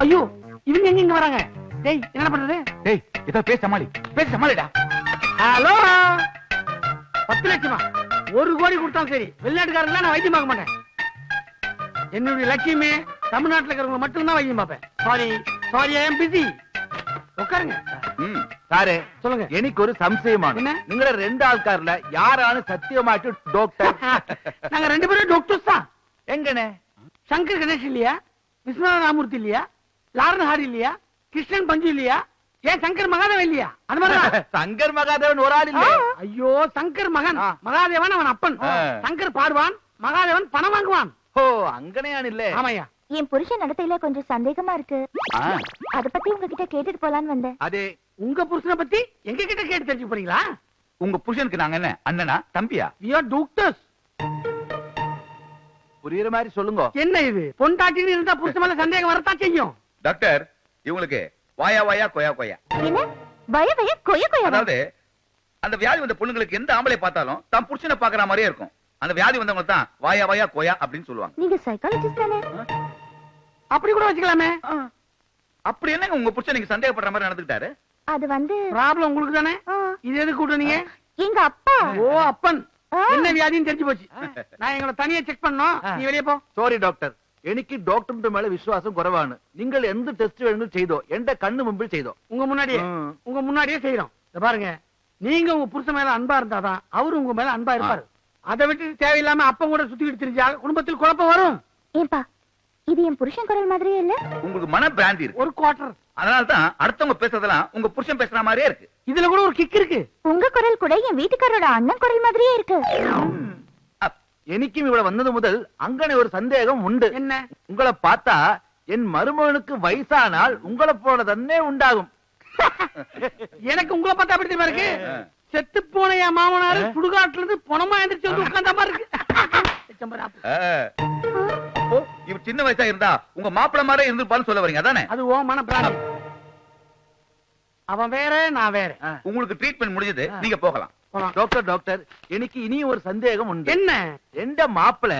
S12: ஐயோ, இவங்க எங்க இங்க வராங்க? டேய், என்ன பண்றது?
S2: டேய், ஏதோ பேச சமாளிடா.
S12: ஹலோ, 10 லட்சமா? 1 கோடி கொடுத்தாலும் சரி, வெளிநாட்டுக்காரங்களா நான் வைத்தியம் பார்க்க மாட்டேன். என்னுடைய லட்சியமே தமிழ்நாட்டுல இருக்கிறவங்க மட்டும் தான் வைத்தியம் பார்ப்பேன். Sorry I am busy. உட்காருங்க.
S8: സാറേ,
S12: சொல்லுங்க.
S8: എനിക്കൊരു സംശയമാണ്. നിങ്ങളുടെ 2 ആൾക്കാരില யாராണ് സത്യമായിട്ട് ഡോക്ടർ?
S12: நாங்க 2 பேரும் டாக்டர்ஸ் தான்.
S8: എങ്ങനെ?
S12: சங்கர் கணேஷ் இல்லையா? விஸ்வநாத ராமூர்த்தி இல்லையா? லாரன் ஹாரி இல்லையா? கிருஷ்ணன் பஞ்சு இல்லையா? ஏன் சங்கர் மகாதேவன் இல்லையா? அது மாதிரி
S8: சங்கர் மகாதேவன் ஒரு ஆள் இல்ல.
S12: ஐயோ, சங்கர் மகன் மகாதேவன் அவன் அப்பன். சங்கர் பாடுவான், மகாதேவன் பணம் வாங்குவான்.
S8: ஓ, அங்கனையானில்ல.
S12: ஆமாய்யா.
S4: என் புருஷன் நடத்தையில கொஞ்சம் சந்தேகமா இருக்கு. அத பத்தி உங்ககிட்ட கேட்டுட்டு போலான்னு வந்தேன்.
S8: அதே,
S12: உங்க புருஷனை பத்தி எங்க கிட்ட கேட்டு தெரிஞ்சு போறீங்களா?
S2: உங்க புருஷனுக்கு நாங்க என்ன அண்ணனா தம்பியா?
S12: we are doctors.
S8: புரியுற மாதிரி சொல்லுங்க.
S12: என்ன இது பொண்டாட்டின்னு இருந்தா புருஷன் மேல சந்தேகம் வரத்தான் செய்யும்.
S3: டாக்டர் இவங்களுக்கு வாயா வாயா கொயா கொயா.
S4: என்ன வய வய கொய கொய?
S3: அதாவது அந்த வியாதி வந்த பொண்ணுங்களுக்கு எந்த ஆம்பளை பார்த்தாலும் தான் புருஷனை பாக்குற மாதிரியே இருக்கும். அந்த வியாதி வந்தவங்க தான் வாயா வாயா கொயா அப்படின்னு சொல்லுவாங்க.
S4: நீங்க சைக்காலஜிஸ்ட் தானே?
S12: அப்படி கூட வச்சுக்கலாமே.
S3: அப்படி என்னங்க உங்க புருஷன் நீங்க சந்தேகப்படுற மாதிரி நடந்துக்கிட்டாரு?
S4: அது வந்து
S12: ப்ராப்ளம் உங்களுக்கு தானே. இது எதுக்கு கூட்டணீங்க?
S4: எங்க அப்பா.
S12: ஓ அப்பன். என்ன வியாதின்னு தெரிஞ்சு போச்சு. நான் எங்களை தனியா செக் பண்ணோம். நீ வெளியே போ.
S8: സോറി ഡോക്ടർ, എനിക്ക് ഡോക്ടറിന്റെ മേലെ വിശ്വാസം കുറവാണ്. നിങ്ങൾ എന്ത് ടെസ്റ്റ് വേണമെങ്കിലും ചെയ്തോ, എന്റെ കണ്ണു മുമ്പിൽ ചെയ്തോ.
S12: உங்க முன்னாடியே செய்யறோம். இத பாருங்க, நீங்க உங்க புருஷன் மேல அன்பா இருந்தாதான் அவரு உங்க மேல அன்பா இருப்பாரு. அதை விட்டு தேவையில்லாம அப்பம் கூட சுத்திக்கிட்டு தெரிஞ்சா குடும்பத்தில் குழப்பம் வரும்.
S4: ஏப்பா இது என் புருஷன் குரல் மாதிரியே இல்ல?
S3: உங்களுக்கு மன பிராந்தி இருக்கு.
S12: ஒரு குவார்டர்.
S3: அதனாலதான் அடுத்தவங்க பேசுறதெல்லாம் உங்க புருஷன் பேசுற மாதிரியே இருக்கு.
S12: இதுல கூட ஒரு கிக் இருக்கு.
S4: உங்க குரல் கூட என் வீட்டுக்காரோட அண்ணன் குரல் மாதிரியே இருக்கு.
S8: എനിക്കും ഇവിടെ വന്നത് മുതൽ അങ്ങനെ ഒരു സന്ദേഹം ഉണ്ട്.
S12: என்ன?
S8: உங்களை பார்த்தா என் மருமகனுக்கு வயசானால் உங்களை போல തന്നെ ഉണ്ടാകും.
S12: எனக்கு உங்களை பார்த்தா அப்படி தெரியுமா இருக்கு? செத்து போன என் மாமனாரு சுடுகாட்டுல இருந்து பணமா எந்திரிச்சு வந்து உட்கார்ந்த மாதிரி இருக்கு.
S3: அப்போ இவர் சின்ன வயசா இருந்தா உங்க மாப்பிள்ள மாதிரி இருந்திருப்பான்னு சொல்ல வரீங்க அதானே?
S12: அது ஓ மன பிராணி. அவன் வேற நான் வேற.
S3: உங்களுக்கு ட்ரீட்மெண்ட் முடிஞ்சது, நீங்க போகலாம்.
S8: டாக்டர் டாக்டர், எனக்கு இனியும் ஒரு சந்தேகம் உண்டு.
S12: என்ன?
S8: எந்த மாப்பிள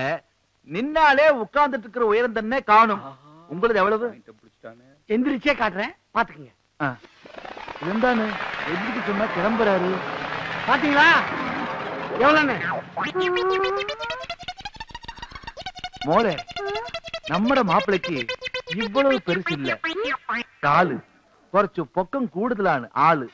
S8: நின்னாலே உட்கார்ந்துட்டு இருக்கிற உயரம் തന്നെ காணும். உங்களுக்கு எவ்வளவு?
S12: எந்திரிச்சே காட்டுறேன் பாத்துக்கங்க.
S8: എന്താണ് எந்திரிக்க சொன்னா கிளம்புறாரு?
S12: பாத்தீங்களா எவ்வளவு?
S8: മോളെ, നമ്മുടെ മാപ്പിളക്ക് ഇவ்வளவு പെരുസില്ല. കാല് കുറച്ചു പൊക്കം കൂടുതലാണ് ആള്.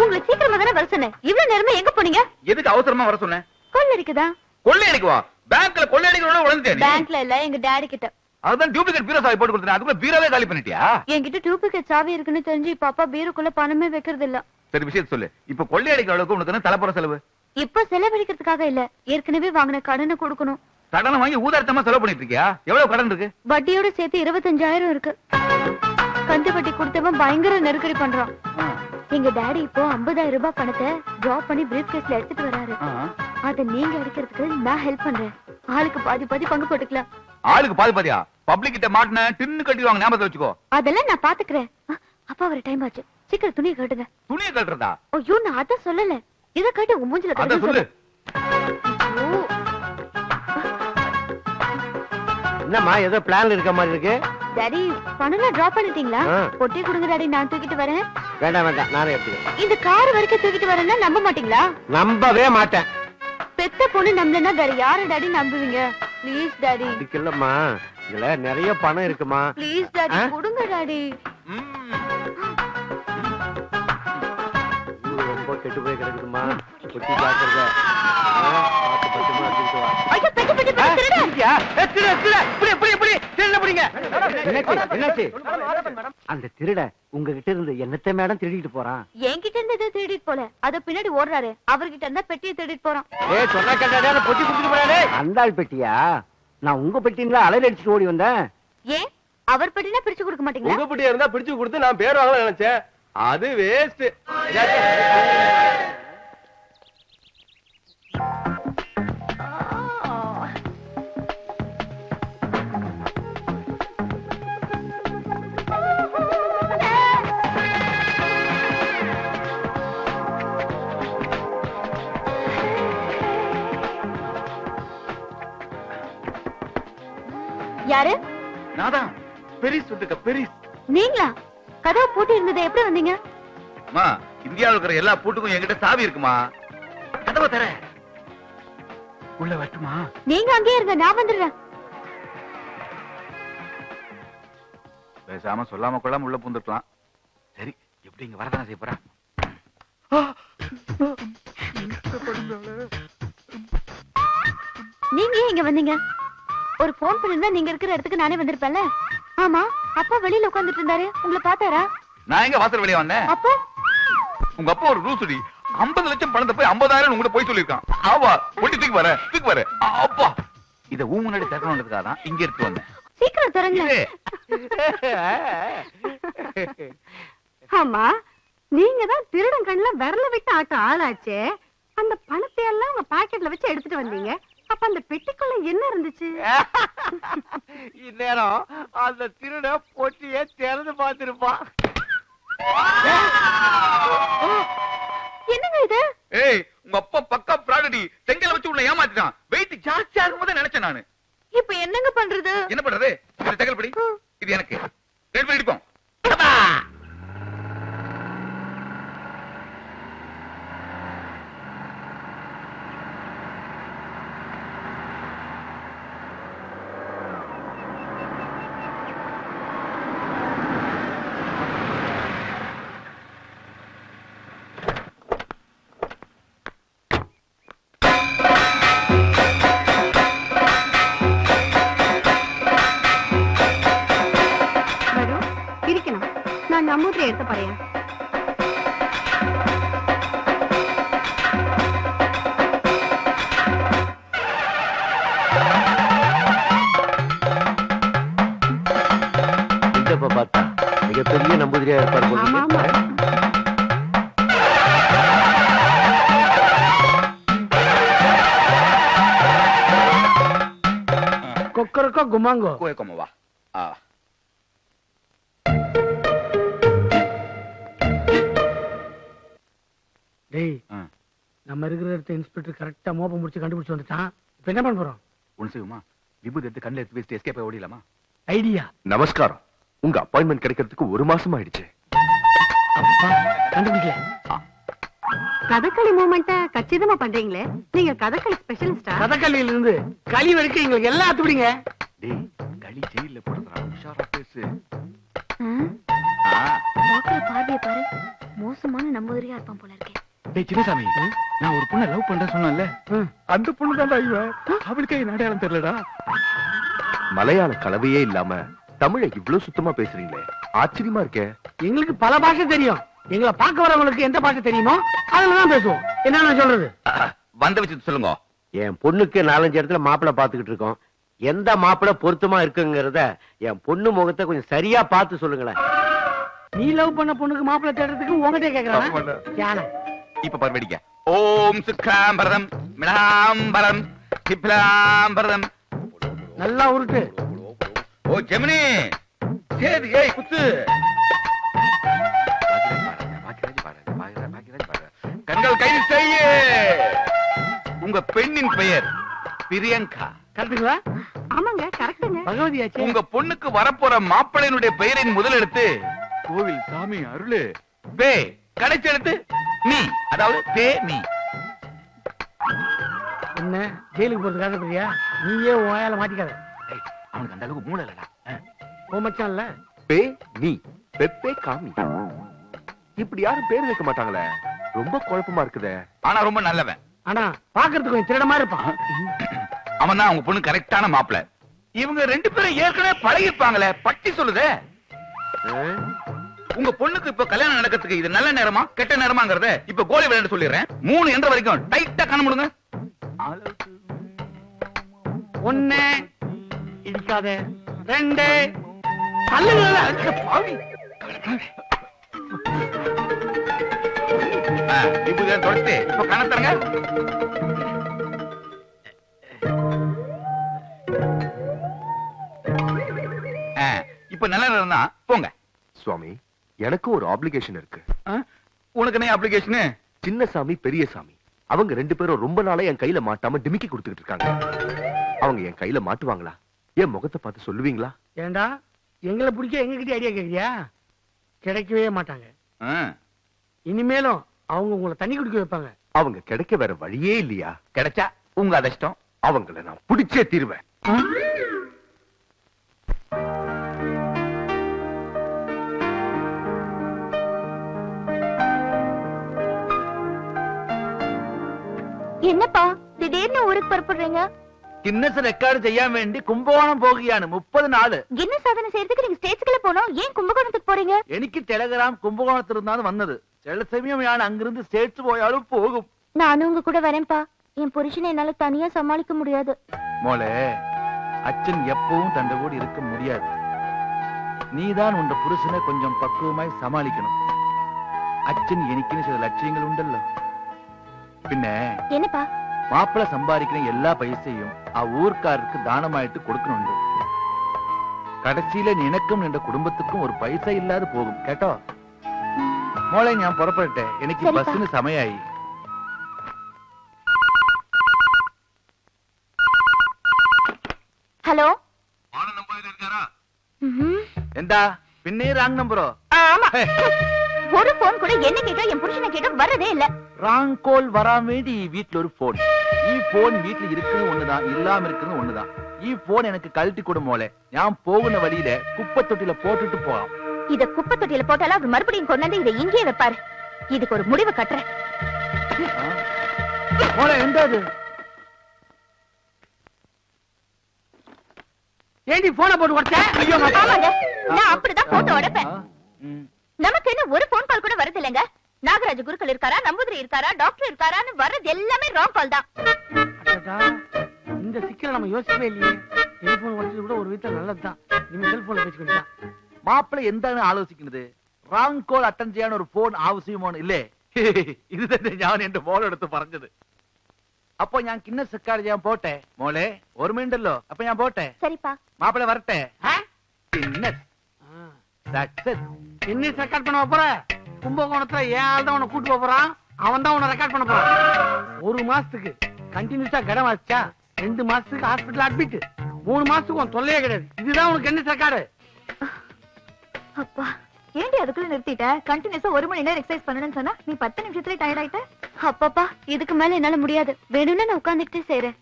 S4: உங்களை சீக்கிரமா தானே வர சொன்னேன். இவ்வளவு நேரமா எங்க போனீங்க?
S3: எதுக்கு அவசரமா வர சொன்னேன்?
S4: கொள்ளடிக்குதா?
S3: கொள்ளையடிக்குவா? பேங்க்ல கொள்ளையடிக்கிறோட உடனே
S4: பேங்க்ல இல்ல, எங்க டாடி கிட்ட.
S3: அதான் டூப்ளிகேட் பீரோ சாவி போட்டு கொடுத்தேன். அதுக்குள்ள பீரோவே காலி பண்ணிட்டியா?
S4: என்கிட்ட டூப்ளிகேட் சாவி இருக்குன்னு தெரிஞ்சு இப்ப அப்பா பீரோக்குள்ள பணமே வைக்கிறது இல்ல.
S3: சரி விஷயத்தை சொல்லு. இப்ப கொள்ளையடிக்கிற அளவுக்கு உனக்கு தலைப்புற செலவு?
S4: இப்ப செலவழிக்கிறதுக்காக இல்ல, ஏற்கனவே வாங்கின கடனை கொடுக்கணும்.
S3: கடனை வாங்கி ஊதார்த்தமா செலவு பண்ணிட்டு இருக்கியா? எவ்வளவு கடன் இருக்கு?
S4: வட்டியோட சேர்த்து 25,000 இருக்கு. கந்து வட்டி கொடுத்தவன் பயங்கர நெருக்கடி பண்றான். எங்க டாடி இப்போ 50,000 ரூபாய் பணத்தை டிராப் பண்ணி பிரீஃப் கேஸ்ல எடுத்துட்டு வராரு. அத நீங்க அடிக்கிறதுக்கு நான் ஹெல்ப் பண்றேன். ஆளுக்கு பாதி பாதி பங்கு போட்டுக்கலாம்.
S3: ஆளுக்கு பாதி பாதியா? பப்ளிக் கிட்ட மாட்டின டின்னு கட்டிடுவாங்க, ஞாபகத்துல வச்சுக்கோ.
S4: அதெல்லாம் நான் பாத்துக்கிறேன். அப்பா வர டைம் ஆச்சு, சீக்கிரம் துணியை கட்டுங்க.
S3: துணியை கட்டுறதா?
S4: ஐயோ நான் அத சொல்லல, இத கட்டு உன் மூஞ்சில
S3: அத சொல்லு.
S10: என்னம்மா ஏதோ பிளான்ல இருக்க மாதிரி இருக்கு?
S4: டாடி பணம் டிராப் பண்ணிட்டீங்களா? பொட்டி கொடுங்க டாடி, நான் தூக்கிட்டு வரேன்.
S10: வேண்டாம் வேண்டாம், நானே எடுத்துக்கிறேன்.
S4: இந்த கார் வரைக்கும் தூக்கிட்டு வரேன்னா நம்ப மாட்டீங்களா?
S10: நம்பவே மாட்டேன்.
S4: பெத்த பொண்ணு நம்பலன்னா வேற யார டாடி நம்புவீங்க? Please daddy.
S10: இதுக்கு இல்லம்மா, இதுல நிறைய பணம் இருக்குமா.
S4: ப்ளீஸ் டாடி கொடுங்க டாடி.
S10: ரொம்ப கெட்டு போய் கிடக்குதுமா, குட்டி ஜாக்கிரதை. பார்த்து பத்திரமா எடுத்துட்டு வா.
S4: ஐயோ பெட்டி பெட்டி திருடா.
S10: என்னாச்சு? அந்த திருட உங்ககிட்ட இருந்து என்னத்தை மேடம் திருடிட்டு போறான்?
S4: என்கிட்ட இருந்து எதுவும் திருடிட்டு போல, அத பின்னாடி ஓடுறாரு. அவர்கிட்ட இருந்தா பெட்டியை திருடிட்டு போறான்.
S10: சொன்ன கேட்டா பொட்டி குடுத்துட்டு போறாரு. அந்த ஆள் பெட்டியா? நான் உங்க பெட்டிங்களா அலையில அடிச்சுட்டு ஓடி வந்தேன்.
S4: ஏன் அவர் பெட்டினா பிரிச்சு கொடுக்க மாட்டீங்களா?
S5: உங்க பெட்டியா இருந்தா பிரிச்சு கொடுத்து நான் பேர் வாங்கலாம் நினைச்சேன். அது வேஸ்ட்.
S4: யாரு?
S3: நாதான் பெரிஸ் விட்டுக்க பெரிஸ்.
S4: நீங்களா? கதவு பூட்டி இருந்தது, எப்படி வந்தீங்க?
S3: அம்மா, இந்தியாவுல இருக்கிற எல்லா பூட்டுக்கும் என்கிட்ட சாவி இருக்குமா. கதவை தர உள்ள வரட்டுமா?
S4: நீங்க அங்கேயே இருங்க, நான் வந்துடுறேன்.
S3: பேசாம சொல்லாம கொள்ளாம உள்ள பூந்துக்கலாம். சரி, எப்படி இங்க வரதான செய்ய போறா?
S4: நீங்க ஏன் இங்க வந்தீங்க? ஒரு போன் பண்ணிருந்தா நீங்க இருக்கிற இடத்துக்கு நானே வந்திருப்பேன்ல. ஆமா, அப்பா வெளியில உட்கார்ந்துட்டு இருந்தாரு, உங்களை பார்த்தாரா?
S3: நான் எங்க வாசல் வெளியே வந்தேன்?
S4: அப்போ
S3: உங்க அப்பா ஒரு ரூசுடி 50 லட்சம் பணத்தை போய் 50,000 உங்ககிட்ட போய் சொல்லிருக்கான். ஆவா பொட்டி தூக்கி வர அப்பா. இத ஊ முன்னாடி தரணுன்றதுக்காக தான் இங்க எடுத்து வந்தேன்.
S4: சீக்கிரம் தரங்க. ஆமா,
S6: நீங்க தான் திருடன் கண்ணுல விரல விட்டு ஆட்ட ஆளாச்சே. அந்த பணத்தை எல்லாம் உங்க பாக்கெட்ல வச்சு எடுத்துட்டு வந்தீங்க. அப்ப அந்த பெட்டிக்குள்ள என்ன இருந்துச்சு?
S3: இந்நேரம் அந்த திருட பொட்டியை திறந்து பார்த்திருப்பான்.
S6: என்னங்க இது?
S8: ஏய், உங்க அப்பா பக்கா ப்ராடக்ட் செங்கல வச்சு உன்னை ஏமாத்திட்டான். வெயிட் ஜாஸ்தி ஆகும்போது நினைச்சேன் நானு.
S6: இப்ப என்னங்க பண்றது?
S8: என்ன பண்றது? இது செங்கல் படி, இது எனக்கு. ரெண்டு பேரும் இடிப்போம்.
S6: நான் நம்பூதிரி எடுத்து பாருங்க.
S11: இந்த பார்த்தா மிகப்பெரிய நம்பூதிரியா இருப்பார் போல.
S12: கொக்கரக்கோ குமாங்கோ
S8: கோயக்கோமவா.
S12: டேய், நம்ம இருக்கிற இடத்த இன்ஸ்பெக்டர் கரெக்டா மோப்ப முடிச்சு கண்டுபிடிச்சு வந்துட்டான். இப்ப என்ன பண்ண போறோம்?
S8: ஒன்னு செய்யுமா, விபூதி எடுத்து கண்ணில் எடுத்து வச்சுட்டு எஸ்கேப் ஆகி ஓடிடலாமா?
S12: ஐடியா.
S5: நமஸ்காரம். உங்க அப்பாயின்மெண்ட் கிடைக்கிறதுக்கு 1 மாசம் ஆயிடுச்சு.
S12: அப்பா கண்டுபிடிக்கல.
S6: கதகளி மூமெண்ட்ட கச்சிதமா பண்றீங்களே, நீங்க கதகளி ஸ்பெஷலிஸ்டா?
S12: கதகளியில இருந்து களி வரைக்கும் எங்களுக்கு எல்லாம் அத்துபிடிங்க.
S8: டேய், களி ஜெயில போடுறா, உஷாரா பேசு.
S4: பாக்குற பார்வையை பாரு, மோசமான நம்பூதிரியா இருப்பான் போல இருக்கே.
S8: டேய் சின்னசாமி, நான் ஒரு பொண்ணை லவ் பண்றேன்னு சொன்னேன்ல, அந்த பொண்ணு தான்டா இவன். அவளுக்கே என் அடையாளம் தெரியலடா.
S5: மலையாள கலவையே இல்லாம தமிழை இவ்வளவு சுத்தமா பேசுறீங்களே, ஆச்சரியமா இருக்கே.
S12: எங்களுக்கு பல பாஷை தெரியும். எங்களை பார்க்க வரவங்களுக்கு எந்த பாஷை தெரியுமோ அதுலதான் பேசுவோம். என்ன சொல்றது?
S8: வந்த வச்சு சொல்லுங்க.
S11: என் பொண்ணுக்கு 4-5 இடத்துல மாப்பிள்ளை பாத்துக்கிட்டு இருக்கோம். எந்த மாப்பிள்ளை பொருத்தமா இருக்குங்கிறத என் பொண்ணு முகத்தை கொஞ்சம் சரியா பார்த்து சொல்லுங்களேன்.
S12: நீ லவ் பண்ண பொண்ணுக்கு மாப்பிள்ளை தேடுறதுக்கு உங்ககிட்ட கேக்குறான்.
S8: இப்ப பரவடிக்க. ஓம் சுக்லாம்பரம் மிளாம்பரம் கிப்லாம்பரம்.
S12: நல்லா உருட்டு.
S8: ஓ ஜெமினி, சரி. ஏய் குத்து. கண்கள் கைது செய்ய. உங்க பெண்ணின் பெயர் பிரியங்கா.
S12: கரெக்டுங்களா?
S6: ஆமாங்க, கரெக்டுங்க.
S12: பகவதியாச்சு.
S8: உங்க பொண்ணுக்கு வரப்போற மாப்பிள்ளையினுடைய பெயரின் முதல் எழுத்து கோவில் சாமி அருளு பே, கடைசி எழுத்து நீ, அதாவது தே நீ.
S12: என்ன ஜெயிலுக்கு போறது காரணப்படியா? நீயே வாயால மாட்டிக்காத.
S8: அவனுக்கு அந்த அளவுக்கு மூளை இல்லடா.
S12: ஓ மச்சான் இல்ல.
S5: பே நீ பெப்பே காமி. இப்படி யாரும் பேர் வைக்க மாட்டாங்களே, ரொம்ப குழப்பமா இருக்குதே.
S8: ஆனா ரொம்ப நல்லவன்.
S12: ஆனா பாக்குறதுக்கு கொஞ்சம் திருடமா இருப்பான்.
S8: அவன் தான் அவங்க பொண்ணு கரெக்டான மாப்பிள்ளை. இவங்க 2 பேரும் ஏற்கனவே பழகிப்பாங்களே, பட்டி சொல்லுதே. உங்க பொண்ணுக்கு இப்ப கல்யாணம் நடக்கிறதுக்கு இது நல்ல நேரமா கெட்ட நேரமாங்கறத இப்ப கோலி விளையாட சொல்லிடுறேன். 3 என்ற வரைக்கும் டைட்டா கண்ண முடுங்க.
S12: 1 இடிக்காத, 2 அல்ல பாவி.
S8: இப்ப தொடர்ந்து இப்ப கணத்தரங்க. இப்ப நல்ல நேரம் தான், போங்க.
S5: சுவாமி, எனக்கு ஒரு ஆப்ளிகேஷன் இருக்கு.
S8: உனக்கு என்ன அப்ளிகேஷன்?
S5: சின்னசாமி பெரியசாமி அவங்க 2 பேரும் ரொம்ப நாளா என் கையில மாட்டாம டிமிக்கி கொடுத்துக்கிட்டு இருக்காங்க. அவங்க என் கையில மாட்டுவாங்களா? என் முகத்தை பார்த்து சொல்லுவீங்களா?
S12: ஏண்டா எங்களை பிடிக்க எங்ககிட்ட ஐடியா கேக்குறியா? கிடைக்கவே மாட்டாங்க. இனிமேலும் அவங்க உங்களை தண்ணி குடிக்க வைப்பாங்க.
S5: அவங்க கிடைக்க வேற வழியே இல்லையா?
S8: கிடைச்சா உங்க அதிர்ஷ்டம்.
S5: அவங்கள நான் பிடிச்சே தீருவேன்.
S4: என்னப்பா திடீர்னு ஊருக்கு புறப்படுறீங்க?
S8: கின்னஸ் ரெக்கார்டு செய்யாம வேண்டி கும்பகோணம் போகியானு 30 நாள்.
S4: கின்னஸ் சாதனை செய்யறதுக்கு நீங்க ஸ்டேட்ஸ்க்குள்ள போனோம், ஏன் கும்பகோணத்துக்கு போறீங்க?
S8: எனக்கு டெலிகிராம் கும்பகோணத்துல இருந்தாலும் வந்தது. சில சமயம் நான் அங்கிருந்து ஸ்டேட்ஸ் போயாலும் போகும்.
S4: நானும் உங்க கூட வரேன்ப்பா. என் புருஷனை என்னால தனியா சமாளிக்க முடியாது.
S8: மோளே, அச்சன் எப்பவும் தண்ட கூட இருக்க முடியாது. நீதான் உன் புருஷனை கொஞ்சம் பக்குவமாய் சமாளிக்கணும். അച്ഛൻ എനിക്കിന് ചില ലക്ഷ്യങ്ങൾ ഉണ്ടല്ലോ. പിന്നെ
S4: என்னப்பா
S8: മാപ്പിള സമ്പാദിക്കുന്ന എല്ലാ പൈസയും ആ ഊർക്കാർക്ക് ദാനമായിട്ട് കൊടുക്കുന്നുണ്ട്. കടച്ചിയിലെ നിനക്കും നിന്റെ കുടുംബത്തിക്കും ഒരു പൈസ ഇല്ലാതെ പോകും കേട്ടോ. മോളെ ഞാൻ പുറപ്പെടട്ടെ, എനിക്ക് ബസ്സിന് സമയമായി.
S4: ஹலோ
S8: എന്താ പിന്നെ റാങ് നമ്പറോ?
S4: ஆமா ஒரு போன் கூட என்ன கேட்டா என் புருஷனை கேட்டா வரதே இல்ல.
S8: റാങ് കോൾ വരാൻ വേണ്ടി ഈ വീട്ടിലൊരു ഫോൺ. ഈ ഫോൺ വീട്ടിൽ ഇരിക്കുന്നത് ഒന്നുതാ, ഇല്ലാമ ഇരിക്കുന്നത് ഒന്നുതാ. ഈ ഫോൺ എനിക്ക് കഴட்டி കൊടു മോളെ. ഞാൻ പോകുന്ന വഴിയിലെ കുപ്പത്തൊട്ടിയിல போட்டுட்டு போலாம்.
S4: இத குப்பை தொட்டியில போட்டாலும் அவர் மறுபடியும் கொண்டாந்து இதை இங்கே வைப்பாரு. இதுக்கு ஒரு முடிவு கட்டுறேன்.
S8: മോളെ എന്താ இது?
S12: ஏண்டி போனை போட்டு உடைச்ச?
S4: ஐயோ ஆமாங்க, நான் அப்படிதான் போட்டு உடைப்பேன். நமக்கு என்ன ஒரு போன் கால் கூட வரது இல்லைங்க. நாகராஜ குருக்கள் இருக்காரா, நம்பூதிரி இருக்காரா, டாக்டர் இருக்காரான்னு வர்றது எல்லாமே ராங் கால் தான்.
S12: இந்த சிக்கலை நம்ம யோசிக்கவே இல்லையே. டெலிபோன் உடைச்சது கூட ஒரு விதத்துல நல்லதுதான். இனிமே செல்போன்ல பேசிக்கிட்டான்.
S8: മാപ്പിള എന്താണ് ആലോചിക്കുന്നത്? റാങ് കോൾ അറ്റൻഡ് ചെയ്യാൻ ഒരു ഫോൺ ആവശ്യമോ ഇല്ലേ? ഇത് തന്നെ ഞാൻ എന്റെ മോളെടുത്ത് പറഞ്ഞത്. അപ്പൊ ഞാൻ കിന്നസ് റെക്കോർഡ് ചെയ്യാൻ പോട്ടെ മോളെ, ഓർമ്മയുണ്ടല്ലോ? അപ്പൊ ഞാൻ പോട്ടെ.
S4: சரிப்பா.
S8: മാപ്പിള വരട്ടെ. കിന്നസ് സക്സസ്.
S12: கின்னஸ் ரெக்கார்ட் பண்ண போற? கும்பகோணத்துல ஏன் ஆள் தான் உன்னை கூட்டு போறான். அவன் தான் உன்னை ரெக்கார்ட் பண்ண போறான். ஒரு மாசத்துக்கு கண்டினியூஸா கடன் வாசிச்சா 2 மாசத்துக்கு ஹாஸ்பிடல் அட்மிட், 3 மாசத்துக்கு உன் தொல்லையே கிடையாது. இதுதான் உனக்கு கின்னஸ் ரெக்கார்டு.
S4: அப்பா ஏண்டி அதுக்குள்ள நிறுத்திட்ட? கண்டினியூஸா 1 மணி நேரம் எக்ஸசைஸ் பண்ணணும்னு சொன்னா நீ 10 நிமிஷத்துல டயர்ட் ஆயிட்ட. அப்பப்பா இதுக்கு மேல என்னால முடியாது. வேணும்னா நான் உட்கார்ந்துட்டே செய்றேன்.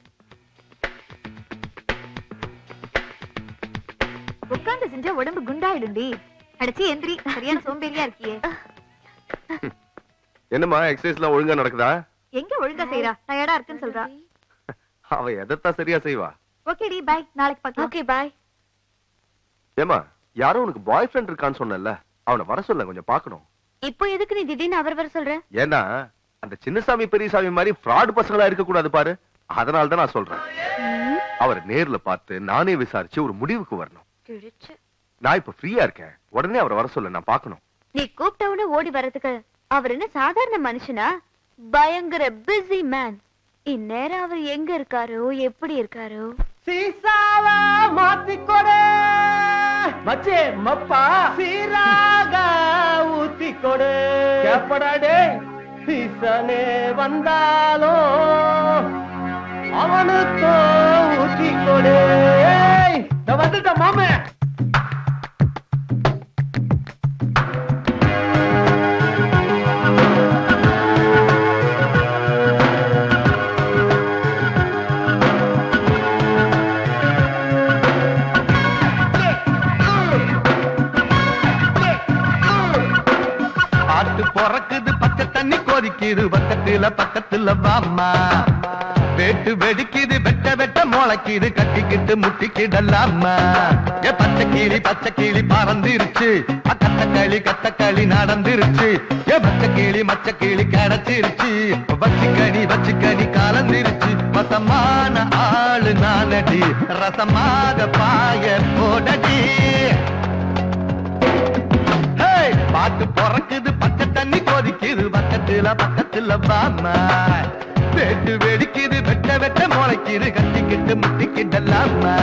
S4: உட்கார்ந்து செஞ்சா உடம்பு குண்டாயிடும்டி. அடச்சி எந்திரி, சரியான சோம்பேறியா இருக்கியே.
S5: என்னம்மா எக்ஸசைஸ்லாம் ஒழுங்கா நடக்குதா?
S4: எங்க ஒழுங்கா செய்றா? டயர்டா இருக்குன்னு சொல்றா.
S5: அவ எதத்தான் சரியா செய்வா.
S4: ஓகேடி பை, நாளைக்கு பார்க்கலாம். Okay bye.
S5: ஏமா யாரோ உனக்கு பாய் ஃப்ரெண்ட் இருக்கான்னு சொன்னல, அவனை வர சொல்ல, கொஞ்சம் பார்க்கணும்.
S4: இப்போ எதுக்கு நீ திடீர்னு அவர் வர சொல்ற?
S5: ஏன்னா அந்த சின்னசாமி பெரியசாமி மாதிரி ஃப்ராட் பசங்களா இருக்க கூடாது பாரு, அதனால தான் நான் சொல்றேன். அவர் நேர்ல பார்த்து நானே விசாரிச்சு ஒரு முடிவுக்கு வரணும். நான் இப்ப ஃப்ரீயா இருக்கேன், உடனே அவரை வர சொல்ல, நான் பார்க்கணும்.
S4: நீ கூப்பிட்டவன ஓடி வரதுக்கு அவர் என்ன சாதாரண மனுஷனா? பயங்கர பிஸி மேன். இந்நேரம் அவர் எங்க இருக்காரோ, எப்படி இருக்காரோ?
S1: சீசாவா மாத்திக்கொடு மச்சே மப்பா, சீராக ஊத்திக்கொடு கேப்படாடே. சீசனே வந்தாலும் அவனுக்கு ஊத்திக்கொடு. நான் வந்துட்டேன் மாமே.
S15: பொறக்குது பச்சை தண்ணி கொதிக்குது பக்கத்துல பக்கத்துல வாமா. வேட்டு வெடிக்குது வெட்ட வெட்ட முளைக்குது கட்டிக்கிட்டு முட்டிக்கிடலாமா. பச்சை கிளி பறந்துருச்சு, கத்தக்களி நடந்துருச்சு. மச்ச கிளி கிடைச்சிருச்சு, வச்சுக்கணி கலந்துருச்சு. வசமான ஆளு நானடி, ரசமாக பாய போடடி. பாட்டு பொறக்குது பச்சை தண்ணி கொதிக்குது பக்கத்துல வாமா. வேட்டு வெடிக்குது வெட்ட வெட்ட முளைக்குது கட்டிக்கிட்டு முட்டிக்கிடலாமா.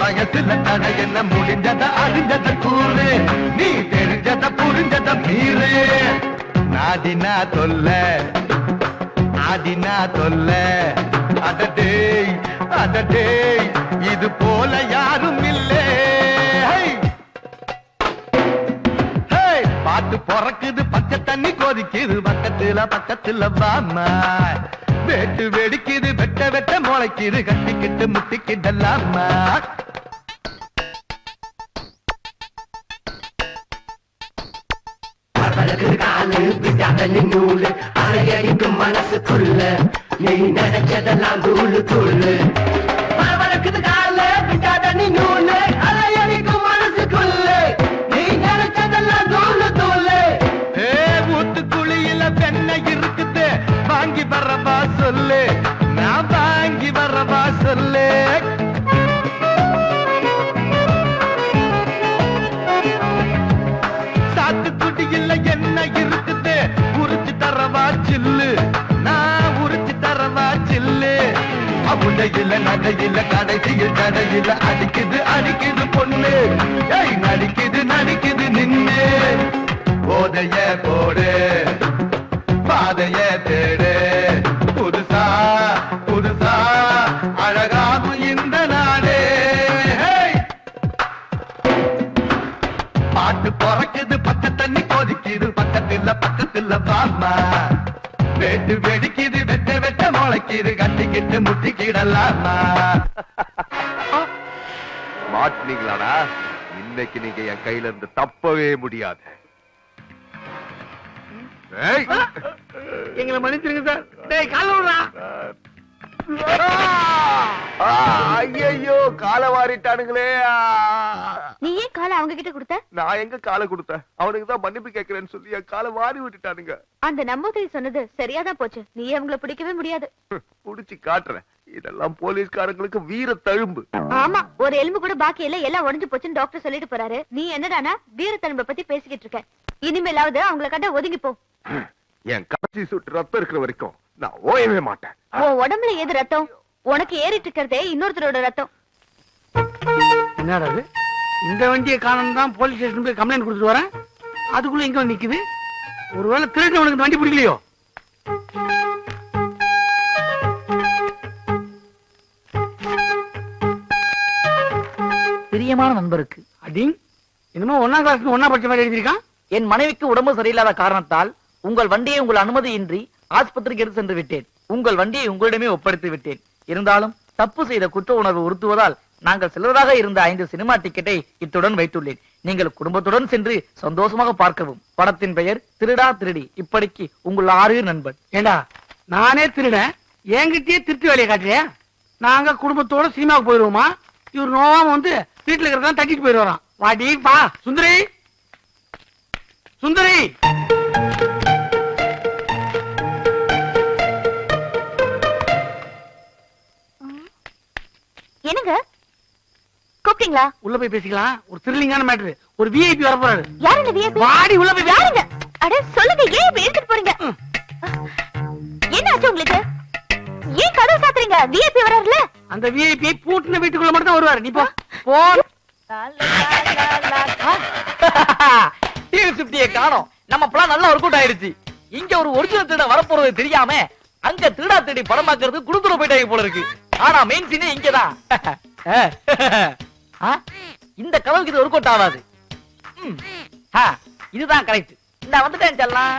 S15: வயசுல தடை என்ன முடிஞ்சத அறிஞ்சத கூறு, நீ தெரிஞ்சத புரிஞ்சத மீறு. நாதினா தொல்ல அடடே அடடே இது போல யாரும் இல்லை பாட்டு பொறக்குது பச்சை தண்ணி கொதிக்குது பக்கத்துல வாமா வெட்டு வெடிக்குது வெட்ட வெட்ட முளைக்குது கட்டிக்கிட்டு முட்டிக்கிடலாமா
S1: காலு பிட்டாத நூலு அரையடிக்கும் மனசுக்குள்ள நீ நினைச்சதெல்லாம் தூளு தூளு பரவலுக்குது காலு பிட்டாத நூலு அரையடிக்கும் மனசுக்குள்ள நீ நினைச்சதெல்லாம் தூளு தூளு
S15: ஊத்துக்குழியில வெண்ணெய் இருக்குது வாங்கி வரவா சொல்லு நான் வாங்கி வரவா சொல்லு சாத்துக்குடியில என்ன இருக்குது உரிச்சு தரவா சில்லு நான் உரிச்சு தரவா சில்லு உடையில நடையில கடைசியில் கடையில அடிக்குது அடிக்குது பொண்ணு நடிக்குது நடிக்குது நின்னு போதைய போடு பாதைய தேடு புதுசா புதுசா அழகாகும் இந்த நாடே பாட்டு பொறக்குது பச்சை தண்ணி கொதிக்குது பக்கத்துல வாமா வெட்டு வெடிக்குது வெட்ட வெட்ட முளைக்குது கட்டிக்கிட்டு முட்டிக்கிடலாமா
S5: மாட்டினீங்களாடா இன்னைக்கு நீங்க என் கையில இருந்து தப்பவே முடியாது
S12: எங்களை மன்னிச்சிருங்க சார். டேய் கால விடுறா.
S5: ஐயோ கால வாரிட்டானுங்களே.
S4: நீ ஏன் காலை அவங்க கிட்ட கொடுத்த?
S5: நான் எங்க காலை கொடுத்தேன்? அவனுக்கு தான் மன்னிப்பு கேட்கிறேன்னு சொல்லி என் காலை வாரி விட்டுட்டானுங்க.
S4: அந்த நம்பூதிரி சொன்னது சரியாதான் போச்சு. நீ அவங்கள பிடிக்கவே முடியாது.
S5: புடிச்சு காட்டுறேன். இதெல்லாம் போலீஸ்காரங்களுக்கு வீர தழும்பு.
S4: ஆமா, ஒரு எலும்பு கூட பாக்கி இல்ல, எல்லாம் உடைஞ்சு போச்சுன்னு டாக்டர் சொல்லிட்டு போறாரு. நீ என்னடானா வீர தழும்பை பத்தி பேசிக்கிட்டு இருக்க. இனிமேலாவது அவங்கள கண்ட ஒதுங்கி போ.
S5: என் கடைசி சுட்டு ரத்தம் இருக்கிற வரைக்கும் நான் ஓயவே மாட்டேன்.
S4: உன் உடம்புல எது ரத்தம்? உனக்கு ஏறிட்டு இருக்கிறதே இன்னொருத்தரோட ரத்தம்.
S12: என்னடா இந்த வண்டியை காணணும் தான் போலீஸ் ஸ்டேஷன் போய் கம்ப்ளைண்ட் கொடுத்துட்டு வரேன். அதுக்குள்ள இங்க வந்து நிக்குது. ஒருவேளை திருட்டு உனக்கு வண்டி பிடிக்கலையோ?
S13: பிரியமான நண்பருக்கு
S12: அடிங் என்னமோ 1ஆம் கிளாஸ் 1ஆ படிச்ச மாதிரி எழுதியிருக்கான்.
S13: என் மனைவிக்கு உடம்பு சரியில்லாத காரணத்தால் உங்கள் வண்டியை உங்கள் அனுமதியின்றி ஆஸ்பத்திரிக்கு எடுத்து சென்று விட்டேன். உங்கள் வண்டியை உங்களிடமே ஒப்படைத்து விட்டேன். இருந்தாலும் தப்பு செய்த குற்ற உணர்வு உறுத்துவதால் நாங்கள் செல்வதாக இருந்த 5 சினிமா டிக்கெட்டை இத்துடன் வைத்துள்ளேன். நீங்கள் குடும்பத்துடன் சென்று சந்தோஷமாக பார்க்கவும். படத்தின் பெயர் திருடா திருடி. இப்படிக்கு உங்கள் 6 நண்பன்.
S12: ஏண்டா நானே திருடன், என்கிட்டயே திருட்டு வேலையை காட்டுறியா? நாங்க குடும்பத்தோட சினிமாவுக்கு போயிருவோமா? இவர் நோவாம வந்து வீட்டுல இருக்கிறதெல்லாம் தட்டிட்டு போயிடுவாராம். வாடி பா சுந்தரி, சுந்தரி.
S4: என்னங்க கூப்பிட்டீங்களா?
S12: உள்ள போய் பேசிக்கலாம். ஒரு த்ரில்லிங்கான மேட்டர். ஒரு விஐபி வர போறாரு.
S4: யாருங்க விஐபி?
S12: வாடி உள்ள போய்.
S4: யாருங்க? அட சொல்லுங்க, ஏன் இப்படி எடுத்துட்டு போறீங்க? என்ன ஆச்சு உங்களுக்கு? ஏன் கதவு சாத்துறீங்க? விஐபி வராருல.
S12: அந்த விஐபி பூட்டின வீட்டுக்குள்ள மட்டும் தான் வருவாரு. நீ போ போ.
S13: காணோம். நம்ம பிளான் நல்லா ஒர்க் அவுட் ஆயிடுச்சு. இங்க ஒரு ஒரிஜினல் திருட வரப்போறது தெரியாம அங்க திருடா திருடி படம் பார்க்கறது குடுத்துற போயிட்டாங்க போல இருக்கு. ஆனா மெயின் சீனே இங்கதான். இந்த கதவுக்கு இது ஒர்க் அவுட் ஆகாது. இதுதான் கரெக்ட். இந்த வந்துட்டேன் செல்லாம்.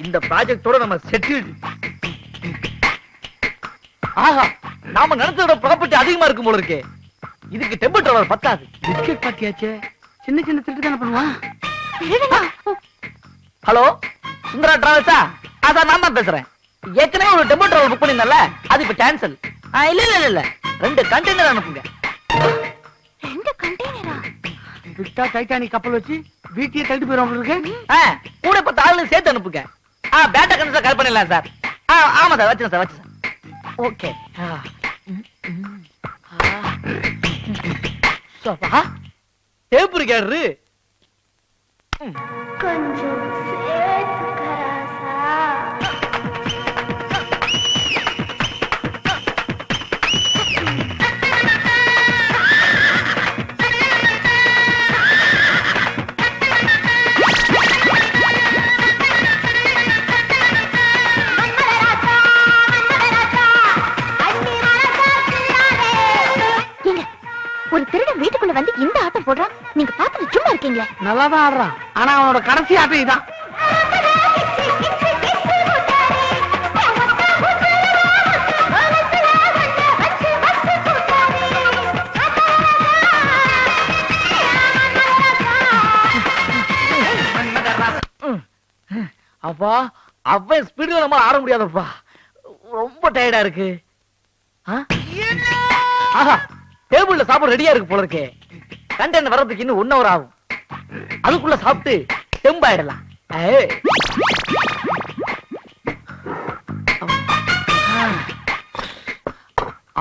S13: இந்த ப்ராஜெக்டோட நம்ம செட்டில். ஆஹா, நாம நடத்தோட ப்ராப்பர்ட்டி அதிகமா இருக்கும் போல இருக்கே. இதுக்கு டெம்பிள் டவர் பத்தாது.
S12: டிக்கெட் பாத்தியாச்சே. சின்ன சின்ன திருட்டு தானே பண்ணுவான்.
S13: ஹலோ சுந்தரா டிராவல்ஸா? அதான் நான் தான் பேசுறேன். ஏற்கனவே ஒரு டெம்பிள் டவர் புக் பண்ணிருந்தல, அது இப்ப கேன்சல். இல்ல இல்ல இல்ல 2 கண்டெய்னர் அனுப்புங்க.
S4: 2 கண்டெய்னரா?
S12: விட்டா டைட்டானிக் கப்பல் வச்சு வீட்டையே தள்ளிட்டு போயிடும் இருக்கு.
S13: கூட 10 ஆளுங்க சேர்த்து அனுப்புங்க. பேட்டா கன்சல் கால் பண்ணிடலாம் சார். ஆமா சார், வச்சுறேன் சார், வச்சுறேன். ஓகே. டேப் இருக்காரு.
S4: கொஞ்சம் சேர்த்து கராசா. இருக்கீங்களே.
S12: நல்லாதான் ஆடுறான், ஆனா அவனோட கடைசி ஆட்டம் இதான்.
S13: அப்பா அவன் ஸ்பீடுல நம்ம ஆட முடியாதப்பா, ரொம்ப டயர்டா இருக்கு. டேபிள்ல சாப்பாடு ரெடியா இருக்கு போல இருக்கே. கண்டென்ட் வர்றதுக்கு இன்னும் 1 hour ஆகும். அதுக்குள்ள சாப்பிட்டு தெம்பாயிடலாம்.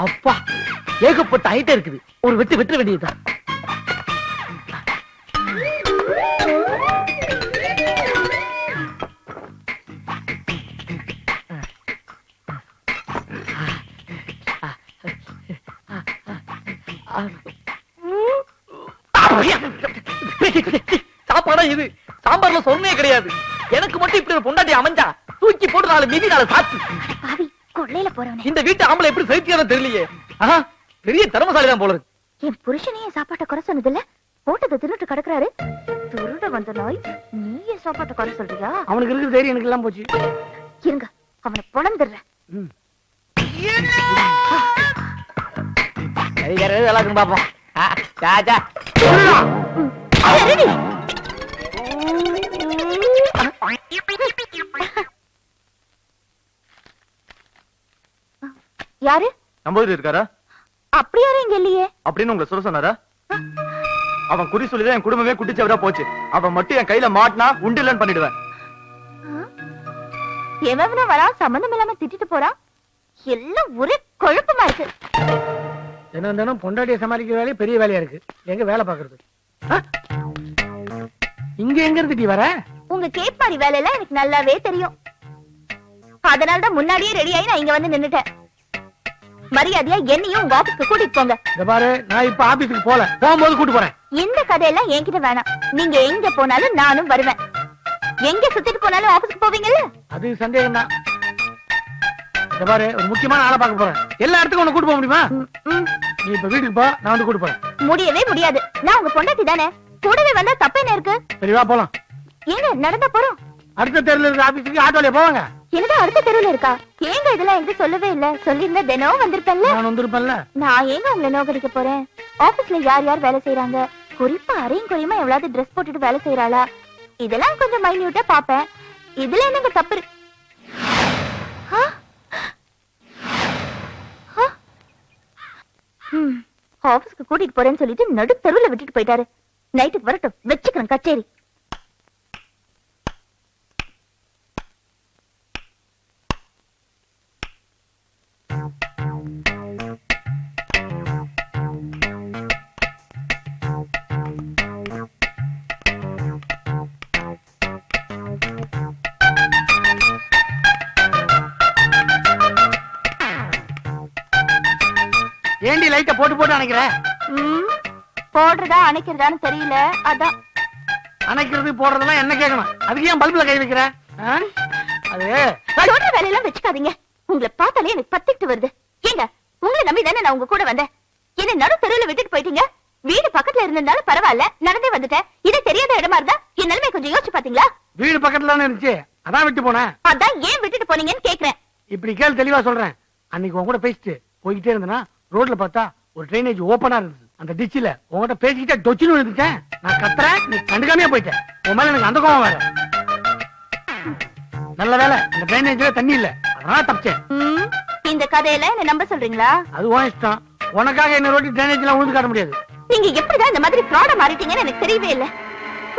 S13: அப்பா ஏகப்பட்ட ஐட்டம் இருக்குது, ஒரு வெட்டு வெட்ட வேண்டியதுதான். சாப்பாடா இது? சாம்பார்ல சொன்னே கிடையாது. எனக்கு மட்டும் இப்படி ஒரு பொண்டாட்டி அமைஞ்சா தூக்கி போட்டு 4 மிதி 4 சாத்து.
S4: கொள்ளையில போறவனே,
S13: இந்த வீட்டு ஆம்பளை எப்படி சைத்தியானு தெரியலையே. பெரிய திறமசாலி தான் போல இருக்கு.
S4: என் புருஷனையே சாப்பாட்டை குறை சொன்னதில்ல, போட்டதை திருட்டு கிடக்குறாரு. திருட வந்த நாய், நீயே சாப்பாட்டை குறை சொல்றியா?
S12: அவனுக்கு இருக்கிற தைரியம் எனக்கு எல்லாம் போச்சு.
S4: இருங்க, அவனை பொழந்துடுறேன்.
S13: பாப்போம்.
S4: யாரு?
S16: நம்பூதிரி இருக்காரா?
S4: அப்படி யாரும் இங்க இல்லையே.
S16: அப்படின்னு உங்களை சொல்ல சொன்னாரா? அவன் குறி சொல்லிதான் என் குடும்பமே குட்டிச்சவரா போச்சு. அவன் மட்டும் என் கையில மாட்டினா உண்டு இல்லன்னு பண்ணிடுவேன்.
S4: எவனா வரா, சம்பந்தம் இல்லாம திட்டிட்டு போறான். எல்லாம் ஒரே குழப்பமா இருக்கு.
S12: தினம் தினம் பொண்டாட்டியை சமாளிக்கிற வேலையே பெரிய வேலையா இருக்கு. எங்க வேலை பாக்குறது? இங்க எங்க இருந்து வர?
S4: உங்க கேப்பாரி வேலையெல்லாம் எனக்கு நல்லாவே தெரியும். அதனாலதான் முன்னாடியே ரெடி ஆகி நான் இங்க வந்து நின்னுட்டேன். மரியாதையா என்னையும் உங்க ஆபீஸ்க்கு கூட்டிட்டு போங்க.
S12: இந்த பாரு, நான் இப்ப ஆபீஸ்க்கு போல, போகும்போது கூட்டு போறேன்.
S4: இந்த கதையெல்லாம் என்கிட்ட வேணாம். நீங்க எங்க போனாலும் நானும் வருவேன். எங்க சுத்திட்டு போனாலும் ஆபீஸ்க்கு போவீங்கல்ல?
S12: அது சந்தேகம் தான். இந்த பாரு, ஒரு முக்கியமான ஆளை பார்க்க போறேன். எல்லா இடத்துக்கும் உன்னை கூட்டு போக முடியுமா? நீ இப்ப வீட்டுக்கு போ, நான் வந்து கூட்டு போறேன்.
S4: முடியவே முடியாது. நான் உங்க பொண்டாட்டி தானே, கூடவே வந்தா தப்பு என்ன இருக்கு?
S12: சரி வா போலாம்.
S4: ஏங்க நடந்தா போறோம்?
S12: அடுத்த தெருல இருக்க ஆபீஸ்க்கு ஆட்டோல போவாங்க.
S4: என்னடா அடுத்த தெருவுல இருக்கா? ஏங்க இதெல்லாம் எங்க சொல்லவே இல்ல? சொல்லிருந்தா தினம் வந்திருப்பேன்ல.
S12: நான் வந்திருப்பேன்ல. நான்
S4: ஏங்க உங்களை நோக்கடிக்க போறேன்? ஆபீஸ்ல யார் யார் வேலை செய்யறாங்க, குறிப்பா அரையும் குறையுமா எவ்வளவு ட்ரெஸ் போட்டுட்டு வேலை செய்யறாளா, இதெல்லாம் கொஞ்சம் மைன்யூட்டா பாப்பேன். இதுல என்னங்க தப்பு இருக்கு? ஆபீஸ்க்கு கூட்டிட்டு போறேன்னு சொல்லிட்டு நடு தெருவுல விட்டுட்டு போயிட்டாரு. நைட்டுக்கு வரட்டும், வச்சுக்கிறேன் கச்சேரி.
S12: ஏண்டி லைட்ட போட்டு போட்டு அணைக்கிற?
S4: போடுறதா அணைக்கிறதான்னு தெரியல, அதான்.
S12: அணைக்கிறது போடுறதெல்லாம் என்ன கேட்கணும்? அதுக்கு ஏன் பல்புல கை வைக்கிற? அது
S4: சொல்ற வேலையெல்லாம் வச்சுக்காதீங்க. உங்களை பார்த்தாலே எனக்கு பத்திட்டு வருது. ஏங்க, உங்களை நம்பி தானே நான் உங்க கூட வந்தேன். என்ன நடு தெருவுல விட்டுட்டு போயிட்டீங்க. வீடு பக்கத்துல இருந்திருந்தாலும் பரவாயில்ல, நடந்தே வந்துட்டேன். இது தெரியாத இடமா இருந்தா என் நிலைமை கொஞ்சம் யோசிச்சு பாத்தீங்களா?
S12: வீடு பக்கத்துல தானே இருந்துச்சு, அதான் விட்டு போனேன்.
S4: அதான் ஏன் விட்டுட்டு போனீங்கன்னு கேக்குறேன்.
S12: இப்படி கேள், தெளிவா சொல்றேன். அன்னைக்கு உன் கூட பேசிட்டு போய்கிட்டே இருந்தேன்னா ரோட்ல பார்த்தா ஒரு ட்ரைனேஜ் ஓபனா இருந்துச்சு. அந்த டிச்சில உங்ககிட்ட பேசிக்கிட்டே டொச்சின்னு விழுந்துட்டேன். நான் கத்துறேன், நீ கண்டுக்காமையா போயிட்டேன். உன் மேல எனக்கு அந்த கோபம் வேற. நல்ல வேலை அந்த ட்ரைனேஜ்ல தண்ணி இல்ல, அதனால தப்பிச்சேன்.
S4: இந்த கதையில என்ன நம்ப சொல்றீங்களா?
S12: அது உன் இஷ்டம். உனக்காக என்ன ரோட்டி ட்ரைனேஜ்ல உழுந்து காட்ட முடியாது.
S4: நீங்க எப்படிதான் இந்த மாதிரி ஃப்ராட மாறிட்டீங்கன்னு எனக்கு தெரியவே இல்ல.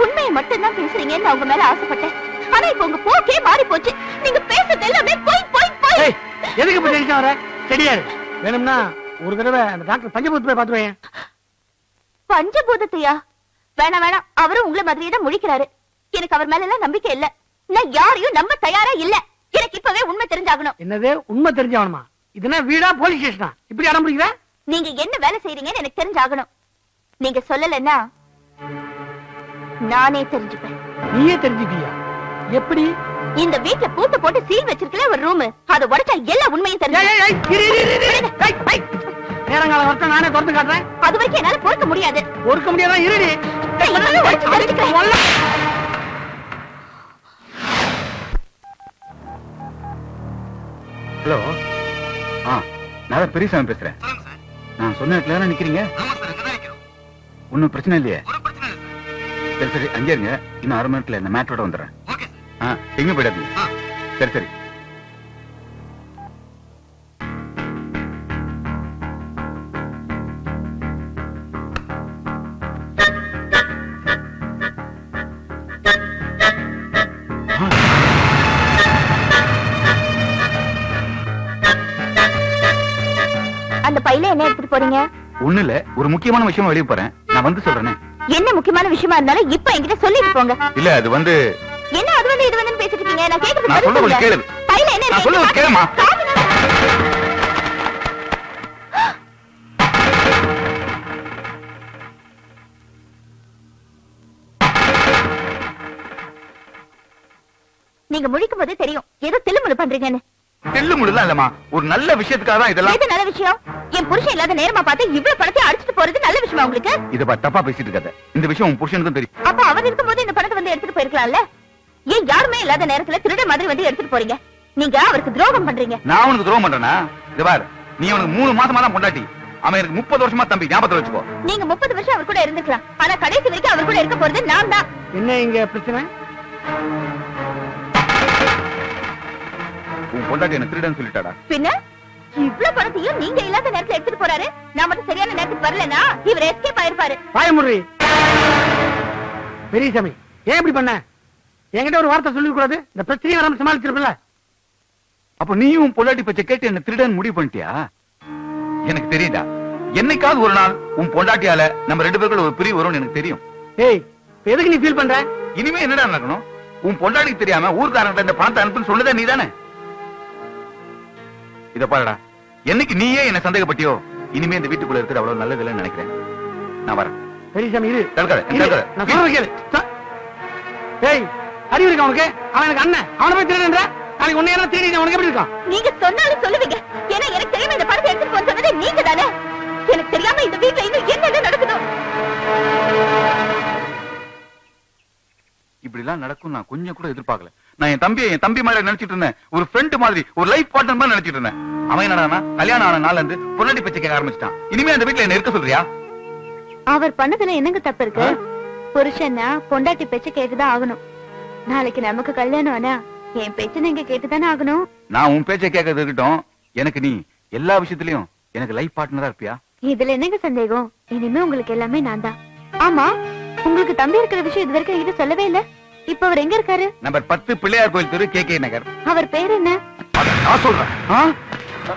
S4: உண்மையை மட்டும் தான் பேசுறீங்கன்னு அவங்க மேல ஆசைப்பட்டேன். ஆனா இப்ப உங்க போக்கே மாறி போச்சு. நீங்க பேசுறது எல்லாமே போய் போய் போய்.
S12: எதுக்கு இப்ப டென்ஷன் வர? சரியாரு. வேணும்னா ஒரு தடவை அந்த டாக்டர் பஞ்சபூதத்தை போய் பாத்துவேன்.
S4: பஞ்சபூதத்தையா? வேணாம் வேணாம், அவரும் உங்களை மாதிரியே தான் முழிக்கிறாரு. எனக்கு அவர் மேல எல்லாம் நம்பிக்கை இல்ல. நான் யாரையும் நம்ப தயாரா இல்ல. எனக்கு இப்பவே உண்மை தெரிஞ்சாகணும்.
S12: என்னது உண்மை தெரிஞ்சாகணுமா? இதுனா வீடா போலீஸ் ஸ்டேஷனா? இப்படி அடம் பிடிக்கிற?
S4: நீங்க என்ன வேலை செய்றீங்கன்னு எனக்கு தெரிஞ்சாகணும். நீங்க சொல்லலன்னா நானே தெரிஞ்சுப்பேன்.
S12: நீயே தெரிஞ்சுக்கியா? எப்படி?
S4: இந்த வீட்ல பூட்டு போட்டு சீல் வச்சிருக்கல ஒரு ரூம், அத உடைச்சா எல்லா உண்மையும் தெரியும்.
S12: நேரங்காலம் வரட்டும், நானே திறந்து காட்டுறேன்.
S4: அது வரைக்கும் என்னால பொறுக்க முடியாது.
S12: பொறுக்க முடியாதா? இருடி.
S8: ஹலோ, நான் பெரியசாமி பேசுறேன். நான் சொன்ன இடத்துல நிக்கிறீங்க? ஒன்னும் பிரச்சனை இல்லையே? சரி சரி, அங்கே இருங்க. இன்னும் 1/2 மணி நேரத்துல இந்த மேட்டரோட வந்துடுறேன். எங்க போயிடாதீங்க. சரி சரி.
S4: அந்த பையில என்ன எடுத்துட்டு போறீங்க?
S8: ஒண்ணு இல்ல, ஒரு முக்கியமான விஷயம் வெளியே போறேன். நான் வந்து சொல்றேனே.
S4: என்ன முக்கியமான விஷயமா இருந்தாலும் இப்ப என்கிட்ட சொல்லிட்டு போங்க.
S8: இல்ல அது வந்து
S4: என்ன அது வந்து இது வந்து பேசிட்டு இருக்கீங்க? நான் கேக்குறது
S8: நான் சொல்றது கேளு.
S4: பையில என்ன
S8: நான் சொல்றது கேளுமா.
S4: நீங்க முழிக்கும் போதே தெரியும் ஏதோ தில்லுமுழு பண்றீங்கன்னு.
S8: தில்லுமுழுலாம் இல்லம்மா, ஒரு நல்ல விஷயத்துக்காக தான் இதெல்லாம்.
S4: எது நல்ல விஷயம்? என் புருஷன் இல்லாத நேரமா பார்த்து இவ்வளவு பணத்தை அடிச்சிட்டு போறது நல்ல விஷயமா உங்களுக்கு?
S8: இத தப்பா பேசிட்டு இருக்காத. இந்த விஷயம் உன் புருஷனுக்கும் தெரியும்.
S4: அப்ப அவர் இருக்கும்போது இந்த பணத்தை வந்து எடுத்துட்டு போயிருக்கலாம்ல. ஏன் யாருமே இல்லாத நேரத்துல திருட மாதிரி வந்து எடுத்துட்டு போறீங்க? நீங்க அவருக்கு துரோகம் பண்றீங்க.
S8: நான் அவனுக்கு துரோகம் பண்றேனா? இது பாரு, நீ அவனுக்கு 3 மாசமா தான் பொண்டாட்டி. அவன் எனக்கு 30 வருஷமா தம்பி. ஞாபகத்துல வச்சுக்கோ.
S4: நீங்க 30 வருஷம் அவர் கூட இருந்துக்கலாம். ஆனா கடைசி வரைக்கும் அவர் கூட இருக்க போறது நான் தான்.
S12: என்ன இங்க பிரச்சனை?
S8: உன் பொண்டாட்டி என்ன திருடன்னு சொல்லிட்டாடா?
S4: பின்ன இவ்வளவு பணத்தையும் நீங்க இல்லாத நேரத்துல எடுத்துட்டு போறாரு. நான் மட்டும் சரியான நேரத்துக்கு வரலனா இவர் எஸ்கேப் ஆயிருப்பாரு.
S12: பாயமுறி பெரியசாமி, ஏன் இப்படி பண்ண? என்கிட்ட ஒரு வார்த்தை சொல்லி கூடாது? இந்த பிரச்சனையை நம்ம சமாளிச்சிருப்பல.
S8: அப்ப நீயும் உன் பொண்டாட்டி பச்சை கேட்டு என்ன திருடன்னு முடிவு பண்ணிட்டியா? எனக்கு தெரியுதா, என்னைக்காவது ஒரு நாள் உன் பொண்டாட்டியால நம்ம 2 பேருக்குள்ள ஒரு பிரிவு வரும்னு எனக்கு தெரியும்.
S12: ஏய், எதுக்கு நீ ஃபீல் பண்ற?
S8: இனிமே என்னடா நடக்கணும்? உன் பொண்டாட்டிக்கு தெரியாம ஊர்க்காரங்க இந்த பணத்தை அனுப்புன்னு சொன்னதே நீதானே? இத பாருடா, என்னைக்கு நீயே என்ன சந்தேகப்பட்டியோ இனிமே இந்த வீட்டுக்குள்ள இருக்கிறது அவ்வளவு நல்லது இல்லைன்னு நினைக்கிறேன். நான் வரேன்.
S12: பெரியசாமி இரு.
S8: தடுக்காத.
S12: நான் சொல்றது கேளு. ஏய், அறிவு இருக்கா உனக்கு? அவன் எனக்கு அண்ணன். அவனை போய் திருடுன்ற? நாளைக்கு உன்னை என்ன திருடி உனக்கு எப்படி இருக்கான்?
S4: நீங்க சொன்னாலும் சொல்லுவீங்க. ஏன்னா எனக்கு தெரியாம இந்த பணத்தை எடுத்துட்டு போக சொன்னதே நீங்க தானே. எனக்கு தெரியாம இந்த வீட்டுல இன்னும் என்னென்ன நடக்குதோ.
S8: இப்படி எல்லாம் நடக்கும் நான் கொஞ்சம் கூட எதிர்பார்க்கல. நான் என் தம்பி மாதிரி நினைச்சிட்டு இருந்தேன். ஒரு ஃப்ரெண்ட் மாதிரி, ஒரு லைஃப் பார்ட்னர் மாதிரி நினைச்சிட்டு இருந்தேன். அவன் என்னடானா கல்யாணம் ஆன நாள்ல இருந்து பொண்டாட்டி பேச்சை கேட்க ஆரம்பிச்சிட்டான். இனிமே அந்த வீட்டுல என்ன இருக்க சொல்றியா?
S7: அவர் பண்ணதுல என்னங்க தப்பு இருக்கு? புருஷன்னா பொண்டாட்டி பேச்ச கேட்டுதான் ஆகணும். நாளைக்கு நமக்கு கல்யாணம் ஆனா என் பேச்ச நீங்க கேட்டுதானே ஆகணும்.
S8: நான் உன் பேச்சை கேட்கறது இருக்கட்டும், எனக்கு நீ எல்லா விஷயத்திலயும் எனக்கு லைஃப் பார்ட்னரா இருப்பியா?
S7: இதுல என்னங்க சந்தேகம்? இனிமே உங்களுக்கு எல்லாமே நான் தான். ஆமா, உங்களுக்கு தம்பி இருக்கிற விஷயம் இது வரைக்கும் என்கிட்ட சொல்லவே இல்ல. இப்ப அவர் எங்க இருக்காரு?
S8: நம்பர் 10 பிள்ளையார் கோயில் தெரு, KK நகர்.
S7: அவர் பேர் என்ன?
S3: நான் சொல்றேன்.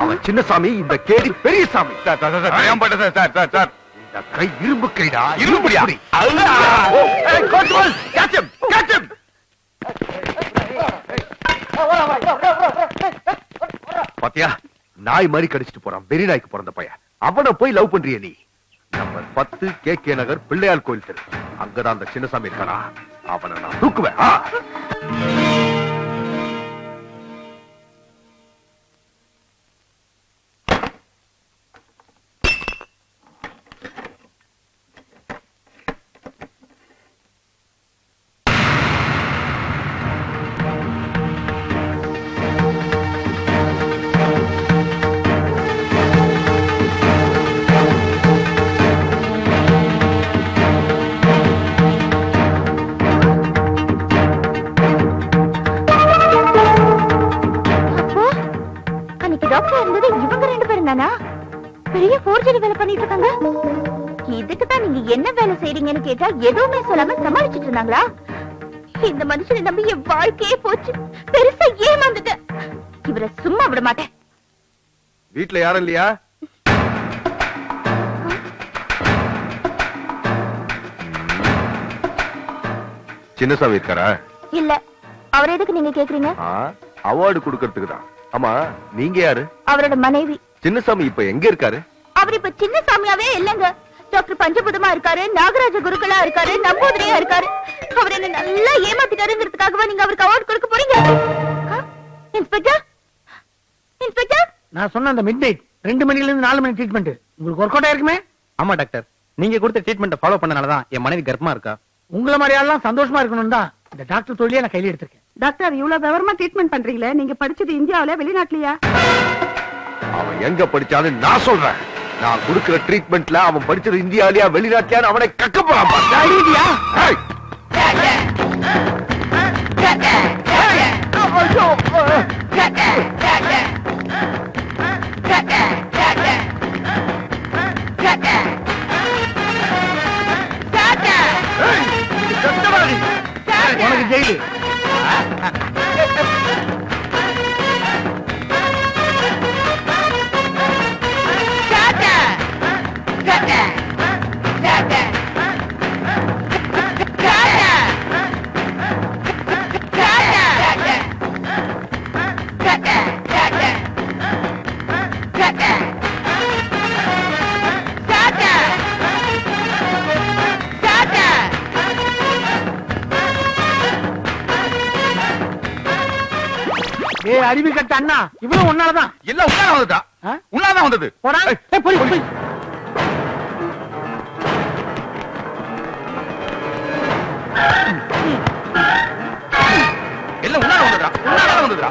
S3: அவன் சின்னசாமி, இந்த கேடி பெரியசாமி.
S8: சார்
S3: இந்த கை இரும்பு கைடா.
S8: இரும்புடியா?
S3: பாத்தியா, நாய் மாதிரி கடிச்சிட்டு போறான். வெறி நாய்க்கு பிறந்த பையன். அவனை போய் லவ் பண்றிய நீ? நம்பர் 10 KK நகர் பிள்ளையார் கோயில் தெரு. அங்கதான் அந்த சின்னசாமி இருக்கானா? அவனை நான் தூக்குவேன்.
S4: பெரிய போர்ஜரி வேலை பண்ணிட்டு இருக்காங்க. இதுக்கு தான் நீங்க என்ன வேலை செய்றீங்கன்னு கேட்டா எதுவுமே சொல்லாம சமாளிச்சிட்டு இருந்தாங்களா? இந்த மனுஷனை நம்பி என் வாழ்க்கையே போச்சு. பெருசா ஏமாந்துட்டேன். இவரை சும்மா விட மாட்டேன்.
S5: வீட்டுல யாரும் இல்லையா? சின்னசாமி இருக்காரா?
S4: இல்ல. அவர் எதுக்கு நீங்க கேக்குறீங்க?
S5: அவார்டு கொடுக்கறதுக்கு தான். ஆமா, நீங்க யாரு?
S4: அவரோட மனைவி.
S5: சின்னசாமி இப்ப எங்க இருக்காரு?
S4: அவர் இப்ப சின்னசாமியாவே இல்லங்க. டாக்டர் பஞ்சபுதமா இருக்காரு, நாகராஜ குருக்களா இருக்காரு, நம்பூதிரியா இருக்காரு. அவர் என்ன நல்லா ஏமாத்திட்டாருங்கிறதுக்காகவா நீங்க அவருக்கு அவார்டு கொடுக்க போறீங்க? இன்ஸ்பெக்டர், இன்ஸ்பெக்டர்,
S12: நான் சொன்ன அந்த மிட் நைட் 2 மணில இருந்து 4 மணி ட்ரீட்மெண்ட் உங்களுக்கு ஒர்க் அவுட் ஆயிருக்குமே?
S16: ஆமா டாக்டர்,
S2: நீங்க கொடுத்த ட்ரீட்மெண்ட் ஃபாலோ பண்ணனாலதான் என் மனைவி கர்ப்பமா இருக்கா.
S12: உங்களை மாதிரி ஆள்லாம் சந்தோஷமா இருக்கணும் தான் இந்த டாக்டர் தொழிலே நான் கையில எடுத்திருக்கேன்.
S6: டாக்டர் இவ்வளவு விவரமா ட்ரீட்மெண்ட் பண்றீங்களே, நீங்க படிச்சது இந்தியாவில வெளிநாட்டுலயா?
S3: அவன் எங்க படிச்சாலும் நான் சொல்றேன். நான் கொடுக்கிற ட்ரீட்மெண்ட்ல அவன் படிச்சது இந்தியாவிலயா வெளிநாட்டிலயா அவனை கக்க போறான்.
S12: உனக்கு ஜெயிலு. அறிவு கட்ட அண்ணா, இவ்வளவு ஒன்னாலதான்
S3: எல்லாம் உன்னால வந்ததா? உன்னாலதான் வந்தது. எல்லாம் உன்னால வந்ததா? உன்னால வந்ததா?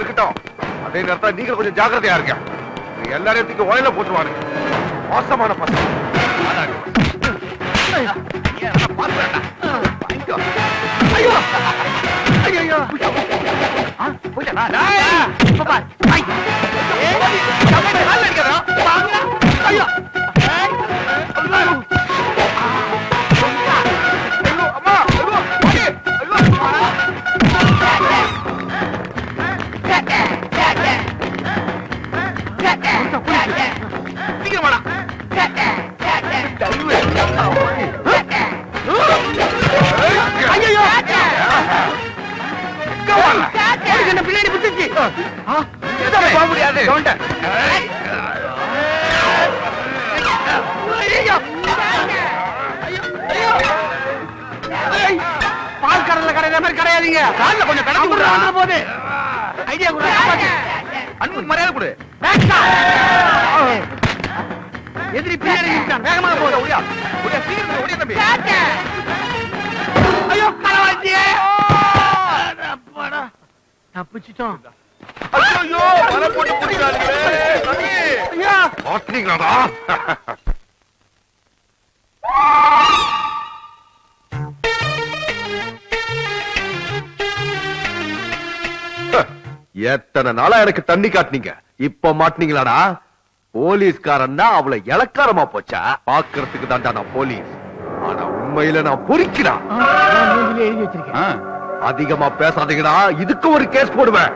S3: இருக்கட்டும், அதே நேரத்தில் நீங்க கொஞ்சம் ஜாக்கிரதையா இருக்க. எல்லாரையும் தூக்கி ஓயில போட்டுருவானுங்க. மோசமான பசங்க. பின்னாடி புத்திச்சு போக முடியாது. பால் கடல கடையிற மாதிரி கிடையாதீங்க. காலில் கொஞ்சம் கடந்து போது ஐடியா கூட அன்புக்கு மரியாதை கொடு. எதிரி பின்னாடி வேகமாக போகுது. ஒடியா ஒடியா சீக்கிரம் ஒடியா தம்பி. ஐயோ கலவாச்சியே தப்பிச்சிட்டோம். ஐயோ வர போட்டு புடிச்சாங்களே தம்பி. ஐயா மாட்டீங்களாடா. எத்தனை நாளா எனக்கு தண்ணி காட்டினீங்க, இப்ப மாட்டீங்களாடா. போலீஸ்காரன் தான் அவளை இலக்காரமா போச்சா? பாக்குறதுக்கு தான்டா நான் போலீஸ், ஆனா உண்மையில நான் பொறிக்கிறான். எழுதி வச்சிருக்கேன். அதிகமா பேசாதீங்கடா, இதுக்கு ஒரு கேஸ் போடுவேன்.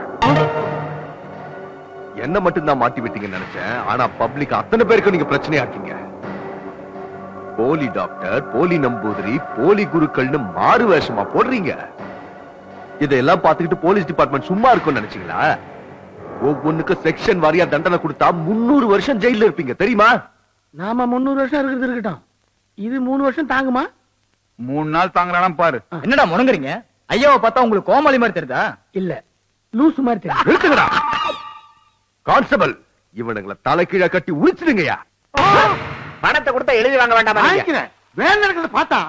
S3: என்ன மட்டும் தான் மாட்டி விட்டீங்கன்னு நினைச்சேன், ஆனா பப்ளிக் அத்தனை பேருக்கு நீங்க பிரச்சனையா இருக்கீங்க. போலி டாக்டர், போலி நம்பூதிரி, போலி குருக்கள்னு மாறு வேஷமா போடுறீங்க. இதெல்லாம் பார்த்துக்கிட்டு போலீஸ் டிபார்ட்மெண்ட் சும்மா இருக்கும்னு நினைச்சீங்களா? ஒவ்வொன்னுக்கு செக்ஷன் வாரியா தண்டனை கொடுத்தா 300 வருஷம் ஜெயில இருப்பீங்க தெரியுமா?
S12: நாம 300 வருஷம் இருக்கிறது இருக்கட்டும், இது 3 வருஷம் தாங்குமா?
S3: 3 நாள் தாங்குறானா பாரு.
S16: என்னடா முணங்குறீங்க? ஐயாவை பார்த்தா உங்களுக்கு கோமாளி மாதிரி தெரியுதா?
S12: இல்ல லூசு மாதிரி தெரியுது.
S3: நிறுத்துங்கடா கான்ஸ்டபிள், இவனுங்களை தலைகீழ கட்டி உளிச்சிடுங்கயா.
S11: பணத்தை கொடுத்தா எழுதி வாங்க வேண்டாம்.
S12: வேலை நடக்கிறத பார்த்தா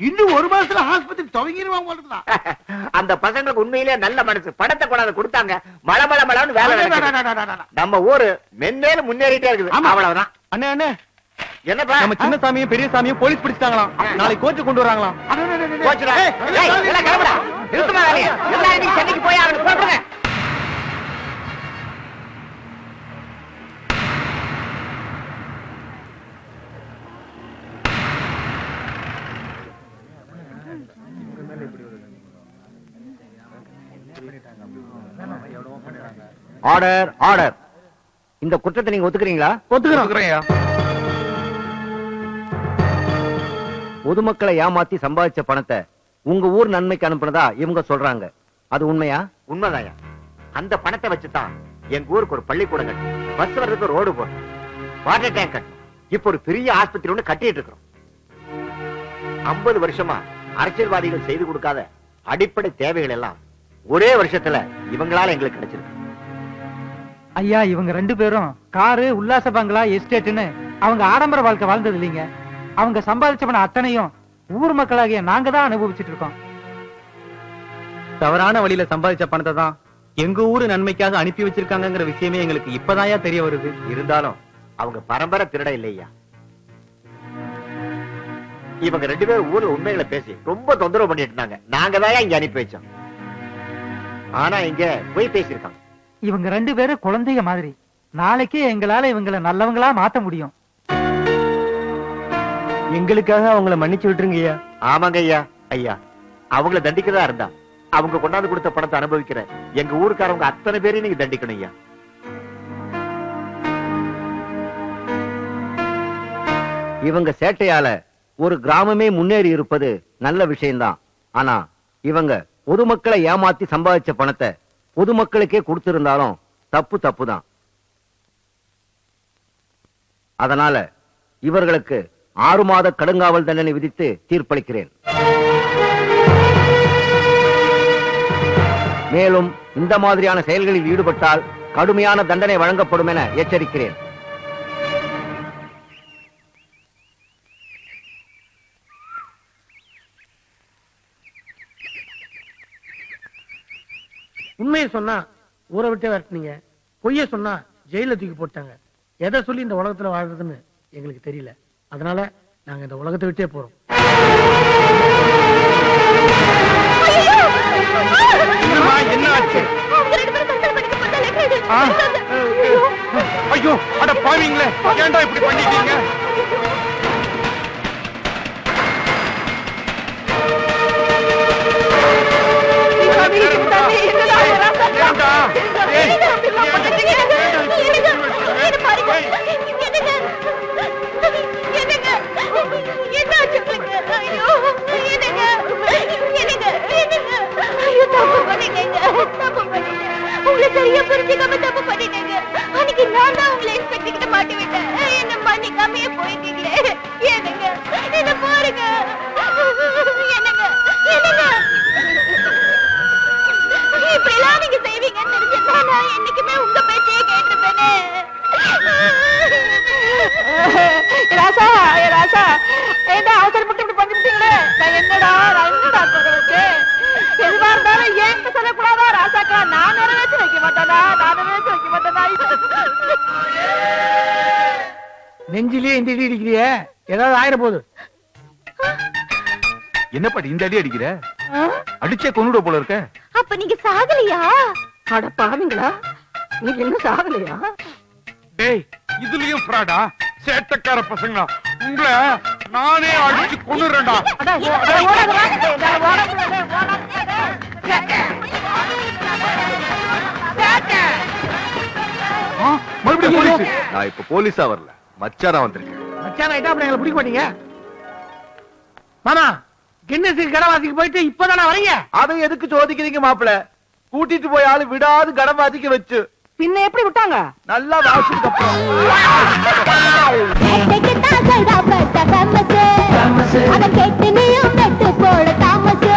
S12: இன்னும் 1 மாசத்துல ஆஸ்பத்திரி துவங்கிடுவாங்க.
S11: அந்த பசங்களுக்கு உண்மையிலேயே நல்ல மனசு, பணத்தை கொண்டாந்து கொடுத்தாங்க, மழை மழை மழைன்னு வேலை நடக்குது. நம்ம ஊரு மென்மேலும் முன்னேறிட்டே இருக்குது. அவ்வளவுதான்.
S16: அண்ணே அண்ணே
S11: என்னப்பா
S16: நம்ம சின்ன சாமியும் பெரிய சாமியும் போலீஸ் பிடிச்சிட்டாங்களாம். நாளைக்கு கோர்ட்டு கொண்டு வராங்களாம்.
S11: கோச்சுடா. ஏய், எல்லாம் கிளம்புடா. நிறுத்துமா வேலையை. எல்லாரும் இன்னைக்கு சென்னைக்கு போய் ஆகணும். புறப்படுங்க.
S17: Order order. இந்த குற்றத்தை நீங்க ஒத்துக்கிறீங்களா?
S16: ஒத்துக்கிறேன்.
S17: பொதுமக்களை ஏமாத்தி சம்பாதிச்ச பணத்தை உங்க ஊர் நன்மைக்கு அனுப்புனதா இவங்க சொல்றாங்க. அது உண்மையா?
S11: உண்மைதாயா. அந்த பணத்தை வச்சுதான் எங்க ஊருக்கு ஒரு பள்ளிக்கூடம் கட்டணும், பஸ் வர்றதுக்கு ரோடு போடணும், வாட்டர் டேங்க் கட்டணும், இப்ப ஒரு பெரிய ஆஸ்பத்திரி ஒண்ணு கட்டிட்டு இருக்கிறோம். 50 வருஷமா அரசியல்வாதிகள் செய்து கொடுக்காத அடிப்படை தேவைகள் எல்லாம் ஒரே வருஷத்துல இவங்களால எங்களுக்கு கிடைச்சிருக்கு.
S2: ஐயா, இவங்க 2 பேரும் காரு, உல்லாச பங்களா, எஸ்டேட்னு அவங்க ஆடம்பர வாழ்க்கை வாழ்ந்தது இல்லைங்க. அவங்க சம்பாதிச்ச பணம் அத்தனையும் ஊர் மக்களாகிய நாங்க தான் அனுபவிச்சுட்டு இருக்கோம்.
S16: தவறான வழியில சம்பாதிச்ச பணத்தை தான் எங்க ஊரு நன்மைக்காக அனுப்பி வச்சிருக்காங்கிற விஷயமே எங்களுக்கு இப்பதாயா தெரிய வருது.
S11: இருந்தாலும் அவங்க பரம்பரை திருட இல்லையா. இவங்க 2 பேரும் ஊர்ல உண்மைகளை பேசி ரொம்ப தொந்தரவு பண்ணிட்டு இருந்தாங்க. நாங்க தான் இங்க அனுப்பி வச்சோம். ஆனா இங்க போய் பேசியிருக்காங்க.
S2: இவங்க 2 பேரும் குழந்தைங்க மாதிரி. நாளைக்கே எங்களால இவங்களை நல்லவங்களா மாத்த முடியும்.
S16: எங்களுக்காக அவங்கள மன்னிச்சு விட்டுருங்க ஐயா.
S11: ஆமாங்க ஐயா. ஐயா, அவங்கள தண்டிக்கிறதா இருந்தா அவங்க கொண்டாந்து கொடுத்த பணத்தை அனுபவிக்கிற எங்க ஊருக்காரவங்க அத்தனை பேரையும் நீங்க தண்டிக்கணும் ஐயா.
S17: இவங்க சேட்டையால ஒரு கிராமமே முன்னேறி இருப்பது நல்ல விஷயம்தான். ஆனா இவங்க பொதுமக்களை ஏமாத்தி சம்பாதிச்ச பணத்தை பொதுமக்களுக்கே கொடுத்திருந்தாலும் தப்பு தான். அதனால இவர்களுக்கு 6 மாத கடுங்காவல் தண்டனை விதித்து தீர்ப்பளிக்கிறேன். மேலும் இந்த மாதிரியான செயல்களில் ஈடுபட்டால் கடுமையான தண்டனை வழங்கப்படும் என எச்சரிக்கிறேன்.
S12: உண்மையை சொன்னா ஊரை விட்டே வரட்டுனீங்க, பொய்ய சொன்னா ஜெயில தூக்கி போட்டாங்க. எதை சொல்லி இந்த உலகத்துல வாழ்றதுன்னு எங்களுக்கு தெரியல. அதனால நாங்க இந்த உலகத்தை விட்டே போறோம்.
S3: என்ன ஆச்சு? ஐயோ, அட பாவீங்களே, ஏன்டா இப்படி பண்ணிட்டீங்க?
S4: உங்களை சரியா புரிஞ்சுக்காம தப்பு பண்ணிட்டேங்க. அன்னைக்கு நான் தான் உங்களை இன்ஸ்பெக்டர் கிட்ட மாட்டி விட்டேன். என்ன மன்னிக்காமையே போயிட்டீங்களே. என்னங்க என்ன பாருங்க. என்னங்க என்னங்க இப்படி எல்லாம் நீங்க செய்வீங்கன்னு தெரிஞ்சிருந்தா நான் என்னைக்குமே உங்க பேச்சையே கேட்டுப்பேனே.
S9: ராசா ராசா ஏண்டா அவசரப்பட்டு இப்படி பண்ணிட்டீங்களே. நான் என்னடா சொல்றதுக்கு எதுவா இருந்தாலும் ஏன் சொல்லக்கூடாதா ராசாக்கா? நான் நிறைவேற்றி வைக்க மாட்டேனா?
S12: நெஞ்சிலேயே இந்த அடி அடிக்கிறிய, ஏதாவது ஆயிர போகுது.
S3: என்ன பாட்டி இந்த அடி அடிக்கிற? அடிச்சே கொன்னுட போல இருக்க.
S4: அப்ப நீங்க சாகலையா?
S9: அட பாவீங்களா, நீங்க என்ன சாகலையா?
S3: டேய், இதுலயும் ஃப்ராடா? சேட்டக்கார பசங்களா, உங்களை நானே அடிச்சு கொன்னுறேன்டா.
S5: மறுபடியும் போலீஸ்? நான் இப்ப போலீஸா வரல, மச்சானா வந்திருக்கேன்.
S12: மச்சான் ஐட்டா அப்படி எங்களை பிடிக்க மாட்டீங்க. மாமா, கின்னஸுக்கு கடவாசிக்கு போயிட்டு இப்பதானே வரீங்க?
S8: அதை எதுக்கு சோதிக்கிறீங்க மாப்பிள? கூட்டிட்டு போய் ஆளு விடாது கடவாசிக்கு வச்சு
S9: பின்ன எப்படி விட்டாங்க?
S8: நல்லா வாசிக்கு அப்புறம்
S14: கேட்டு நீயும் வெட்டு போட தாமஸ்.